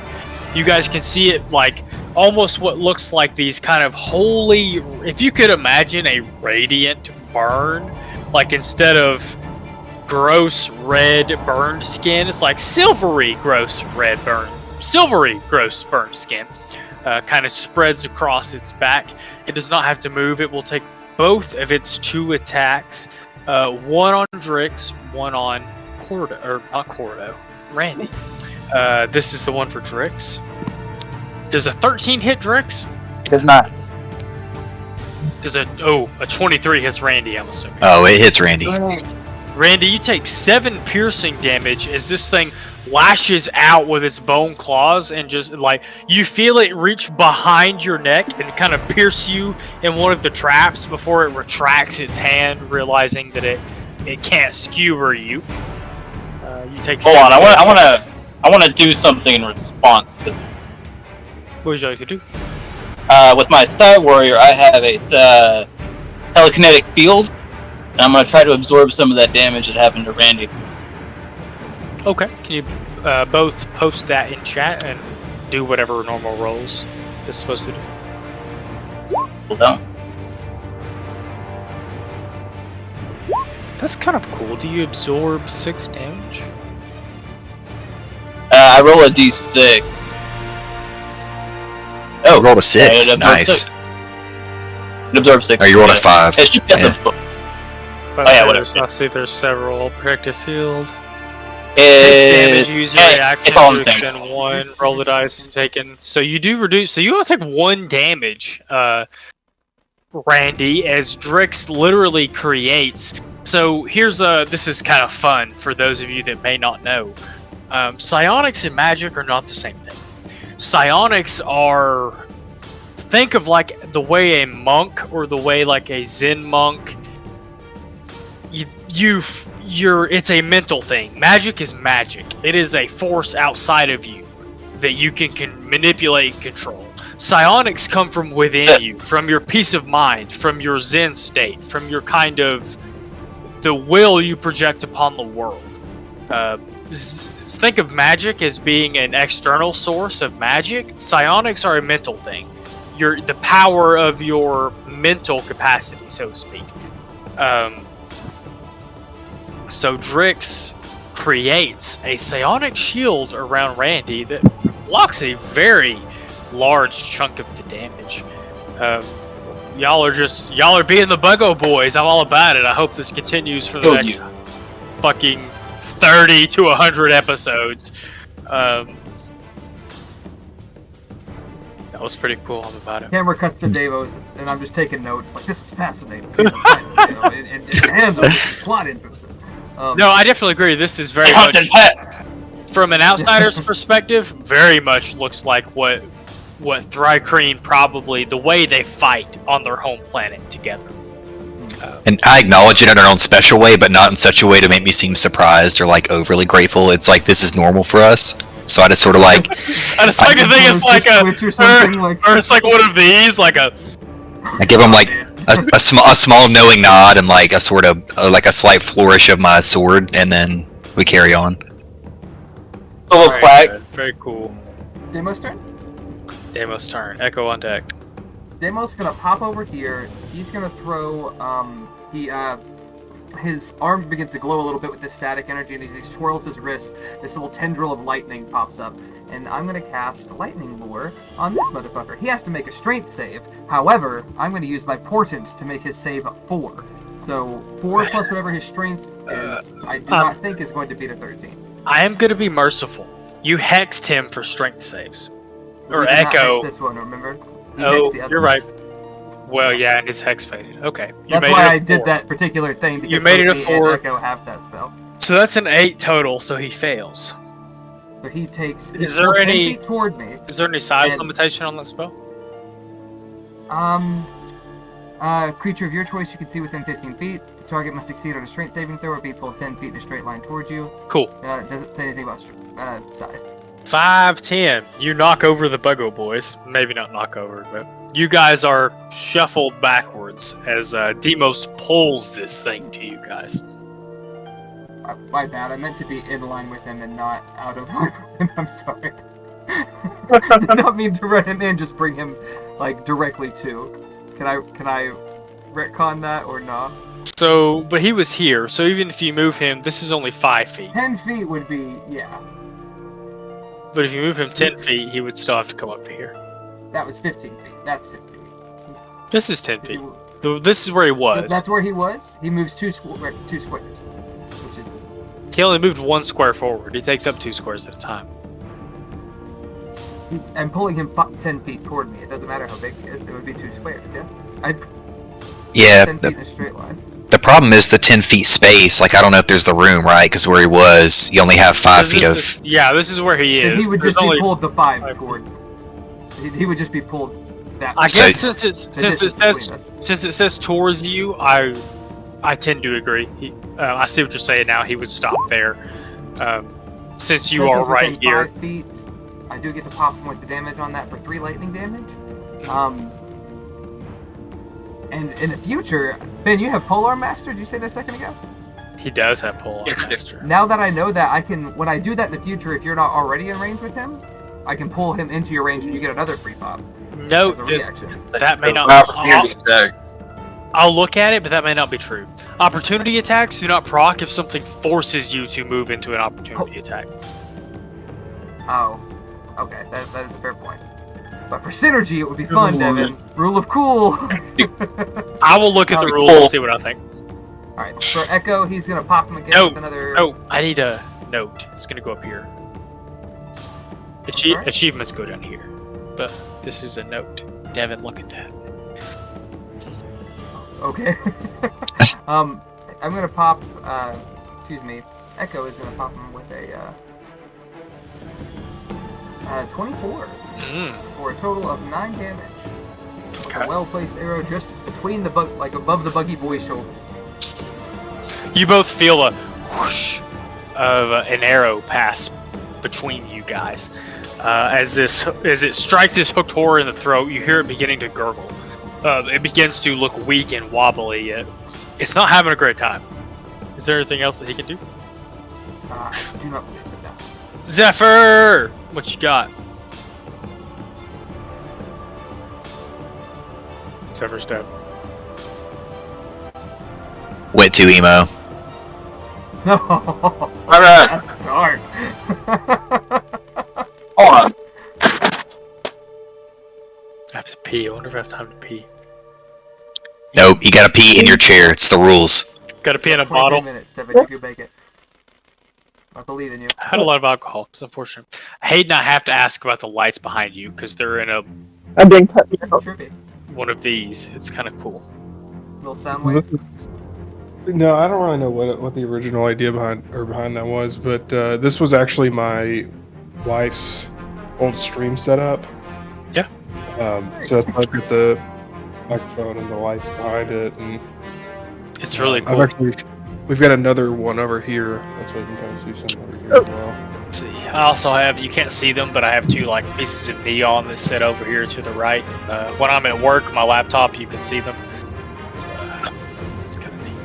You guys can see it like almost what looks like these kind of holy, if you could imagine a radiant burn, like instead of gross red burned skin, it's like silvery gross burned skin. Kind of spreads across its back. It does not have to move. It will take both of its 2 attacks, one on Drix, one on Randy. This is the one for Drix. Does a 13 hit Drix? It does not. Does a 23 hits Randy, I'm assuming. Oh, it hits Randy. Randy, you take 7 piercing damage as this thing lashes out with its bone claws, and just like you feel it reach behind your neck and kind of pierce you in one of the traps before it retracts its hand, realizing that it can't skewer you. You take. Hold on, I want to do something in response to that. What would you like to do? With my Star Warrior, I have a telekinetic field. And I'm gonna try to absorb some of that damage that happened to Randy. Okay. Can you both post that in chat and do whatever normal rolls is supposed to do? Hold on. That's kind of cool. Do you absorb 6 damage? I roll a d6. Oh, rolled a Yeah, 6. it absorbs Nice. 6. It absorbs 6. Oh, you rolled a Yeah. 5. It should be Yeah. But Oh, yeah, whatever. I see there's several. Protective field. Takes damage. Use your reaction it's all to the same. expend 1. Roll the dice taken. So you do reduce. So you only take 1 damage, Randy, as Drix literally creates. So here's this is kind of fun for those of you that may not know. Psionics and magic are not the same thing. Psionics are, think of like the way a monk or the way like a Zen monk. It's a mental thing. Magic is magic. It is a force outside of you that you can manipulate and control. Psionics come from within you, from your peace of mind, from your Zen state, from your kind of the will you project upon the world. Think of magic as being an external source of magic. Psionics are a mental thing. The power of your mental capacity, so to speak. So Drix creates a psionic shield around Randy that blocks a very large chunk of the damage. Y'all are being the Buggo boys. I'm all about it. I hope this continues for the next fucking 30 to 100 episodes. That was pretty cool. I'm about it. Camera cuts to Davos, and I'm just taking notes. Like, this is fascinating. And hands on this plot interesting. No, I definitely agree. This is very much, from an outsider's perspective, very much looks like what Thrycreen probably, the way they fight on their home planet together. And I acknowledge it in our own special way, but not in such a way to make me seem surprised or like overly grateful. It's like this is normal for us. So I just sort of like I just like to think it's like or it's like one of these, like a. I give him like a small knowing nod and like a sort of like a slight flourish of my sword, and then we carry on. A little flag. Very cool. Demo's turn? Demo's turn. Echo on deck. Demo's gonna pop over here. He's gonna throw. His arm begins to glow a little bit with this static energy, and as he swirls his wrist, this little tendril of lightning pops up. And I'm gonna cast Lightning Lure on this motherfucker. He has to make a strength save. However, I'm gonna use my portent to make his save 4. So 4 plus whatever his strength is, I do not think is going to beat a 13. I am gonna be merciful. You hexed him for strength saves. Or We did not Echo. hex this one, remember? He Oh, hexed the other you're one. right. Well, yeah, and his hex faded. Okay. That's why I did that particular thing. Because You made it a both me 4. and Echo have that spell. So that's an 8 total, so he fails. So he takes. Is he's there 10 any- feet toward me? Is there any size And- limitation on that spell? Creature of your choice you can see within 15 feet. The target must succeed on a strength saving throw or be pulled 10 feet in a straight line towards you. Cool. It doesn't say anything about size. 5'10". You knock over the Buggo boys. Maybe not knock over, but you guys are shuffled backwards as Demos pulls this thing to you guys. My bad. I meant to be in line with him and not out of line with him. I'm sorry. Did not mean to run him in. Just bring him like directly to. Can I retcon that or not? So, but he was here. So even if you move him, this is only 5 feet. 10 feet would be yeah. But if you move him 10 feet, he would still have to come up to here. That was 15 feet. That's 10 feet. This is 10 feet. This is where he was. That's where he was. He moves two squares, which is He only moved 1 square forward. He takes up 2 squares at a time. I'm pulling him 10 feet toward me. It doesn't matter how big he is. It would be 2 squares. Yeah. Yeah. 10 feet in a straight line. The problem is the 10 feet space. Like I don't know if there's the room, right? Because where he was, you only have 5 feet of. This is where he And is. he would There's just only be pulled the 5 5 toward. He would just be pulled that. I So- guess since it says towards you, I tend to agree. I see what you're saying now. He would stop there, since you are right here. 5 feet. I do get to pop point the damage on that for 3 lightning damage. And in the future, Ben, you have Polearm Master. Did you say that a second ago? He does have Polearm Yes, I do. Master. Now that I know that, I can, when I do that in the future, if you're not already in range with him, I can pull him into your range and you get another free pop No, as a reaction. that may not. Opportunity attack. I'll look at it, but that may not be true. Opportunity attacks do not proc if something forces you to move into an opportunity attack. Oh, okay, that is a fair point. But for synergy, it would be fun, Devin. Rule of cool. I will look at the rules and see what I think. All right, for Echo, he's gonna pop him again No, with another. Oh, I need a note. It's gonna go up here. Sorry? Achievements go down here, but this is a note. Devin, look at that. Okay. I'm gonna pop. Excuse me. Echo is gonna pop him with a 24 for a total of 9 damage. With Okay. a well-placed arrow just between the like above the buggy boy's shoulders. You both feel a whoosh of an arrow pass between you guys. As it strikes this hooked horror in the throat, you hear it beginning to gurgle. It begins to look weak and wobbly. It's not having a great time. Is there anything else that he can do? I do not believe it now. Zephyr! What you got? Zephyr's dead. Went to emo. No. Alright, That's dark. hold on. I have to pee. I wonder if I have time to pee. Nope, you gotta pee in your chair. It's the rules. Gotta pee in a 23 bottle. minutes, Devin, you can make it. I believe in you. I had a lot of alcohol. It's unfortunate. I hate not have to ask about the lights behind you because they're in I'm being cut. Trippy. one of these. It's kind of cool. Little sound wave. No, I don't really know what the original idea behind that was, but this was actually my wife's old stream setup. Yeah. So that's why I put the microphone and the lights behind it, and It's really I've cool. actually, we've got another one over here. That's why you can kind of see some over here as well. Let's see. I also have, you can't see them, but I have 2 like pieces of neon that sit over here to the right. When I'm at work, my laptop, you can see them. It's kind of neat.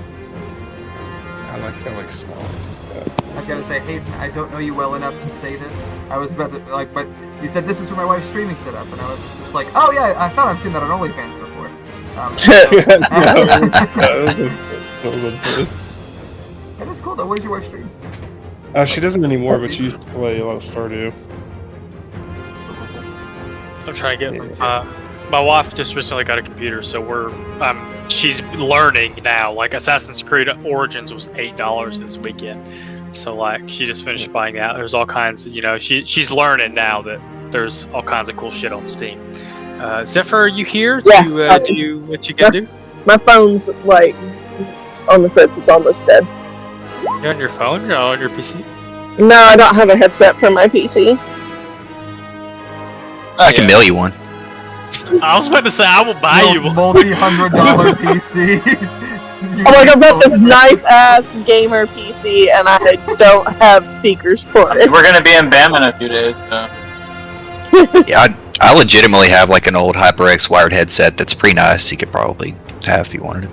I like small ones like that. I gotta say, Hayden, I don't know you well enough to say this. I was about to, like, but you said this is for my wife's streaming setup, and I was just like, oh yeah, I thought I've seen that on OnlyFans before. That is cool though. Where's your wife stream? She doesn't anymore, but she used to play a lot of Stardew. I'm trying to get my wife just recently got a computer, so she's learning now. Like Assassin's Creed Origins was $8 this weekend, so like she just finished buying that. There's all kinds of, she's learning now that there's all kinds of cool shit on Steam. Zephyr, are you here to do what you can do? My phone's like on the fritz. It's almost dead. You're on your phone? You're not on your PC? No, I don't have a headset for my PC. I can mail you one. I was about to say I will buy you one. Multi-$100 PC. I'm like, I've got this nice ass gamer PC, and I don't have speakers for it. We're gonna be in BAM in a few days, so. Yeah, I legitimately have like an old HyperX wired headset that's pretty nice. You could probably have if you wanted it.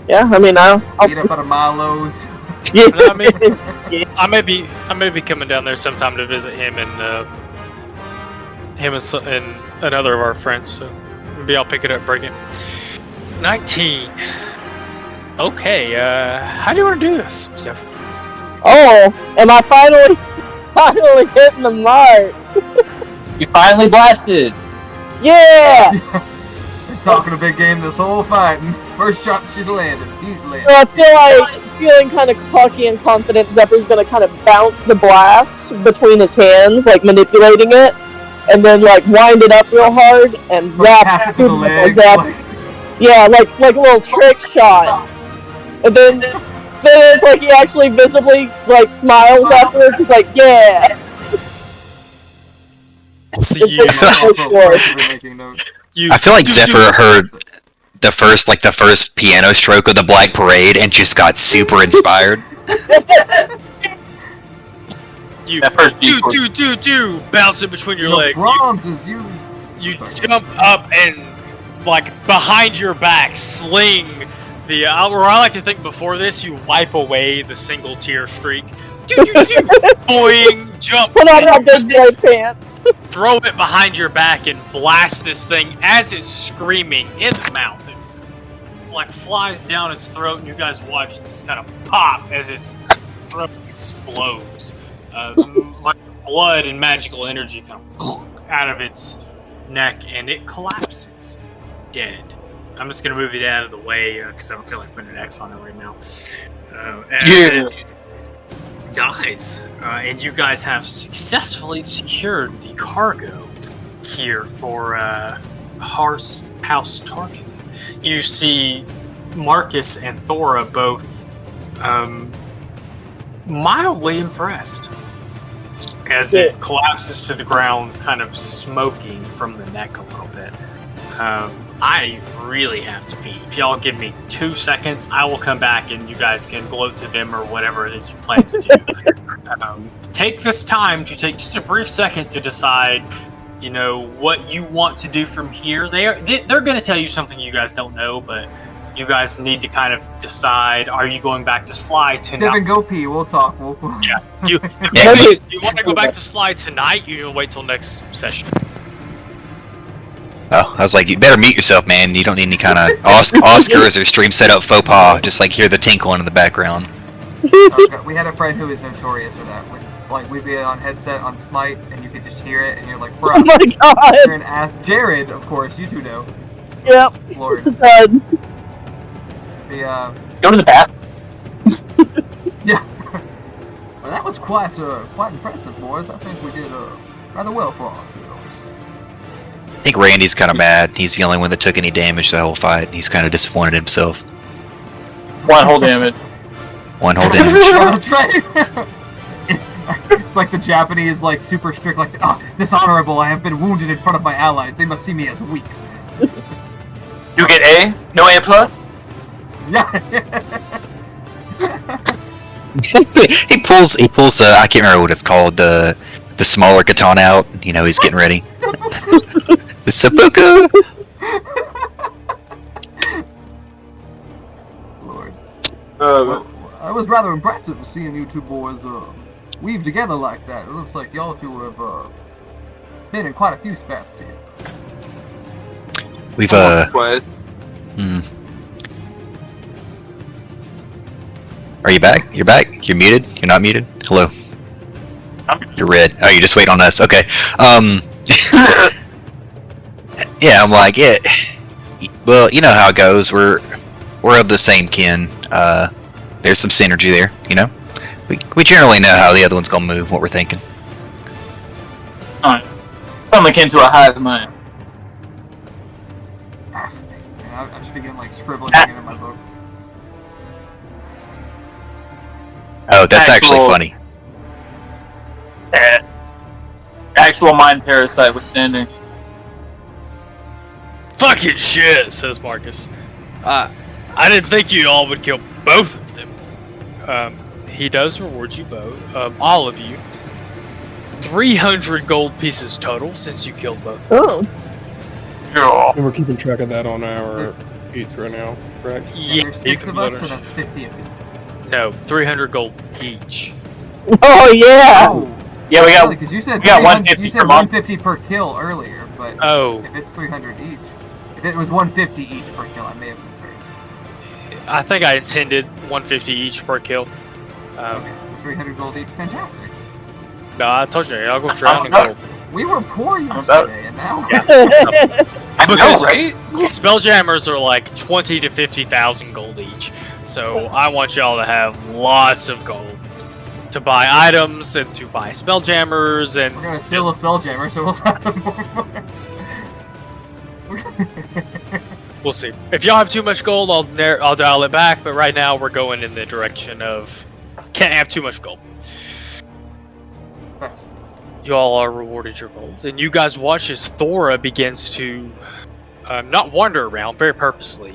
Yeah, I mean, I'll Eat up out of Milo's. yeah. I may be coming down there sometime to visit him and another of our friends. So maybe I'll pick it up, and bring it. 19. Okay. How do you want to do this, Zephyr? Oh, am I finally hitting the mark? You finally blasted! Yeah! Been talking a big game this whole fight, and first shot she's landed. He's landed. So I feel like, feeling kind of cocky and confident, Zephyr's gonna kind of bounce the blast between his hands, like manipulating it, and then like wind it up real hard and Like, zap. pass it to the leg. Zap. Like, Yeah, like a little trick shot. And then it's like he actually visibly like smiles afterwards. He's like, yeah. So I'm also aggressively making notes. I feel like Zephyr heard the first piano stroke of the Black Parade and just got super inspired. You That first do bounce it between your You know, legs. bronze is used. You jump up and like behind your back, sling the. Or I like to think before this, you wipe away the single tear streak. Boing, jump. Put on my big boy pants. Throw it behind your back and blast this thing as it's screaming in the mouth. It like flies down its throat, and you guys watch this kind of pop as its throat explodes. Like blood and magical energy kind of out of its neck, and it collapses dead. I'm just gonna move it out of the way because I don't feel like putting an X on it right now. It dies, and you guys have successfully secured the cargo here for House Tarkanan. You see Marcus and Thora both mildly impressed as it collapses to the ground, kind of smoking from the neck a little bit. I really have to pee. If y'all give me 2 seconds, I will come back and you guys can gloat to them or whatever it is you plan to do. Take this time to take just a brief second to decide, you know, what you want to do from here. They're going to tell you something you guys don't know, but you guys need to kind of decide, are you going back to Sly tonight? Devin, go pee. We'll talk. Yeah. You want to go back to Sly tonight? You wait till next session. Oh, I was like, you better mute yourself, man. You don't need any kind of Oscars or stream setup faux pas. Just like hear the tinkling in the background. We had a friend who was notorious for that. We'd be on headset on Smite, and you could just hear it, and you're like, bro. Oh my god! You're an ass. Jared, of course, you two know. Yep. Lord. Done. Go to the bath. Yeah. Well, that was quite impressive, boys. I think we did rather well for ourselves. I think Randy's kind of mad. He's the only one that took any damage the whole fight. He's kind of disappointed himself. One whole damage. One whole damage. Oh, that's right. Like the Japanese, like super strict, like dishonorable. I have been wounded in front of my allies. They must see me as weak. You get A? No A plus? Yeah. he pulls the, I can't remember what it's called, the smaller katana out. You know, he's getting ready. The seppuku. Lord. Well, I was rather impressive seeing you two boys weave together like that. It looks like y'all two have been in quite a few spats here. We've Are you back? You're back? You're muted? You're not muted? Hello. You're red. Oh, you just wait on us. Okay. Yeah, I'm like, yeah. Well, you know how it goes. We're of the same kin. There's some synergy there, you know? We generally know how the other one's gonna move, what we're thinking. Alright. Something came to a hive mind. Fascinating. I just began like scribbling again in my book. Oh, that's actually funny. Actual mind parasite withstanding. Fucking shit, says Marcus. I didn't think you all would kill both of them. He does reward you both, all of you. 300 gold pieces total since you killed both. Oh. Yeah. And we're keeping track of that on our sheets right now, correct? Yeah, There's 6 of us and a 50 apiece. No, 300 gold each. Oh yeah. Oh. Yeah, we got. Because you said we got 150 150 you said per month. 150 per kill earlier, but if it's 300 each, if it was 150 each per kill, I may have misheard. I think I intended 150 each per kill. Okay, 300 gold each, fantastic. No, I told you, I'll go drown in gold. We were poor yesterday, and now I know, Because right? Spelljammers are like 20 to 50,000 gold each, so I want y'all to have lots of gold to buy items and to buy Spelljammers and. we're gonna steal a Spelljammer, so we'll have more. We'll see. If y'all have too much gold, I'll dial it back. But right now, we're going in the direction of can't have too much gold. You all are rewarded your gold, and you guys watch as Thora begins to not wander around very purposely,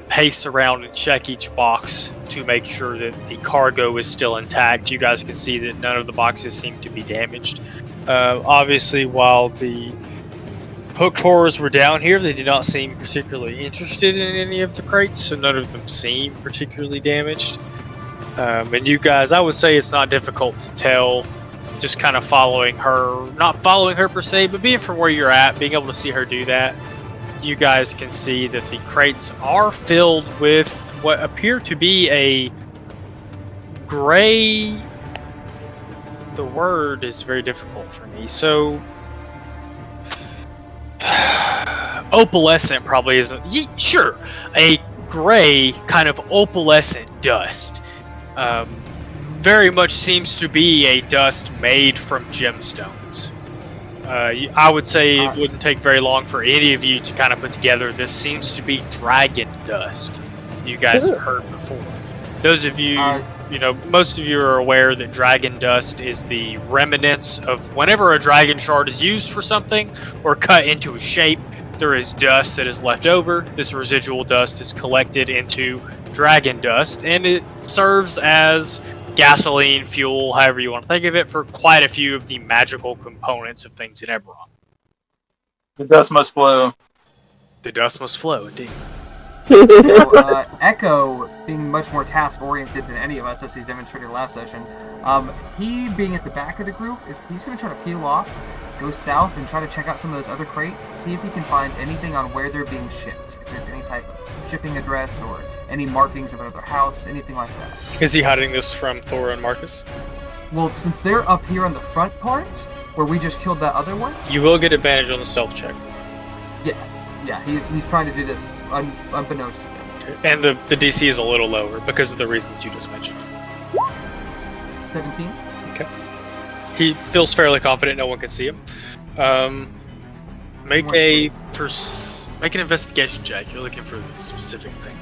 pace around and check each box to make sure that the cargo is still intact. You guys can see that none of the boxes seem to be damaged. Obviously, while the hooked horrors were down here. They did not seem particularly interested in any of the crates, so none of them seem particularly damaged. And you guys, I would say it's not difficult to tell, just kind of following her, not following her per se, but being from where you're at, being able to see her do that. You guys can see that the crates are filled with what appear to be a gray. The word is very difficult for me. So, opalescent probably isn't. Sure, a gray kind of opalescent dust. Very much seems to be a dust made from gemstones. I would say it wouldn't take very long for any of you to kind of put together. This seems to be dragon dust. You guys have heard before. Those of you, most of you are aware that dragon dust is the remnants of whenever a dragon shard is used for something or cut into a shape, there is dust that is left over. This residual dust is collected into dragon dust, and it serves as gasoline, fuel, however you want to think of it, for quite a few of the magical components of things in Eberron. The dust must flow. The dust must flow, indeed. So, Echo, being much more task-oriented than any of us, as he demonstrated last session, he, being at the back of the group, he's going to try to peel off, go south, and try to check out some of those other crates, see if he can find anything on where they're being shipped. If there's any type of shipping address or any markings of another house, anything like that. Is he hiding this from Thora and Marcus? Well, since they're up here on the front part, where we just killed that other one... You will get advantage on the stealth check. Yes. Yeah, he's trying to do this unbeknownst to them. Okay. And the DC is a little lower because of the reasons you just mentioned. 17. Okay. He feels fairly confident no one can see him. Make an investigation check. You're looking for a specific thing.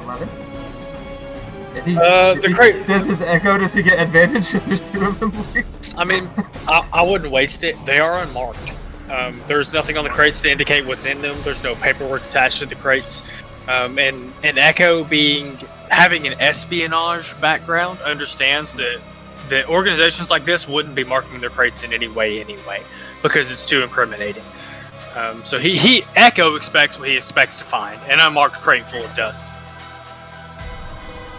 11. Does his Echo, does he get advantage if there's two of them? I mean, I wouldn't waste it. They are unmarked. There's nothing on the crates to indicate what's in them. There's no paperwork attached to the crates. And Echo, having an espionage background, understands that organizations like this wouldn't be marking their crates in any way anyway, because it's too incriminating. So Echo expects what he expects to find, an unmarked crate full of dust.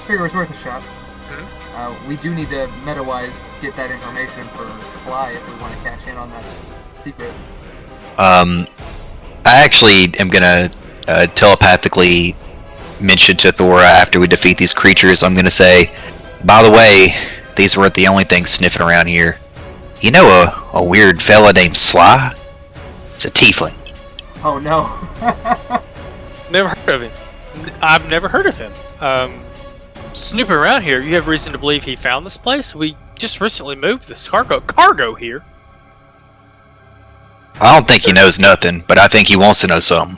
Figure it's worth a shot. Mm-hmm. We do need to, meta-wise, get that information for Sly if we want to cash in on that secret. I actually am gonna telepathically mention to Thora after we defeat these creatures. I'm gonna say, by the way, these weren't the only things sniffing around here. You know a weird fella named Sly? It's a tiefling. Oh no. Never heard of him. I've never heard of him. Snooping around here, you have reason to believe he found this place? We just recently moved this cargo here. I don't think he knows nothing, but I think he wants to know something.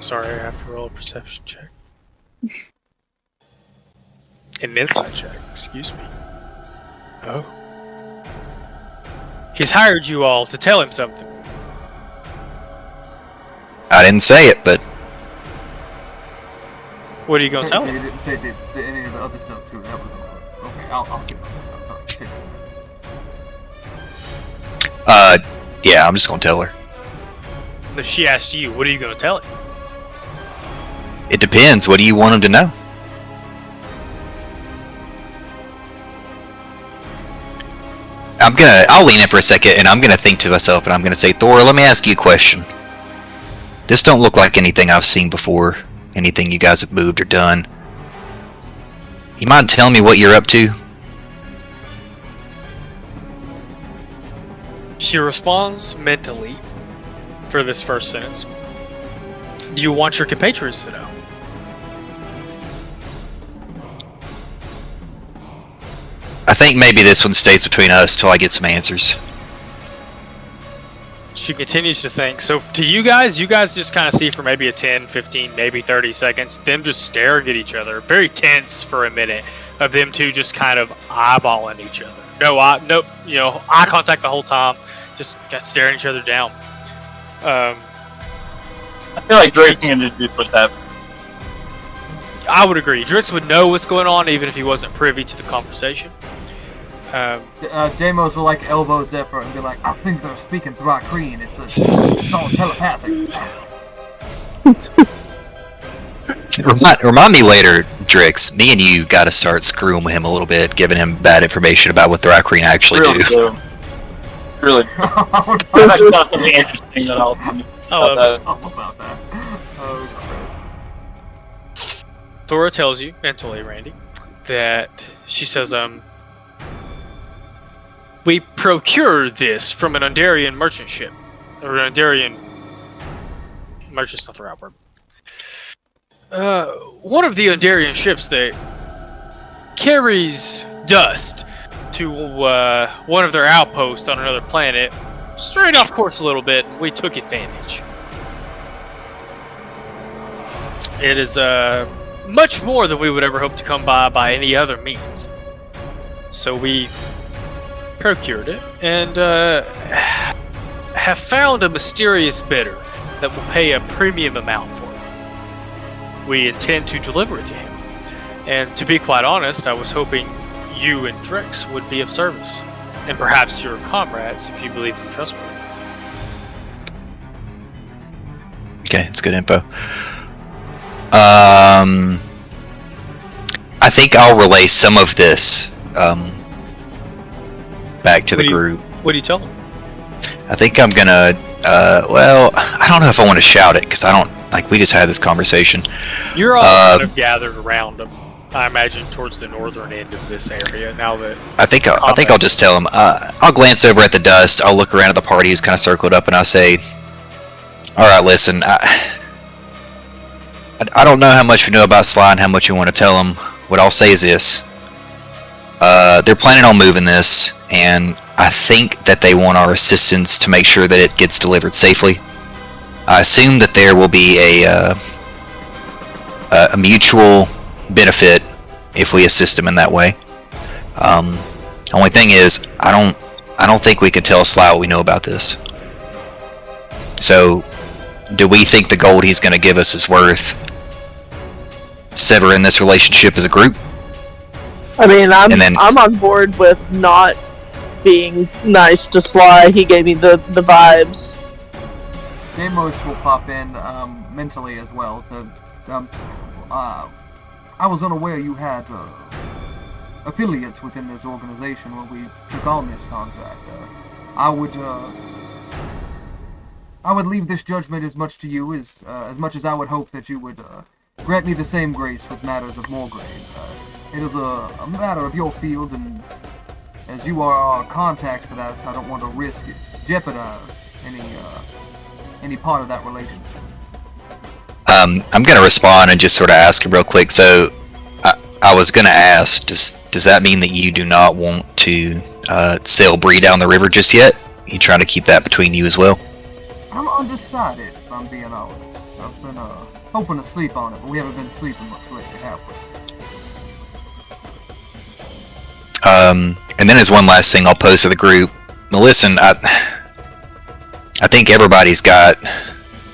Sorry, I have to roll a perception check. An insight check, excuse me. Oh. He's hired you all to tell him something. I didn't say it, but... What are you going to tell him? You didn't say any of the other stuff too. That was all. Okay, I'll say that. Yeah, I'm just gonna tell her. If she asked you, what are you going to tell him? It depends. What do you want him to know? I'll lean in for a second, and I'm gonna think to myself, and I'm gonna say, Thora, let me ask you a question. This don't look like anything I've seen before. Anything you guys have moved or done. You mind telling me what you're up to? She responds mentally for this first sentence. Do you want your compatriots to know? I think maybe this one stays between us till I get some answers. She continues to think. So to you guys just kind of see for maybe a 10, 15, maybe 30 seconds, them just staring at each other. Very tense for a minute of them two just kind of eyeballing each other. No, eye contact the whole time. Just staring each other down. I feel like Drake's can introduce what's happening. I would agree. Drix would know what's going on even if he wasn't privy to the conversation. Deimos will like elbow Zephyr and be like, I think they're speaking through Akreen. It's all telepathic. Remind me later, Drix. Me and you got to start screwing with him a little bit, giving him bad information about what the Rackreen actually do. Really. I've actually got something interesting that I'll say about that. Oh, crap. Thora tells you mentally, Randy, that she says, we procured this from an Underian merchant ship. Or an Underian merchant's not the right word. One of the Underian ships that carries dust to one of their outposts on another planet, strayed off course a little bit, and we took advantage. It is much more than we would ever hope to come by any other means. So we procured it and have found a mysterious bidder that will pay a premium amount for it. We intend to deliver it to him. And to be quite honest, I was hoping you and Drix would be of service. And perhaps your comrades, if you believe them trustworthy. Okay, it's good info. I think I'll relay some of this back to the group. What do you tell them? I think I'm gonna, well, I don't know if I want to shout it, because I don't, like, we just had this conversation. You're all kind of gathered around them, I imagine, towards the northern end of this area, now that... I think I'll just tell them, I'll glance over at the dust, I'll look around at the party who's kind of circled up, and I'll say, alright, listen, I don't know how much we know about Sly and how much you want to tell them. What I'll say is this. They're planning on moving this, and I think that they want our assistance to make sure that it gets delivered safely. I assume that there will be a mutual benefit if we assist them in that way. Only thing is, I don't think we could tell Sly what we know about this. So, do we think the gold he's going to give us is worth severing this relationship as a group? I mean, I'm on board with not being nice to Sly. He gave me the vibes. Deimos will pop in mentally as well. I was unaware you had affiliates within this organization when we took on this contract. I would leave this judgment as much to you as much as I would hope that you would grant me the same grace with matters of more grade. It is a matter of your field, and as you are our contact for that, I don't want to risk it, jeopardize any part of that relationship. I'm going to respond and just sort of ask him real quick. So, I was going to ask, does that mean that you do not want to sail Bree down the river just yet? You trying to keep that between you as well? I'm undecided, if I'm being honest. I've been hoping to sleep on it, but we haven't been sleeping much lately, have we? And then as one last thing I'll pose to the group. Now listen, I think everybody's got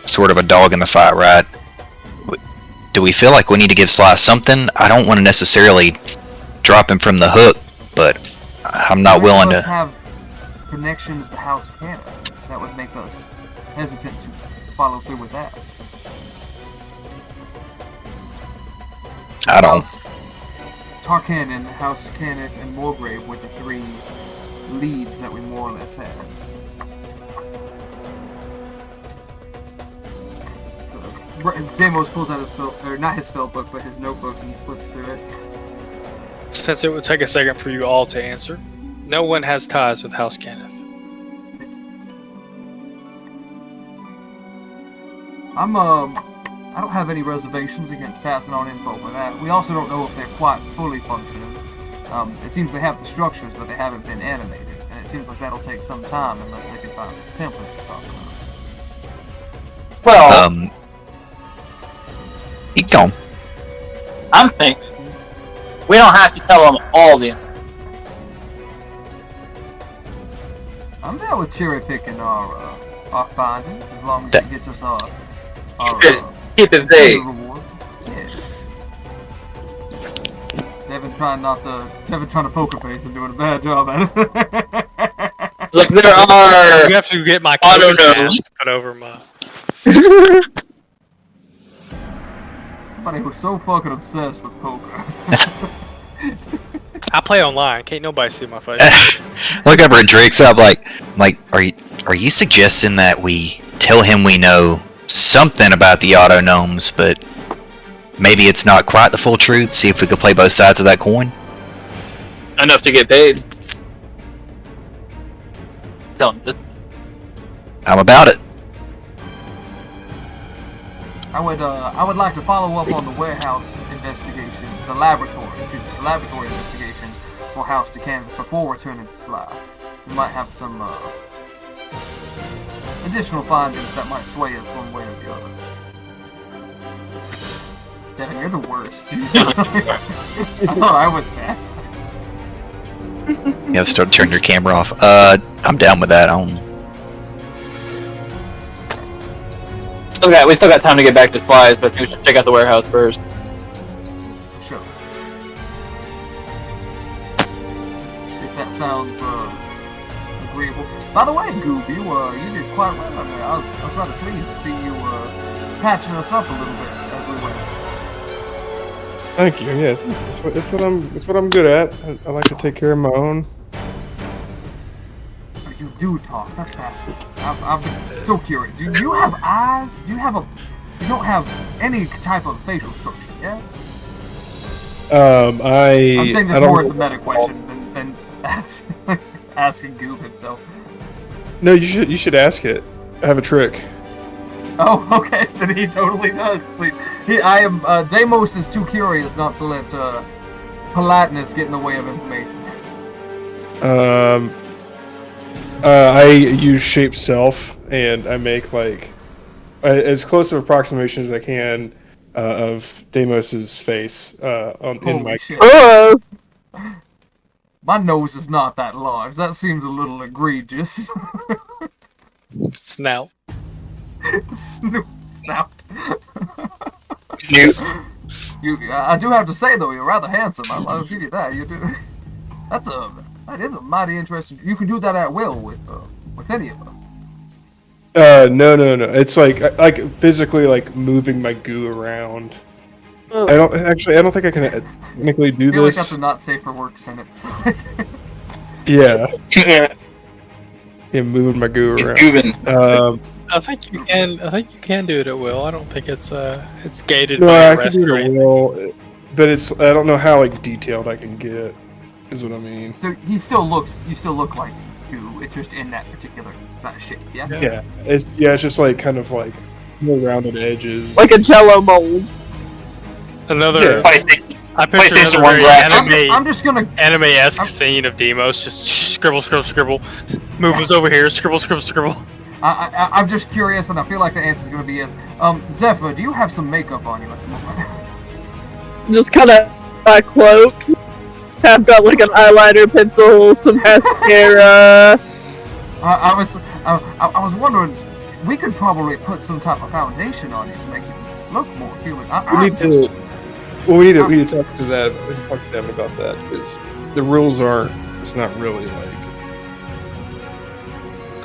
sort of a dog in the fight, right? Do we feel like we need to give Sly something? I don't want to necessarily drop him from the hook, but I'm not willing to... have connections to House Canada. That would make us hesitant to follow through with that. I don't... Tarkanan, House Cannon, and Morgrave were the three leads that we more or less had. Deimos pulls out his spell, or not his spell book, but his notebook, and he flips through it. Since it would take a second for you all to answer, no one has ties with House Kenneth. I don't have any reservations against passing on info for that. We also don't know if they're quite fully functioning. It seems they have the structures, but they haven't been animated, and it seems like that'll take some time unless they can find this template to talk about. Well, keep going. I'm thinking we don't have to tell them all the info. I'm down with cherry picking our findings as long as it gets us our Keep it vague. reward. Yeah. trying to poker face and doing a bad job at it. Like there You are have to get my Auto COVID nose. mask put over my. Somebody who's so fucking obsessed with poker. I play online. Can't nobody see my face. Look over at Drake's up like, are you suggesting that we tell him we know something about the auto gnomes, but maybe it's not quite the full truth? See if we could play both sides of that coin. enough to get paid. Tell him just I'm about it. I would like to follow up on the warehouse investigation, the laboratory investigation for House to Canvas before returning to Sly. We might have some additional findings that might sway us one way or the other. Devin, you're the worst, dude. I thought I was bad. You gotta start turning your camera off. I'm down with that. we still got time to get back to supplies, but I think we should check out the warehouse first. Sure. If that sounds agreeable. By the way, Goob, you did quite well on there. I was rather pleased to see you patching us up a little bit as we went. Thank you. Yeah, it's what I'm good at. I like to take care of my own. You do talk. That's fascinating. I've been so curious. Do you have eyes? You don't have any type of facial structure, yeah? I'm saying this I don't more as a know. meta question than asking Goob himself. No, you should ask it. I have a trick. Oh, okay. Then he totally does. Please. Deimos is too curious not to let politeness get in the way of information. I use shape self, and I make like as close of approximation as I can of Deimos's face in Holy my. shit. Oh, My nose is not that large. That seems a little egregious. Snout. Snoop snout. Snoop. I do have to say though, you're rather handsome. I'll give you that. You do. That is a mighty interesting. You can do that at will with any of us. No. It's like physically like moving my goo around. I don't think I can technically do I feel like this. that's a not safe for work sentence. Yeah, moving my goo He's around. goobing. I think you can do it at will. I don't think it's gated No, by I a can rest do or it anything. well, but I don't know how like detailed I can get. Is what I mean. So you still look like you. It's just in that particular shape. Yeah. Yeah, it's just like kind of like more rounded edges. like a Jello mold. Another. Yeah. I picture PlayStation another 1 very graphic. I'm just gonna. anime-esque scene of Demos just scribble, moves over here, scribble. I'm just curious, and I feel like the answer is gonna be yes. Zephyr, do you have some makeup on you at the moment? Just kind of a cloak. I've got like an eyeliner pencil, some mascara. I was wondering, we could probably put some type of foundation on you to make you look more human. we need to talk to that. We need to talk to them about that because the rules aren't. It's not really like.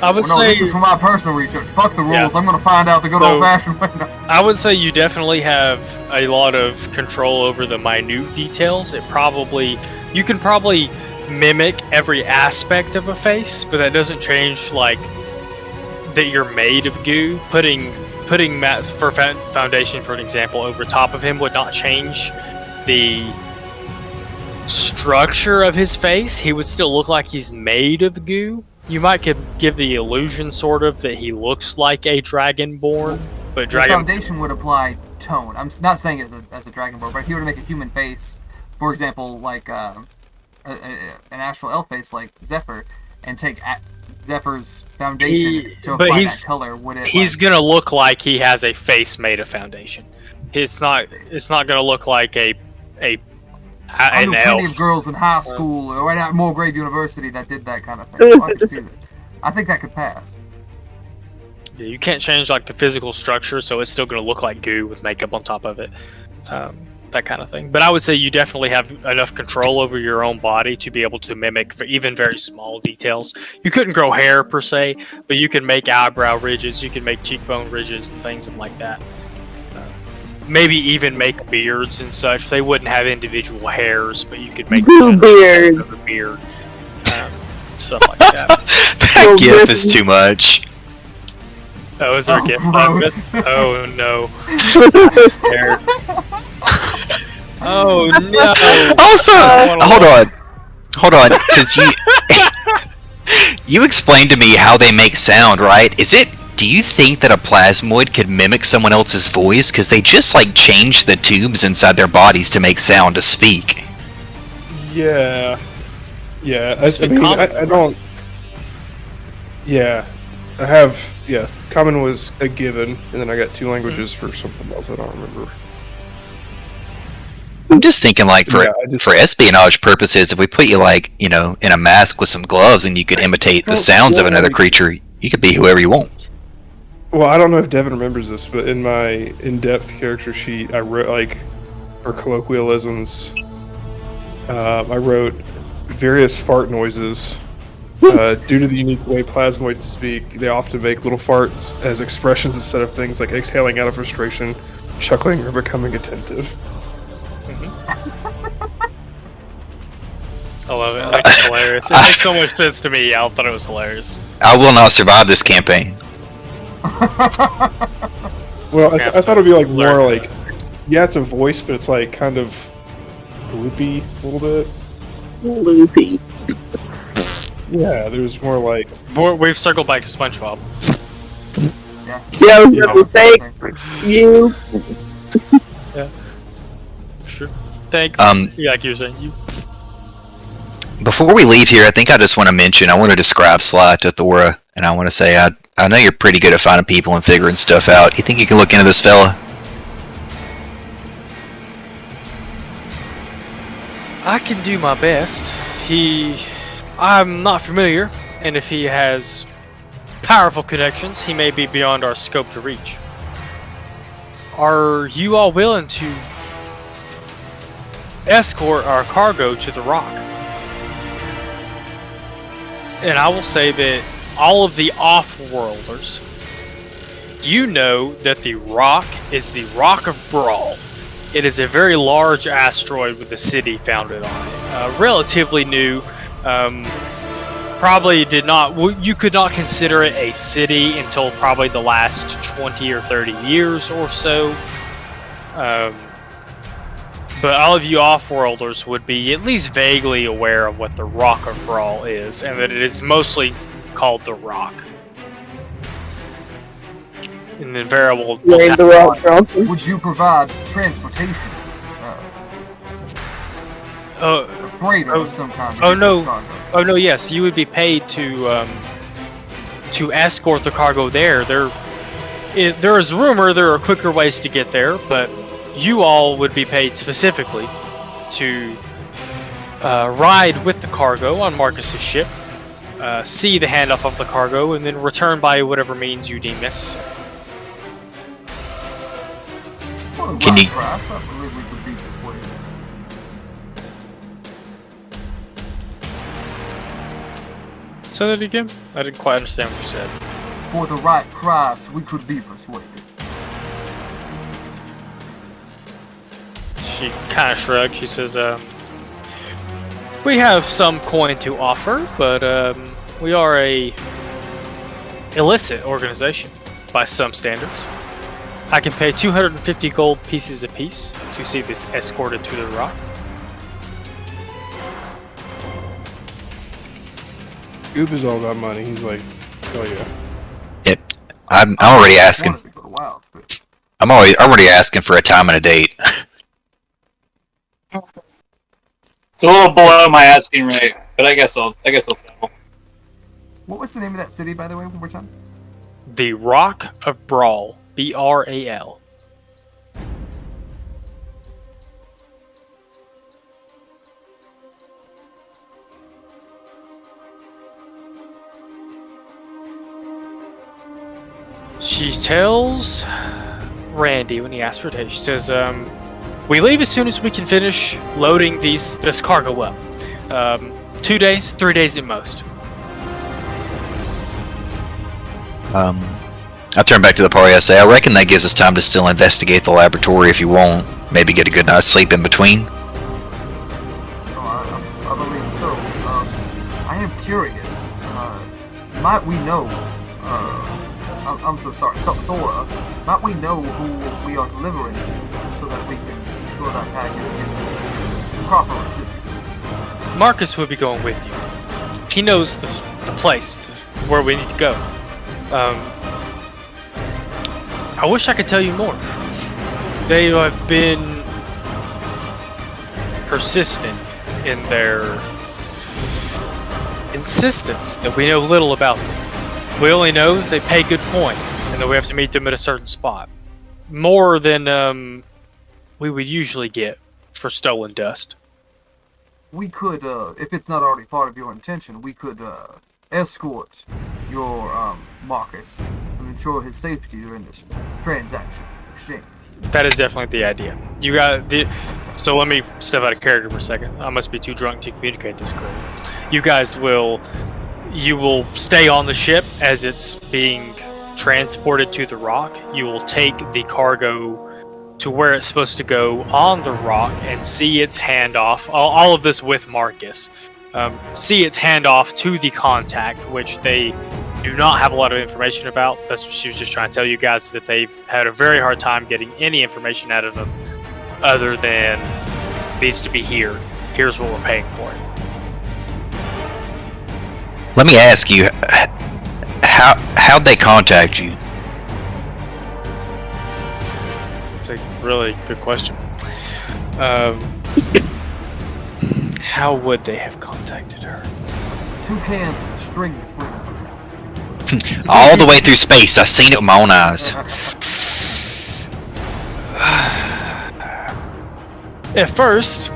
I would Well, no, say this is for my personal research. Fuck the rules. Yeah. I'm gonna find out the good So- old-fashioned way. I would say you definitely have a lot of control over the minute details. You can probably mimic every aspect of a face, but that doesn't change like that you're made of goo. Putting Matt for foundation, for an example, over top of him would not change the structure of his face. He would still look like he's made of goo. You might could give the illusion sort of that he looks like a dragonborn, but The dragon. foundation would apply tone. I'm not saying it as a dragonborn, but if you were to make a human face, for example, like an astral elf face like Zephyr, and take Zephyr's foundation to but apply he's- that color, would it? He's gonna look like he has a face made of foundation. It's not gonna look like I an knew plenty of elf. girls in high school or at Mulgrave University that did that kind of thing. So I can see that. I think that could pass. Yeah, you can't change like the physical structure, so it's still gonna look like goo with makeup on top of it. that kind of thing. But I would say you definitely have enough control over your own body to be able to mimic even very small details. You couldn't grow hair per se, but you can make eyebrow ridges, you can make cheekbone ridges and things like that. Maybe even make beards and such. They wouldn't have individual hairs, but you could make beard. a beard, stuff like that. That gif is too much. Oh, is there a gift I missed? Oh no. Oh no. Also, hold on, because you explained to me how they make sound, right? Do you think that a plasmoid could mimic someone else's voice? Because they just like change the tubes inside their bodies to make sound to speak. Yeah. Yeah. I don't. Yeah. I have. Yeah. Common was a given, and then I got 2 languages for something else I don't remember. I'm just thinking, like, for espionage purposes, if we put you, like, you know, in a mask with some gloves and you could imitate the sounds of another creature, you could be whoever you want. Well, I don't know if Devin remembers this, but in my in-depth character sheet, I wrote, like, for colloquialisms, I wrote various fart noises. Due to the unique way plasmoids speak, they often make little farts as expressions instead of things like exhaling out of frustration, chuckling, or becoming attentive. I love it. I think it's hilarious. It makes so much sense to me. I thought it was hilarious. I will not survive this campaign. Well, I thought it'd be like more like, yeah, it's a voice, but it's like kind of loopy a little bit. Loopy. Yeah, there's more like. We've circled back to SpongeBob. Yeah, I was gonna say you. Yeah. Sure. Thank you. Like you were saying, you. Before we leave here, I think I just want to mention, I want to describe Sly to Thora, and I want to say, I know you're pretty good at finding people and figuring stuff out. You think you can look into this fella? I can do my best. I'm not familiar, and if he has powerful connections, he may be beyond our scope to reach. Are you all willing to escort our cargo to the Rock? And I will say that all of the off-worlders, you know that the Rock is the Rock of Brawl. It is a very large asteroid with a city founded on it. Relatively new. Probably you could not consider it a city until probably the last 20 or 30 years or so. But all of you off-worlders would be at least vaguely aware of what the Rock of Brawl is, and that it is mostly called the Rock. And then variable. Would you provide transportation? A freighter of some kind. Oh no! Yes, you would be paid to escort the cargo there. There is rumor there are quicker ways to get there, but you all would be paid specifically to ride with the cargo on Marcus's ship, see the handoff of the cargo, and then return by whatever means you deem necessary. Can you? Say that again? I didn't quite understand what you said. For the right price, we could be persuaded. She kind of shrugged. She says, we have some coin to offer, but we are a illicit organization by some standards. I can pay 250 gold pieces apiece to see this escorted to the Rock. Goop is all about money. He's like, oh yeah. Yep. I'm already asking. I'm already asking for a time and a date. It's a little below my asking rate, but I guess I'll settle. What was the name of that city, by the way, one more time? The Rock of Brawl. B-R-A-L. She tells Randy when he asks for a date, she says, We leave as soon as we can finish loading this cargo up. 2 days, 3 days at most. I turn back to the party. I say, I reckon that gives us time to still investigate the laboratory if you want. Maybe get a good night's sleep in between. I believe so. I am curious. Might we know? I'm so sorry, Thora. Might we know who we are delivering to, so that we can ensure that package gets the proper recipient? Marcus will be going with you. He knows the place where we need to go. I wish I could tell you more. They have been persistent in their insistence that we know little about them. We only know that they pay good coin and that we have to meet them at a certain spot. More than we would usually get for stolen dust. We could, if it's not already part of your intention, we could escort your Marcus and ensure his safety during this transaction exchange. That is definitely the idea. You got the. So let me step out of character for a second. I must be too drunk to communicate this clearly. You guys will stay on the ship as it's being transported to the rock. You will take the cargo to where it's supposed to go on the rock and see its handoff. All of this with Marcus. See its handoff to the contact, which they do not have a lot of information about. That's what she was just trying to tell you guys, that they've had a very hard time getting any information out of them other than needs to be here. Here's what we're paying for it. Let me ask you, how'd they contact you? It's a really good question. How would they have contacted her? 2 cans and a string between them. All the way through space. I've seen it with my own eyes. At first,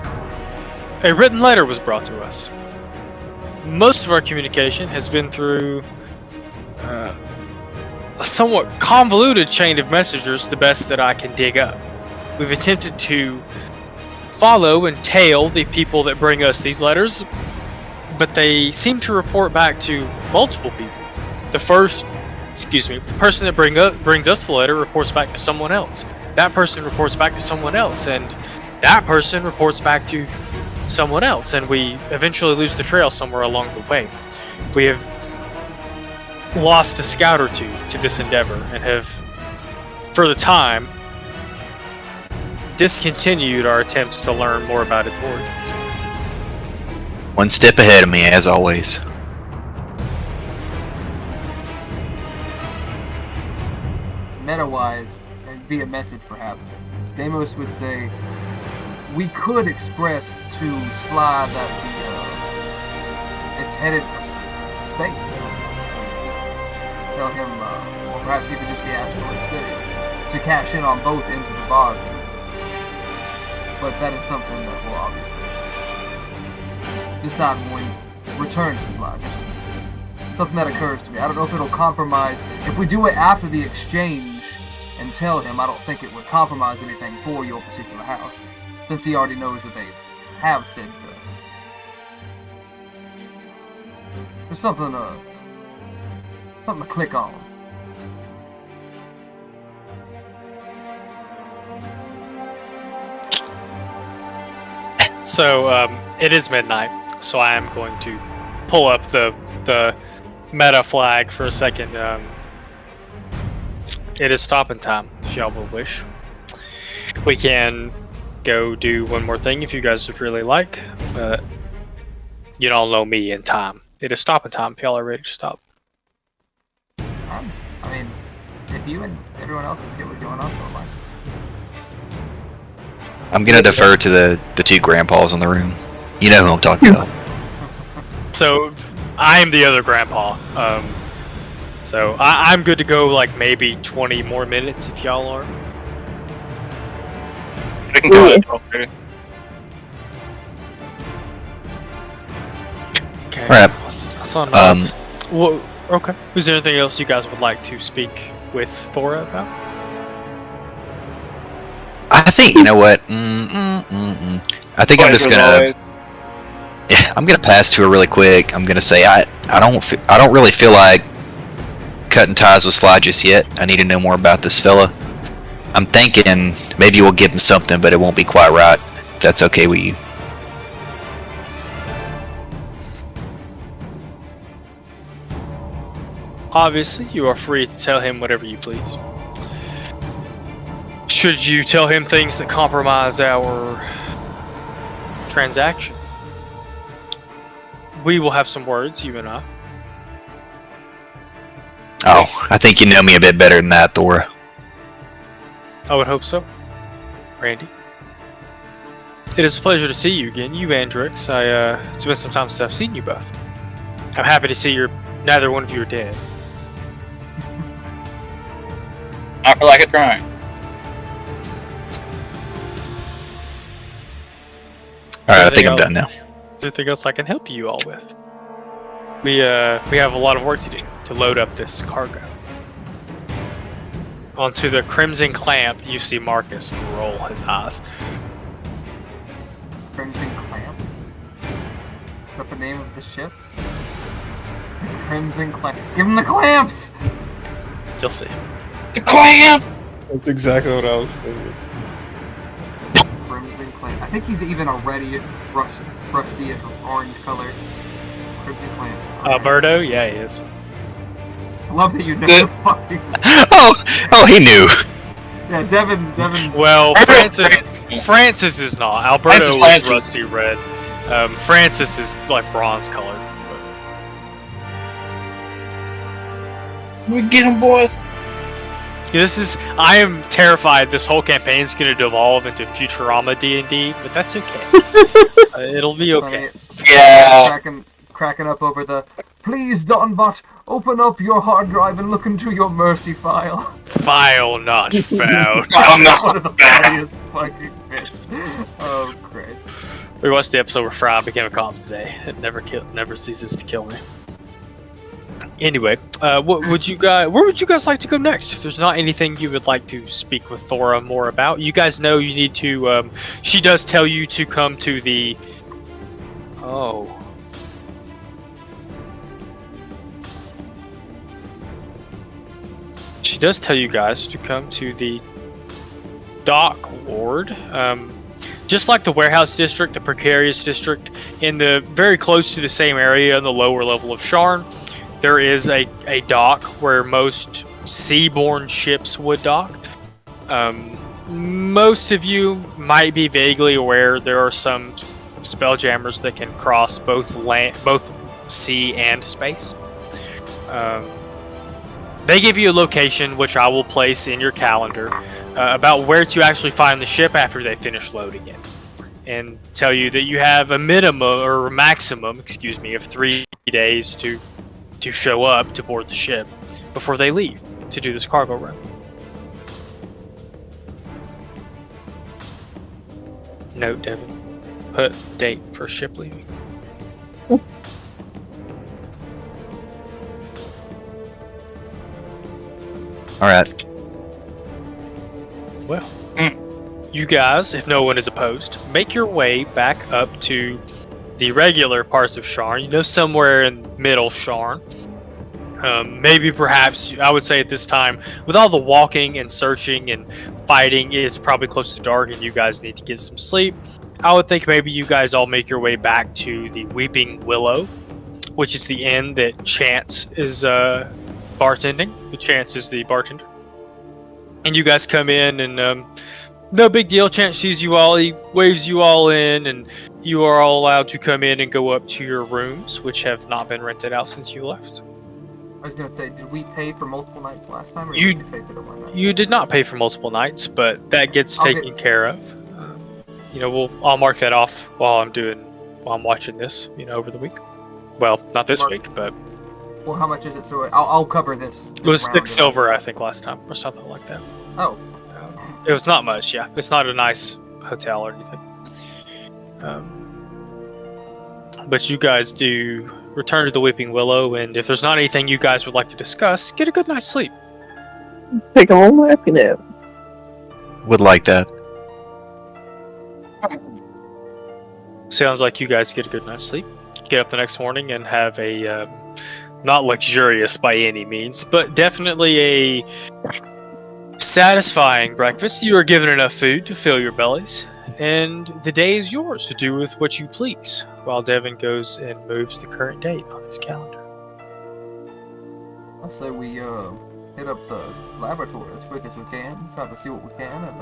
a written letter was brought to us. Most of our communication has been through a somewhat convoluted chain of messengers, the best that I can dig up. We've attempted to follow and tail the people that bring us these letters, but they seem to report back to multiple people. The person that brings us the letter reports back to someone else. That person reports back to someone else, and that person reports back to someone else, and we eventually lose the trail somewhere along the way. We have lost a scout or two to this endeavor and have, for the time, discontinued our attempts to learn more about its origins. One step ahead of me, as always. Meta-wise, and via message perhaps, Deimos would say, we could express to Sly that it's headed for space. Tell him, or perhaps even just the asteroid city, to cash in on both ends of the bargain. But that is something that we'll obviously decide when we return to Sly. Just something that occurs to me. I don't know if it'll compromise. If we do it after the exchange and tell him, I don't think it would compromise anything for your particular house, since he already knows that they have said this. There's something to click on. So it is midnight, so I am going to pull up the meta flag for a second. It is stopping time, if y'all will wish. We can go do one more thing if you guys would really like, but you don't know me in time. It is stopping time if y'all are ready to stop. I mean, if you and everyone else is good with going on, so am I. I'm gonna defer to the 2 grandpas in the room. You know who I'm talking about. So I am the other grandpa. So I'm good to go, like maybe 20 more minutes if y'all are. We can go at 12:30. Okay. Alright. I saw nods. Well, okay. Is there anything else you guys would like to speak with Thora about? I think you know what. I think I'm just gonna. Yeah, I'm gonna pass to her really quick. I'm gonna say I don't really feel like cutting ties with Sly just yet. I need to know more about this fella. I'm thinking maybe we'll give him something, but it won't be quite right. If that's okay with you. Obviously, you are free to tell him whatever you please. Should you tell him things that compromise our transaction, we will have some words, you and I. Oh, I think you know me a bit better than that, Thor. I would hope so. Randy. It is a pleasure to see you again, you and Drix. It's been some time since I've seen you both. I'm happy to see neither one of you are dead. I feel like it's trying. Alright, I think I'm done now. Is there anything else I can help you all with? We have a lot of work to do to load up this cargo. Onto the Crimson Clamp, you see Marcus roll his eyes. Crimson Clamp? Is that the name of the ship? The Crimson Clamp. Give him the clamps! You'll see. The clamp! That's exactly what I was thinking. Crimson Clamp. I think he's even already rusty orange color. Crimson Clamp. Alberto? Yeah, he is. I love that you know the fucking... Oh, he knew. Yeah, Devin... Well, Francis is not. Alberto is rusty red. Francis is like bronze colored. We get him, boys. I am terrified this whole campaign is going to devolve into Futurama D&D, but that's okay. It'll be okay. Yeah. Cracking up over the... Please, Donbot, open up your hard drive and look into your mercy file. File not found. One of the funniest fucking bits. Oh, great. We watched the episode where Fry became a cop today. It never ceases to kill me. Anyway, where would you guys like to go next? If there's not anything you would like to speak with Thora more about, you guys know you need to. She does tell you to come to the. Oh. She does tell you guys to come to the dock ward. Just like the warehouse district, the precarious district, in the very close to the same area in the lower level of Sharn, there is a dock where most seaborne ships would dock. Most of you might be vaguely aware there are some spelljammers that can cross both sea and space. They give you a location, which I will place in your calendar, about where to actually find the ship after they finish loading it, and tell you that you have a maximum, of 3 days to show up to board the ship before they leave to do this cargo run. Note, Devin, put date for ship leaving. Alright. Well, you guys, if no one is opposed, make your way back up to the regular parts of Sharn. Somewhere in middle Sharn. Maybe perhaps, I would say at this time, with all the walking and searching and fighting, it's probably close to dark and you guys need to get some sleep. I would think maybe you guys all make your way back to the Weeping Willow, which is the inn that Chance is bartending. The Chance is the bartender. And you guys come in and no big deal. Chance sees you all, he waves you all in, and you are all allowed to come in and go up to your rooms, which have not been rented out since you left. I was going to say, did we pay for multiple nights last time? Or You- did we pay for the one night? You did not pay for multiple nights, but that gets taken care of. I'll mark that off while I'm watching this, over the week. Well, not this week, but Well, how much is it? So I'll cover this. it was round 6 of- silver, I think, last time, or something like that. Oh, It was not much, yeah. It's not a nice hotel or anything. But you guys do return to the Weeping Willow, and if there's not anything you guys would like to discuss, get a good night's sleep. Take a little nap, Would like that. Sounds like you guys get a good night's sleep. Get up the next morning and have a not luxurious by any means, but definitely a satisfying breakfast. You are given enough food to fill your bellies, and the day is yours to do with what you please, while Devin goes and moves the current date on his calendar. I say we hit up the laboratory as quick as we can, try to see what we can, and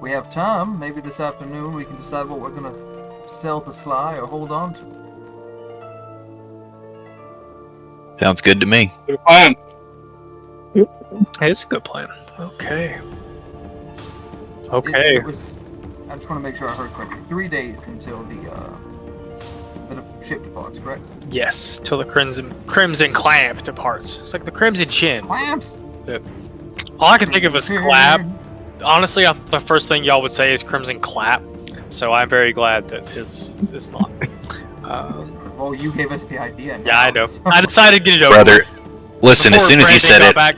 we have time. Maybe this afternoon we can decide what we're gonna sell to Sly or hold on to. Sounds good to me. Good plan. Hey, it's a good plan. Okay. Okay. It was, I just want to make sure I heard correctly. 3 days until the ship departs, correct? Yes, till the crimson clamp departs. It's like the crimson chin. Clamps. All I can think of is clap. Honestly, the first thing y'all would say is crimson clap. So I'm very glad that it's not. Well, you gave us the idea. Yeah, I know. I decided to get it over. Brother, listen, as Before soon as you said Brandon got it, back.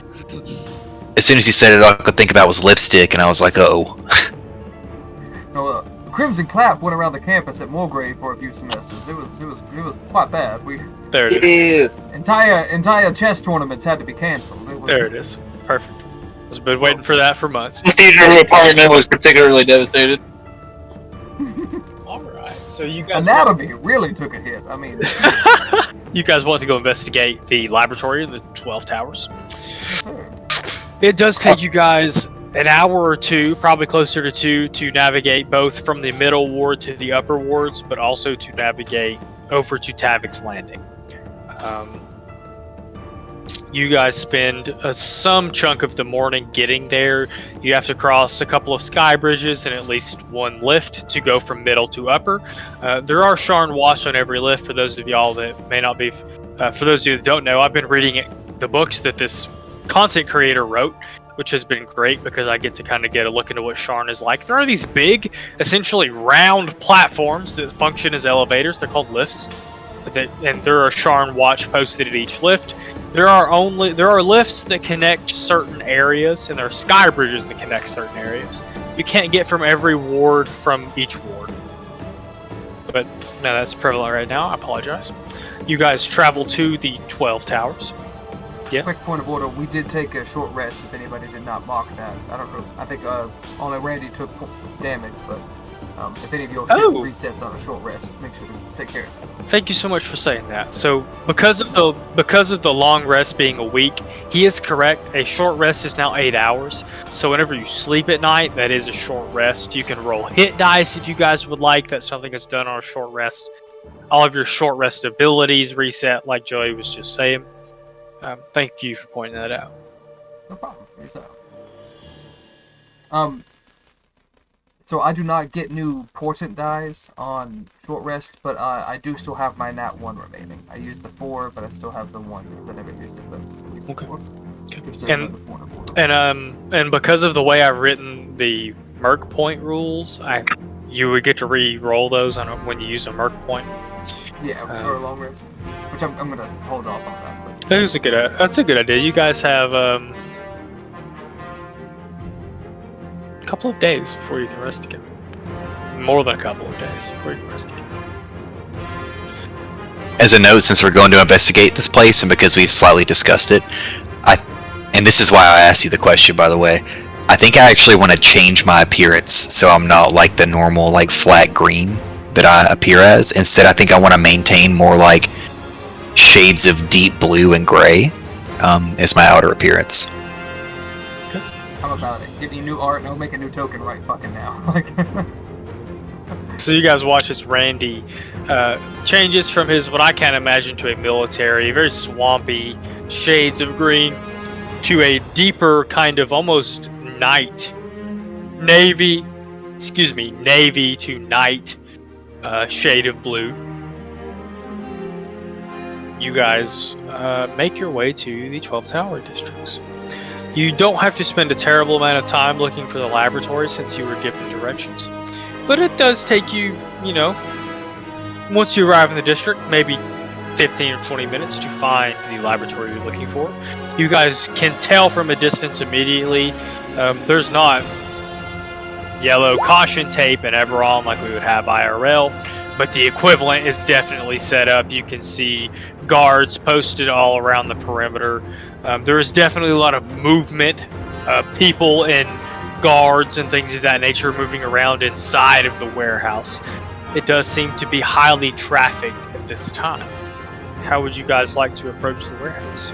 as soon as you said it, all I could think about was lipstick, and I was like, oh. No, Crimson Clap went around the campus at Mulgrave for a few semesters. It was quite bad. There it is. Entire chess tournaments had to be canceled. There it is. Perfect. I've been waiting for that for months. The theater department was particularly devastated. Alright, so you guys Anatomy really took a hit. I mean, you guys want to go investigate the laboratory in the 12 Towers. yes, sir. It does take you guys an hour or two, probably closer to 2, to navigate both from the middle ward to the upper wards, but also to navigate over to Tavik's Landing. You guys spend some chunk of the morning getting there. You have to cross a couple of sky bridges and at least one lift to go from middle to upper. There are Sharn watch on every lift for those of y'all that may not be. For those of you that don't know, I've been reading the books that this content creator wrote, which has been great because I get to kind of get a look into what Sharn is like. There are these big, essentially round platforms that function as elevators. They're called lifts. And there are Sharn watch posted at each lift. There are lifts that connect certain areas, and there are sky bridges that connect certain areas. You can't get from every ward from each ward. But no, that's prevalent right now. I apologize. You guys travel to the 12 Towers. Yeah. Quick point of order: we did take a short rest. If anybody did not mark that, I don't know. I think only Randy took damage, but if any of your ship resets on a short rest, make sure to take care of that. Thank you so much for saying that. So, because of the long rest being a week, he is correct. A short rest is now 8 hours. So, whenever you sleep at night, that is a short rest. You can roll hit dice if you guys would like. That's something that's done on a short rest. All of your short rest abilities reset, like Joey was just saying. Thank you for pointing that out. No problem. So I do not get new portent dies on short rest, but I do still have my nat 1 remaining. I used the 4, but I still have the 1 because I never used it the week before. And because of the way I've written the Merc point rules, you would get to re-roll those on when you use a Merc point. Yeah, for a long rest, which I'm gonna hold off on that. But. That's a good idea. You guys have couple of days before you can rest again. More than a couple of days before you can rest again. As a note, since we're going to investigate this place, and because we've slightly discussed it, and this is why I asked you the question, by the way, I think I actually want to change my appearance so I'm not like the normal like flat green that I appear as. Instead, I think I want to maintain more like shades of deep blue and gray as my outer appearance. How about it? Give me new art and I'll make a new token right fucking now. So you guys watch as Randy changes from his, what I can imagine, to a military, very swampy shades of green, to a deeper kind of almost navy to night shade of blue. You guys make your way to the 12 Tower districts. You don't have to spend a terrible amount of time looking for the laboratory since you were given directions. But it does take you, once you arrive in the district, maybe 15 or 20 minutes to find the laboratory you're looking for. You guys can tell from a distance immediately. There's not yellow caution tape and Everon like we would have IRL. but the equivalent is definitely set up. You can see guards posted all around the perimeter. There is definitely a lot of movement, people and guards and things of that nature moving around inside of the warehouse. It does seem to be highly trafficked at this time. How would you guys like to approach the warehouse?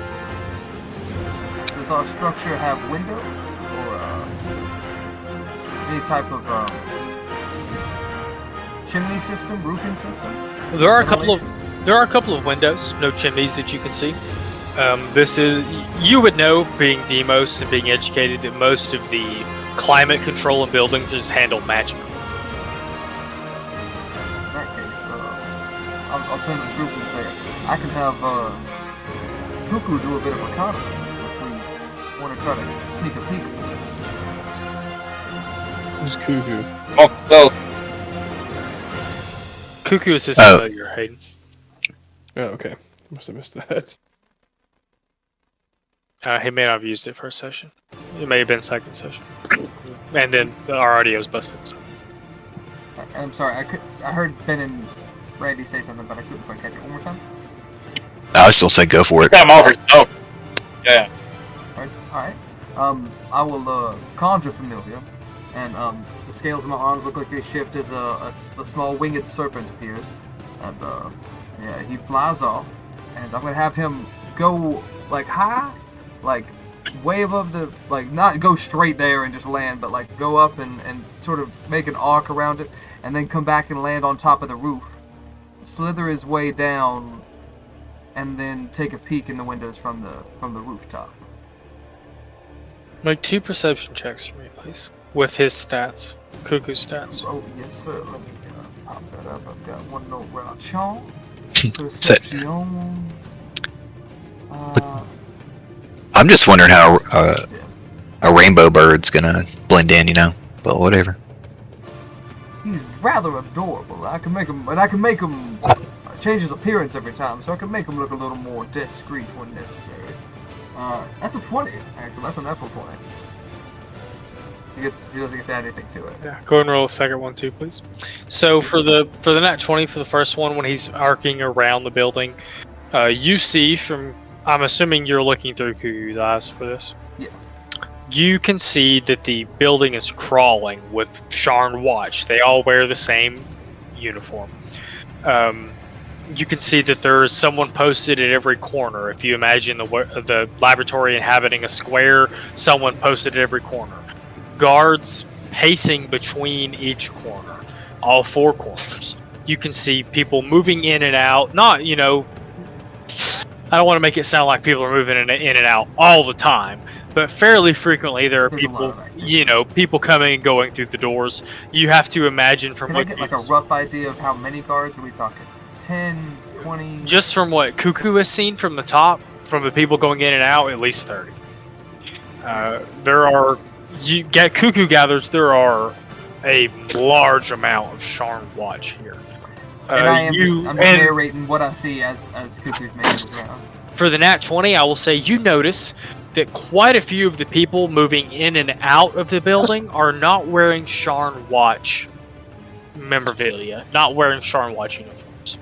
Does our structure have windows or any type of chimney system, roofing system? There are a couple of windows, no chimneys that you can see. This is, you would know, being Demos and being educated, that most of the climate control in buildings is handled magically. In that case, I'll turn to the group and say, I can have Cuckoo do a bit of reconnaissance if we want to try to sneak a peek. Who's Cuckoo? Oh, so Cuckoo is his familiar, Hayden. Oh, okay. Must have missed that. He may not have used it first session. It may have been second session. And then our audio's busted. So. I'm sorry, I heard Ben and Randy say something, but I couldn't quite catch it. One more time? I would still say go for it. I'm over. Oh, yeah. Alright. I will conjure familiar, and the scales of my arms look like they shift as a small winged serpent appears, and yeah, he flies off, and I'm gonna have him go like high, like way above the, like not go straight there and just land, but like go up and sort of make an arc around it, and then come back and land on top of the roof, slither his way down, and then take a peek in the windows from the rooftop. Make 2 perception checks for me, please. With his stats. Cuckoo's stats. Oh, yes, sir. Let me pop that up. I've got one note right. Sean. Perception. I'm just wondering how a rainbow bird's gonna blend in, you know. But whatever. He's rather adorable. I can make him change his appearance every time, so I can make him look a little more discreet when necessary. That's a 20, actually. That's a natural 20. He doesn't get to add anything to it. Yeah, go ahead and roll a second one too, please. So for the nat 20 for the first one, when he's arcing around the building, you see from, I'm assuming you're looking through Cuckoo's eyes for this. Yeah. You can see that the building is crawling with Sharn watch. They all wear the same uniform. You can see that there is someone posted at every corner. If you imagine the laboratory inhabiting a square, someone posted at every corner. Guards pacing between each corner, all 4 corners. You can see people moving in and out. Not, you know, I don't want to make it sound like people are moving in and out all the time, but fairly frequently there are people, you know, people coming and going through the doors. You have to imagine from Can I get like a rough idea of how many guards are we talking? 10, 20? Just from what Cuckoo has seen from the top, from the people going in and out, at least 30. There are, Cuckoo gathers, there are a large amount of Sharn watch here. And I'm narrating what I see as Cuckoo's making his round. For the nat 20, I will say you notice that quite a few of the people moving in and out of the building are not wearing Sharn watch memorabilia, not wearing Sharn watch uniforms.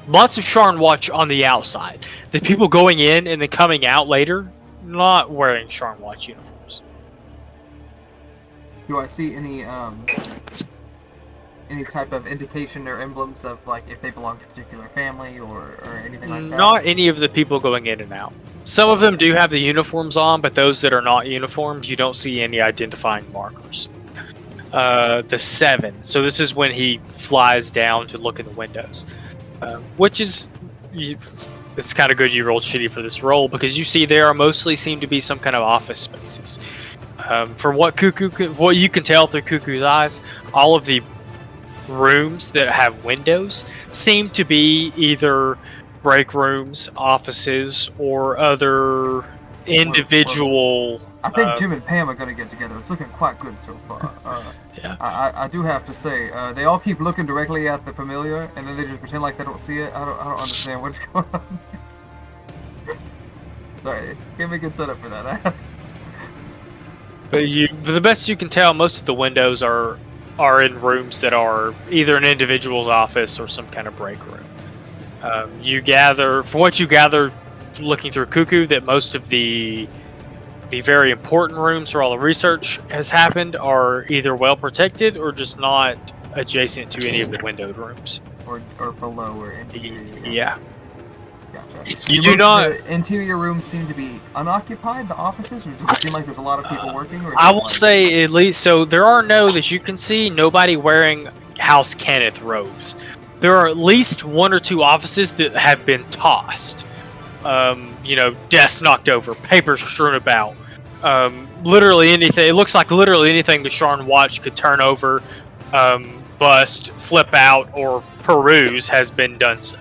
Lots of Sharn watch on the outside. The people going in and then coming out later, not wearing Sharn watch uniforms. Do I see any type of indication or emblems of like if they belong to a particular family or anything like that? Not any of the people going in and out. Some of them do have the uniforms on, but those that are not uniformed, you don't see any identifying markers. The 7. So this is when he flies down to look in the windows. Which is, it's kind of good you rolled shitty for this roll, because you see there are mostly seem to be some kind of office spaces. From what you can tell through Cuckoo's eyes, all of the rooms that have windows seem to be either break rooms, offices, or other individual. I think Jim and Pam are going to get together. It's looking quite good so far. Yeah. I do have to say, they all keep looking directly at the familiar, and then they just pretend like they don't see it. I don't understand what's going on. Sorry, give me a good setup for that. But the best you can tell, most of the windows are are in rooms that are either an individual's office or some kind of break room. You gather, from what you gather, looking through Cuckoo, that most of the very important rooms where all the research has happened are either well protected or just not adjacent to any of the windowed rooms. Or below or interior. Yeah. Gotcha. You do not. The interior rooms seem to be unoccupied. The offices, or does it seem like there's a lot of people working? Or I will say at least so. There are that you can see nobody wearing House Kenneth robes. There are at least 1 or 2 offices that have been tossed. Desks knocked over, papers strewn about. Literally anything. It looks like literally anything the Sharn watch could turn over, bust, flip out, or peruse has been done so.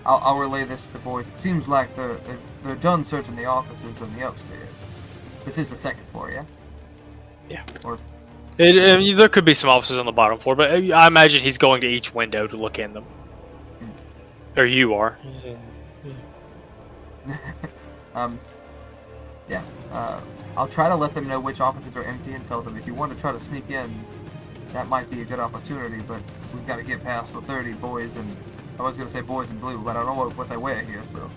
I'll relay this to the boys. It seems like they're done searching the offices on the upstairs. This is the second floor, yeah? Yeah. Or there could be some offices on the bottom floor, but I imagine he's going to each window to look in them. Or you are. I'll try to let them know which offices are empty and tell them if you want to try to sneak in, that might be a good opportunity, but we've got to get past the 30 boys and... I was going to say boys in blue, but I don't know what they wear here, so...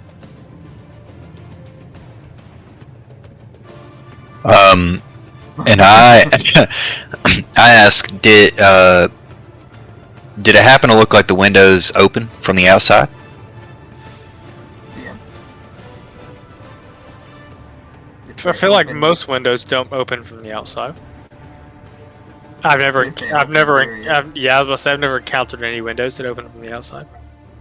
And I asked, did it happen to look like the windows open from the outside? Yeah. I feel like most windows don't open from the outside. I've never encountered any windows that open from the outside.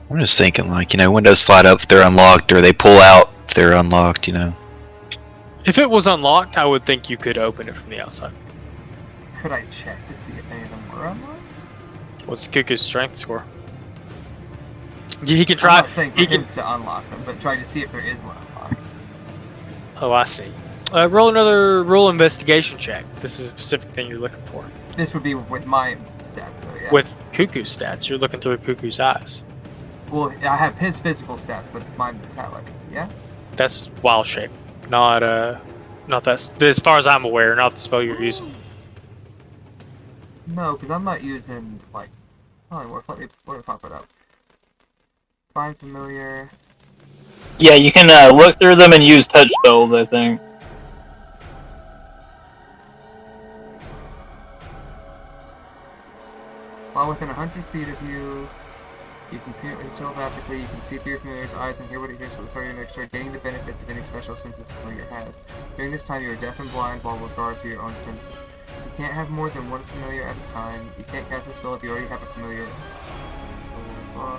I'm just thinking, windows slide up if they're unlocked, or they pull out if they're unlocked, If it was unlocked, I would think you could open it from the outside. Could I check to see if any of them were unlocked? What's Cuckoo's strength score? He can try. I'm not saying for him to unlock them, but try to see if there is one unlocked. Oh, I see. Roll investigation check. This is a specific thing you're looking for. This would be with my stats, though, yeah. With Cuckoo's stats, you're looking through Cuckoo's eyes. Well, I have his physical stats, but mine metallic, yeah? That's wild shape. Not that. As far as I'm aware, not the spell you're using. No, because I'm not using, polymorph. Let me pop it up. Find familiar. Yeah, you can look through them and use touch spells, I think. While within 100 feet of you, you can telepathically, you can see through your familiar's eyes and hear what it hears to the start of your next turn, gaining the benefits of any special senses the familiar has. During this time, you are deaf and blind while with regard to your own senses. You can't have more than one familiar at a time. You can't cast a spell if you already have a familiar. I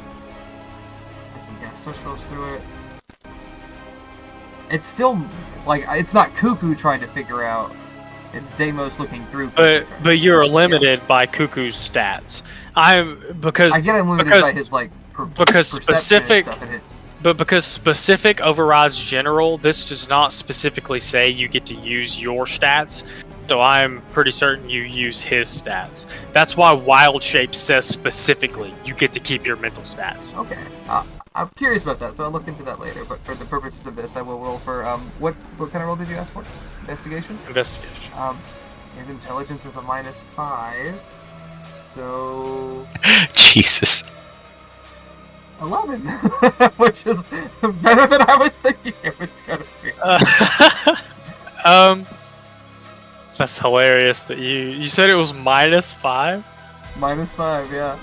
can cast such spells through it. It's still, it's not Cuckoo trying to figure out. It's Deimos looking through. But you're limited by Cuckoo's stats. I get limited by his because specific. But because specific overrides general, this does not specifically say you get to use your stats. So I'm pretty certain you use his stats. That's why Wild Shape says specifically you get to keep your mental stats. Okay. I'm curious about that, so I'll look into that later. But for the purposes of this, I will roll for what kind of roll did you ask for? Investigation. Investigation. His intelligence is a -5, so Jesus. 11, which is better than I was thinking it was gonna be. That's hilarious that you said it was -5. -5, yeah.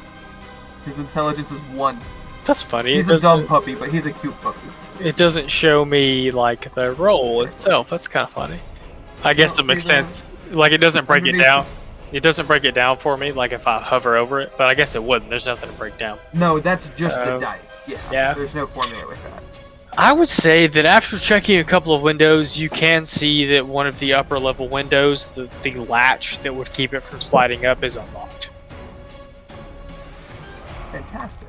His intelligence is 1. That's funny. He's a dumb puppy, but he's a cute puppy. It doesn't show me the roll itself. That's kind of funny. I guess it makes sense. It doesn't break it down. It doesn't break it down for me. If I hover over it, but I guess it wouldn't. There's nothing to break down. No, that's just the dice. Yeah. There's no formula with that. I would say that after checking a couple of windows, you can see that one of the upper level windows, the latch that would keep it from sliding up, is unlocked. Fantastic.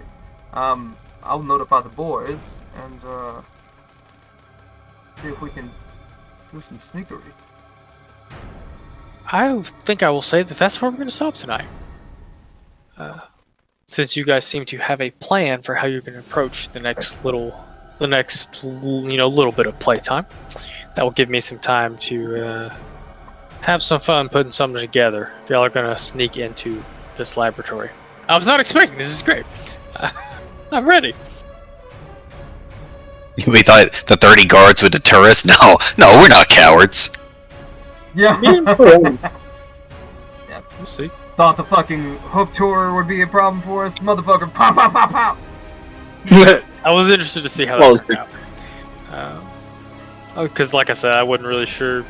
I'll notify the boys and see if we can do some sneakery. I think I will say that that's where we're going to stop tonight. Since you guys seem to have a plan for how you're going to approach the next little bit of playtime, that will give me some time to Have some fun putting something together. If y'all are gonna sneak into this laboratory. I was not expecting this. Is great. I'm ready. We thought the 30 guards would deter us. No, we're not cowards. Yeah. We'll see. Thought the fucking hook tour would be a problem for us. Motherfucker, pop, pop, pop, pop. I was interested to see how that turned out. Because, like I said, I wasn't really sure.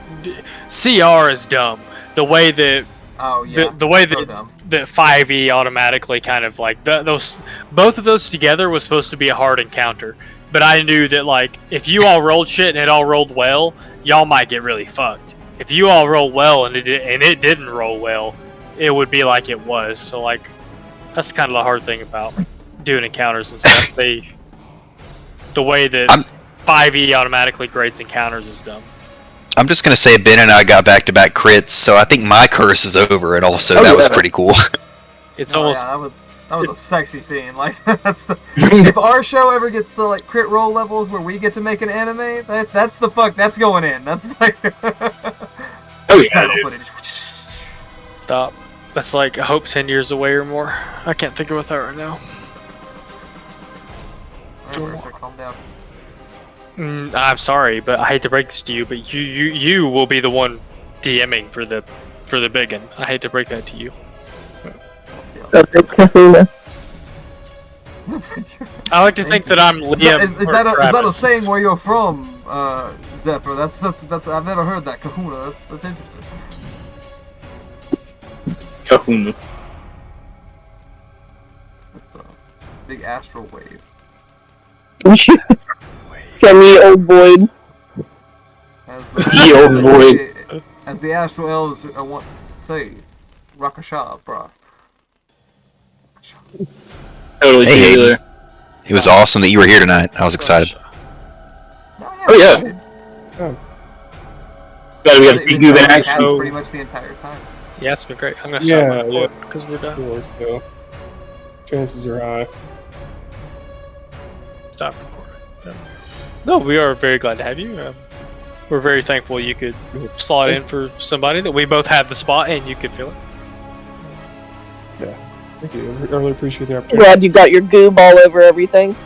CR is dumb. The way that Oh, yeah. the way So that dumb. that 5e automatically kind of like those both of those together was supposed to be a hard encounter. But I knew that like if you all rolled shit and it all rolled well, y'all might get really fucked. If you all rolled well and it didn't roll well, it would be like it was. So like that's kind of the hard thing about doing encounters and stuff. The way that 5e automatically grades encounters is dumb. I'm just gonna say Ben and I got back-to-back crits, so I think my curse is over, and also that was pretty cool. It's Oh, almost yeah, that was a sexy scene. Like that's the if our show ever gets to like crit roll levels where we get to make an anime, that's going in. That's like Oh yeah, dude. footage. stop. That's like I hope 10 years away or more. I can't think of what that right now. Mercer, calm down. I'm sorry, but I hate to break this to you, but you will be the one DMing for the big one. I hate to break that to you. Okay, Kahuna. I like to think that I'm Liam. Is or that a Travis. saying where you're from, Zephyr? That's I've never heard that. Kahuna. That's interesting. Kahuna. Big astral wave. From me, old boy. As Ye old boy. As the astral elves want to say, Rakasha, brah. Totally Hey, Hayden. tubular. It was awesome that you were here tonight. I was excited. Oh, yeah. Gotta be able to see you in action. Pretty much the entire time. Yeah, it's been great. I'm gonna start Yeah, my recording because we're done. Sure, so chances are high. Stop recording. No, we are very glad to have you. We're very thankful you could slot in for somebody that we both had the spot and you could fill it. Thank you. I really appreciate the opportunity. Glad you got your goob all over everything.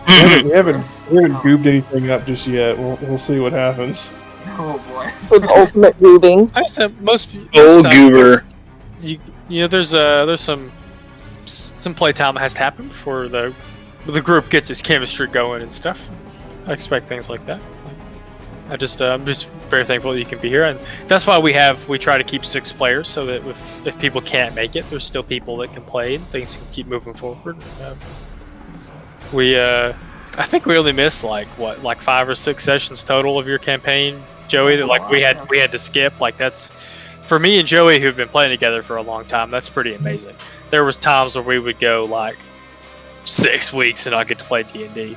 We haven't goobed anything up just yet. We'll see what happens. Oh boy. With ultimate goobing. I said most Old time, goober. you know there's some playtime that has to happen before the group gets its chemistry going and stuff. I expect things like that. I'm just very thankful that you can be here, and that's why we try to keep 6 players so that if people can't make it, there's still people that can play and things can keep moving forward. I think we only missed like 5 or 6 sessions total of your campaign, Joey. That like we had to skip. Like that's for me and Joey who've been playing together for a long time. That's pretty amazing. There was times where we would go like 6 weeks and not get to play D&D.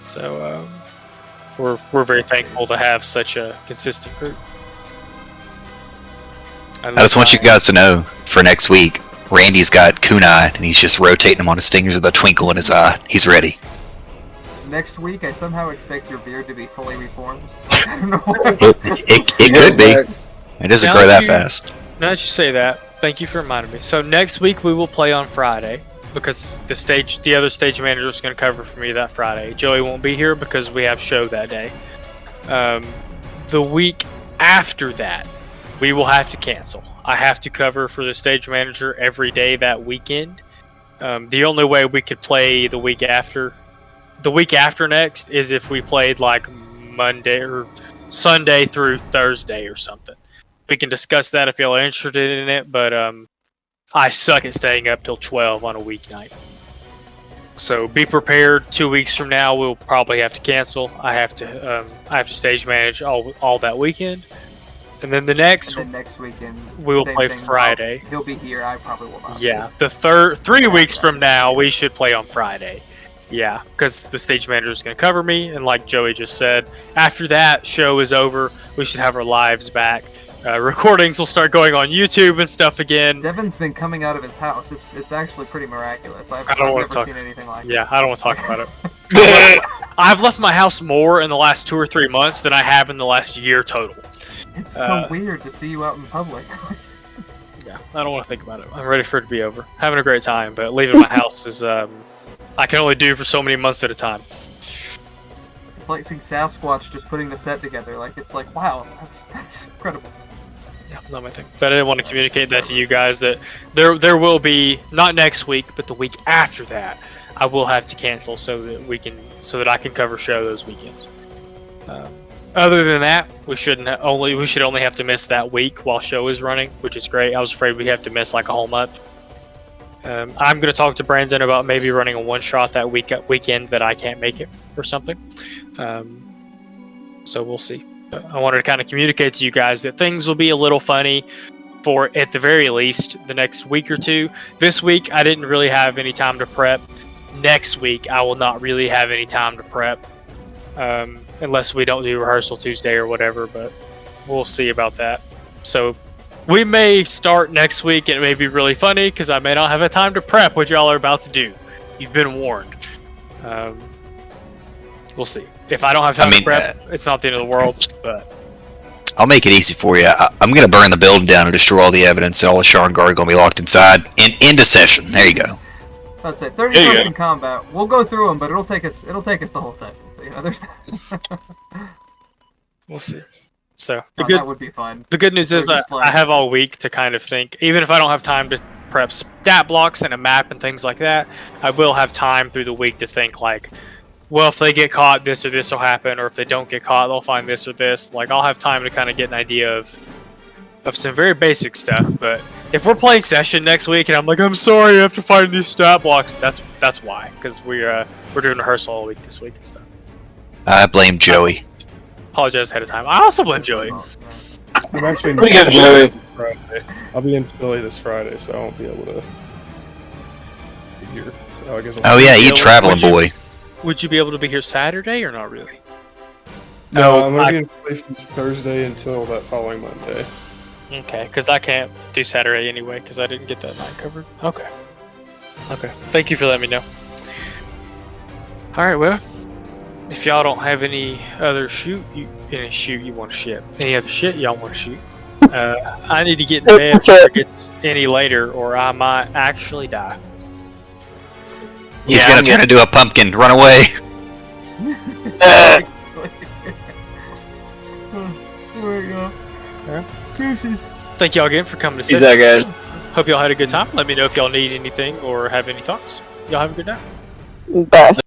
So we're very thankful to have such a consistent group. I just want you guys to know, for next week, Randy's got kunai, and he's just rotating him on his fingers with a twinkle in his eye. He's ready. Next week, I somehow expect your beard to be fully reformed. I don't know. It could be. It doesn't Now grow that that fast. Now that you say that, thank you for reminding me. So next week we will play on Friday because the other stage manager is going to cover for me that Friday. Joey won't be here because we have show that day. The week after that, we will have to cancel. I have to cover for the stage manager every day that weekend. The only way we could play the week after next is if we played like Monday or Sunday through Thursday or something. We can discuss that if y'all are interested in it, but I suck at staying up till 12 on a weeknight. So be prepared. 2 weeks from now, we'll probably have to cancel. I have to stage manage all that weekend, and then the next And then next weekend, we will same play thing. Friday. He'll be here. I probably will not. Yeah, the 3 weeks from now, we should play on Friday. Yeah, because the stage manager is going to cover me, and like Joey just said, after that show is over, we should have our lives back. Recordings will start going on YouTube and stuff again. Devin's been coming out of his house. It's actually pretty miraculous. I've I don't wanna never talk- seen anything like it. Yeah, I don't want to talk about it. I've left my house more in the last 2 or 3 months than I have in the last year total. It's so weird to see you out in public. Yeah, I don't want to think about it. I'm ready for it to be over. Having a great time, but leaving my house is I can only do for so many months at a time. It's like seeing Sasquatch just putting the set together. Like it's like, wow, that's incredible. Yeah, not my thing. But I didn't want to communicate that to you guys that there will be, not next week, but the week after that, I will have to cancel so that I can cover show those weekends. Other than that, we should only have to miss that week while show is running, which is great. I was afraid we'd have to miss like a whole month. I'm going to talk to Brandon about maybe running a one-shot that weekend that I can't make it or something. So we'll see. But I wanted to kind of communicate to you guys that things will be a little funny for, at the very least, the next week or two. This week, I didn't really have any time to prep. Next week, I will not really have any time to prep. Unless we don't do rehearsal Tuesday or whatever, but we'll see about that. So we may start next week and it may be really funny because I may not have a time to prep what y'all are about to do. You've been warned. We'll see. If I don't have time to prep, it's not the end of the world, but I'll make it easy for you. I'm going to burn the building down and destroy all the evidence, and all the Sharn guard are going to be locked inside. Into session. There you go. That's it. 30-person combat. We'll go through them, but it'll take us the whole thing. So, you know, there's. We'll see. So that would be fun. The good news is I have all week to kind of think. Even if I don't have time to prep stat blocks and a map and things like that, I will have time through the week to think like, well, if they get caught, this or this will happen, or if they don't get caught, they'll find this or this. Like, I'll have time to kind of get an idea of some very basic stuff. But if we're playing session next week and I'm like, I'm sorry, I have to find these stat blocks, that's why, because we're doing rehearsal all week this week and stuff. I blame Joey. Apologize ahead of time. I also blame Joey. I'm actually Pretty good, Joey. Friday. I'll be in Philly this Friday, so I won't be able to be here. So I guess Oh yeah, you traveling boy. Would you be able to be here Saturday or not really? No, I'm going to be in Philly from Thursday until that following Monday. Okay, because I can't do Saturday anyway, because I didn't get that night covered. Okay. Thank you for letting me know. Alright, well, if y'all don't have any other any other shit y'all want to shoot, I need to get in bed before it gets any later, or I might actually die. He's going to try to do a pumpkin. Run away. There we go. Alright. Deuces. Thank y'all again for coming to See sit. that, guys. Hope y'all had a good time. Let me know if y'all need anything or have any thoughts. Y'all have a good night. Bye.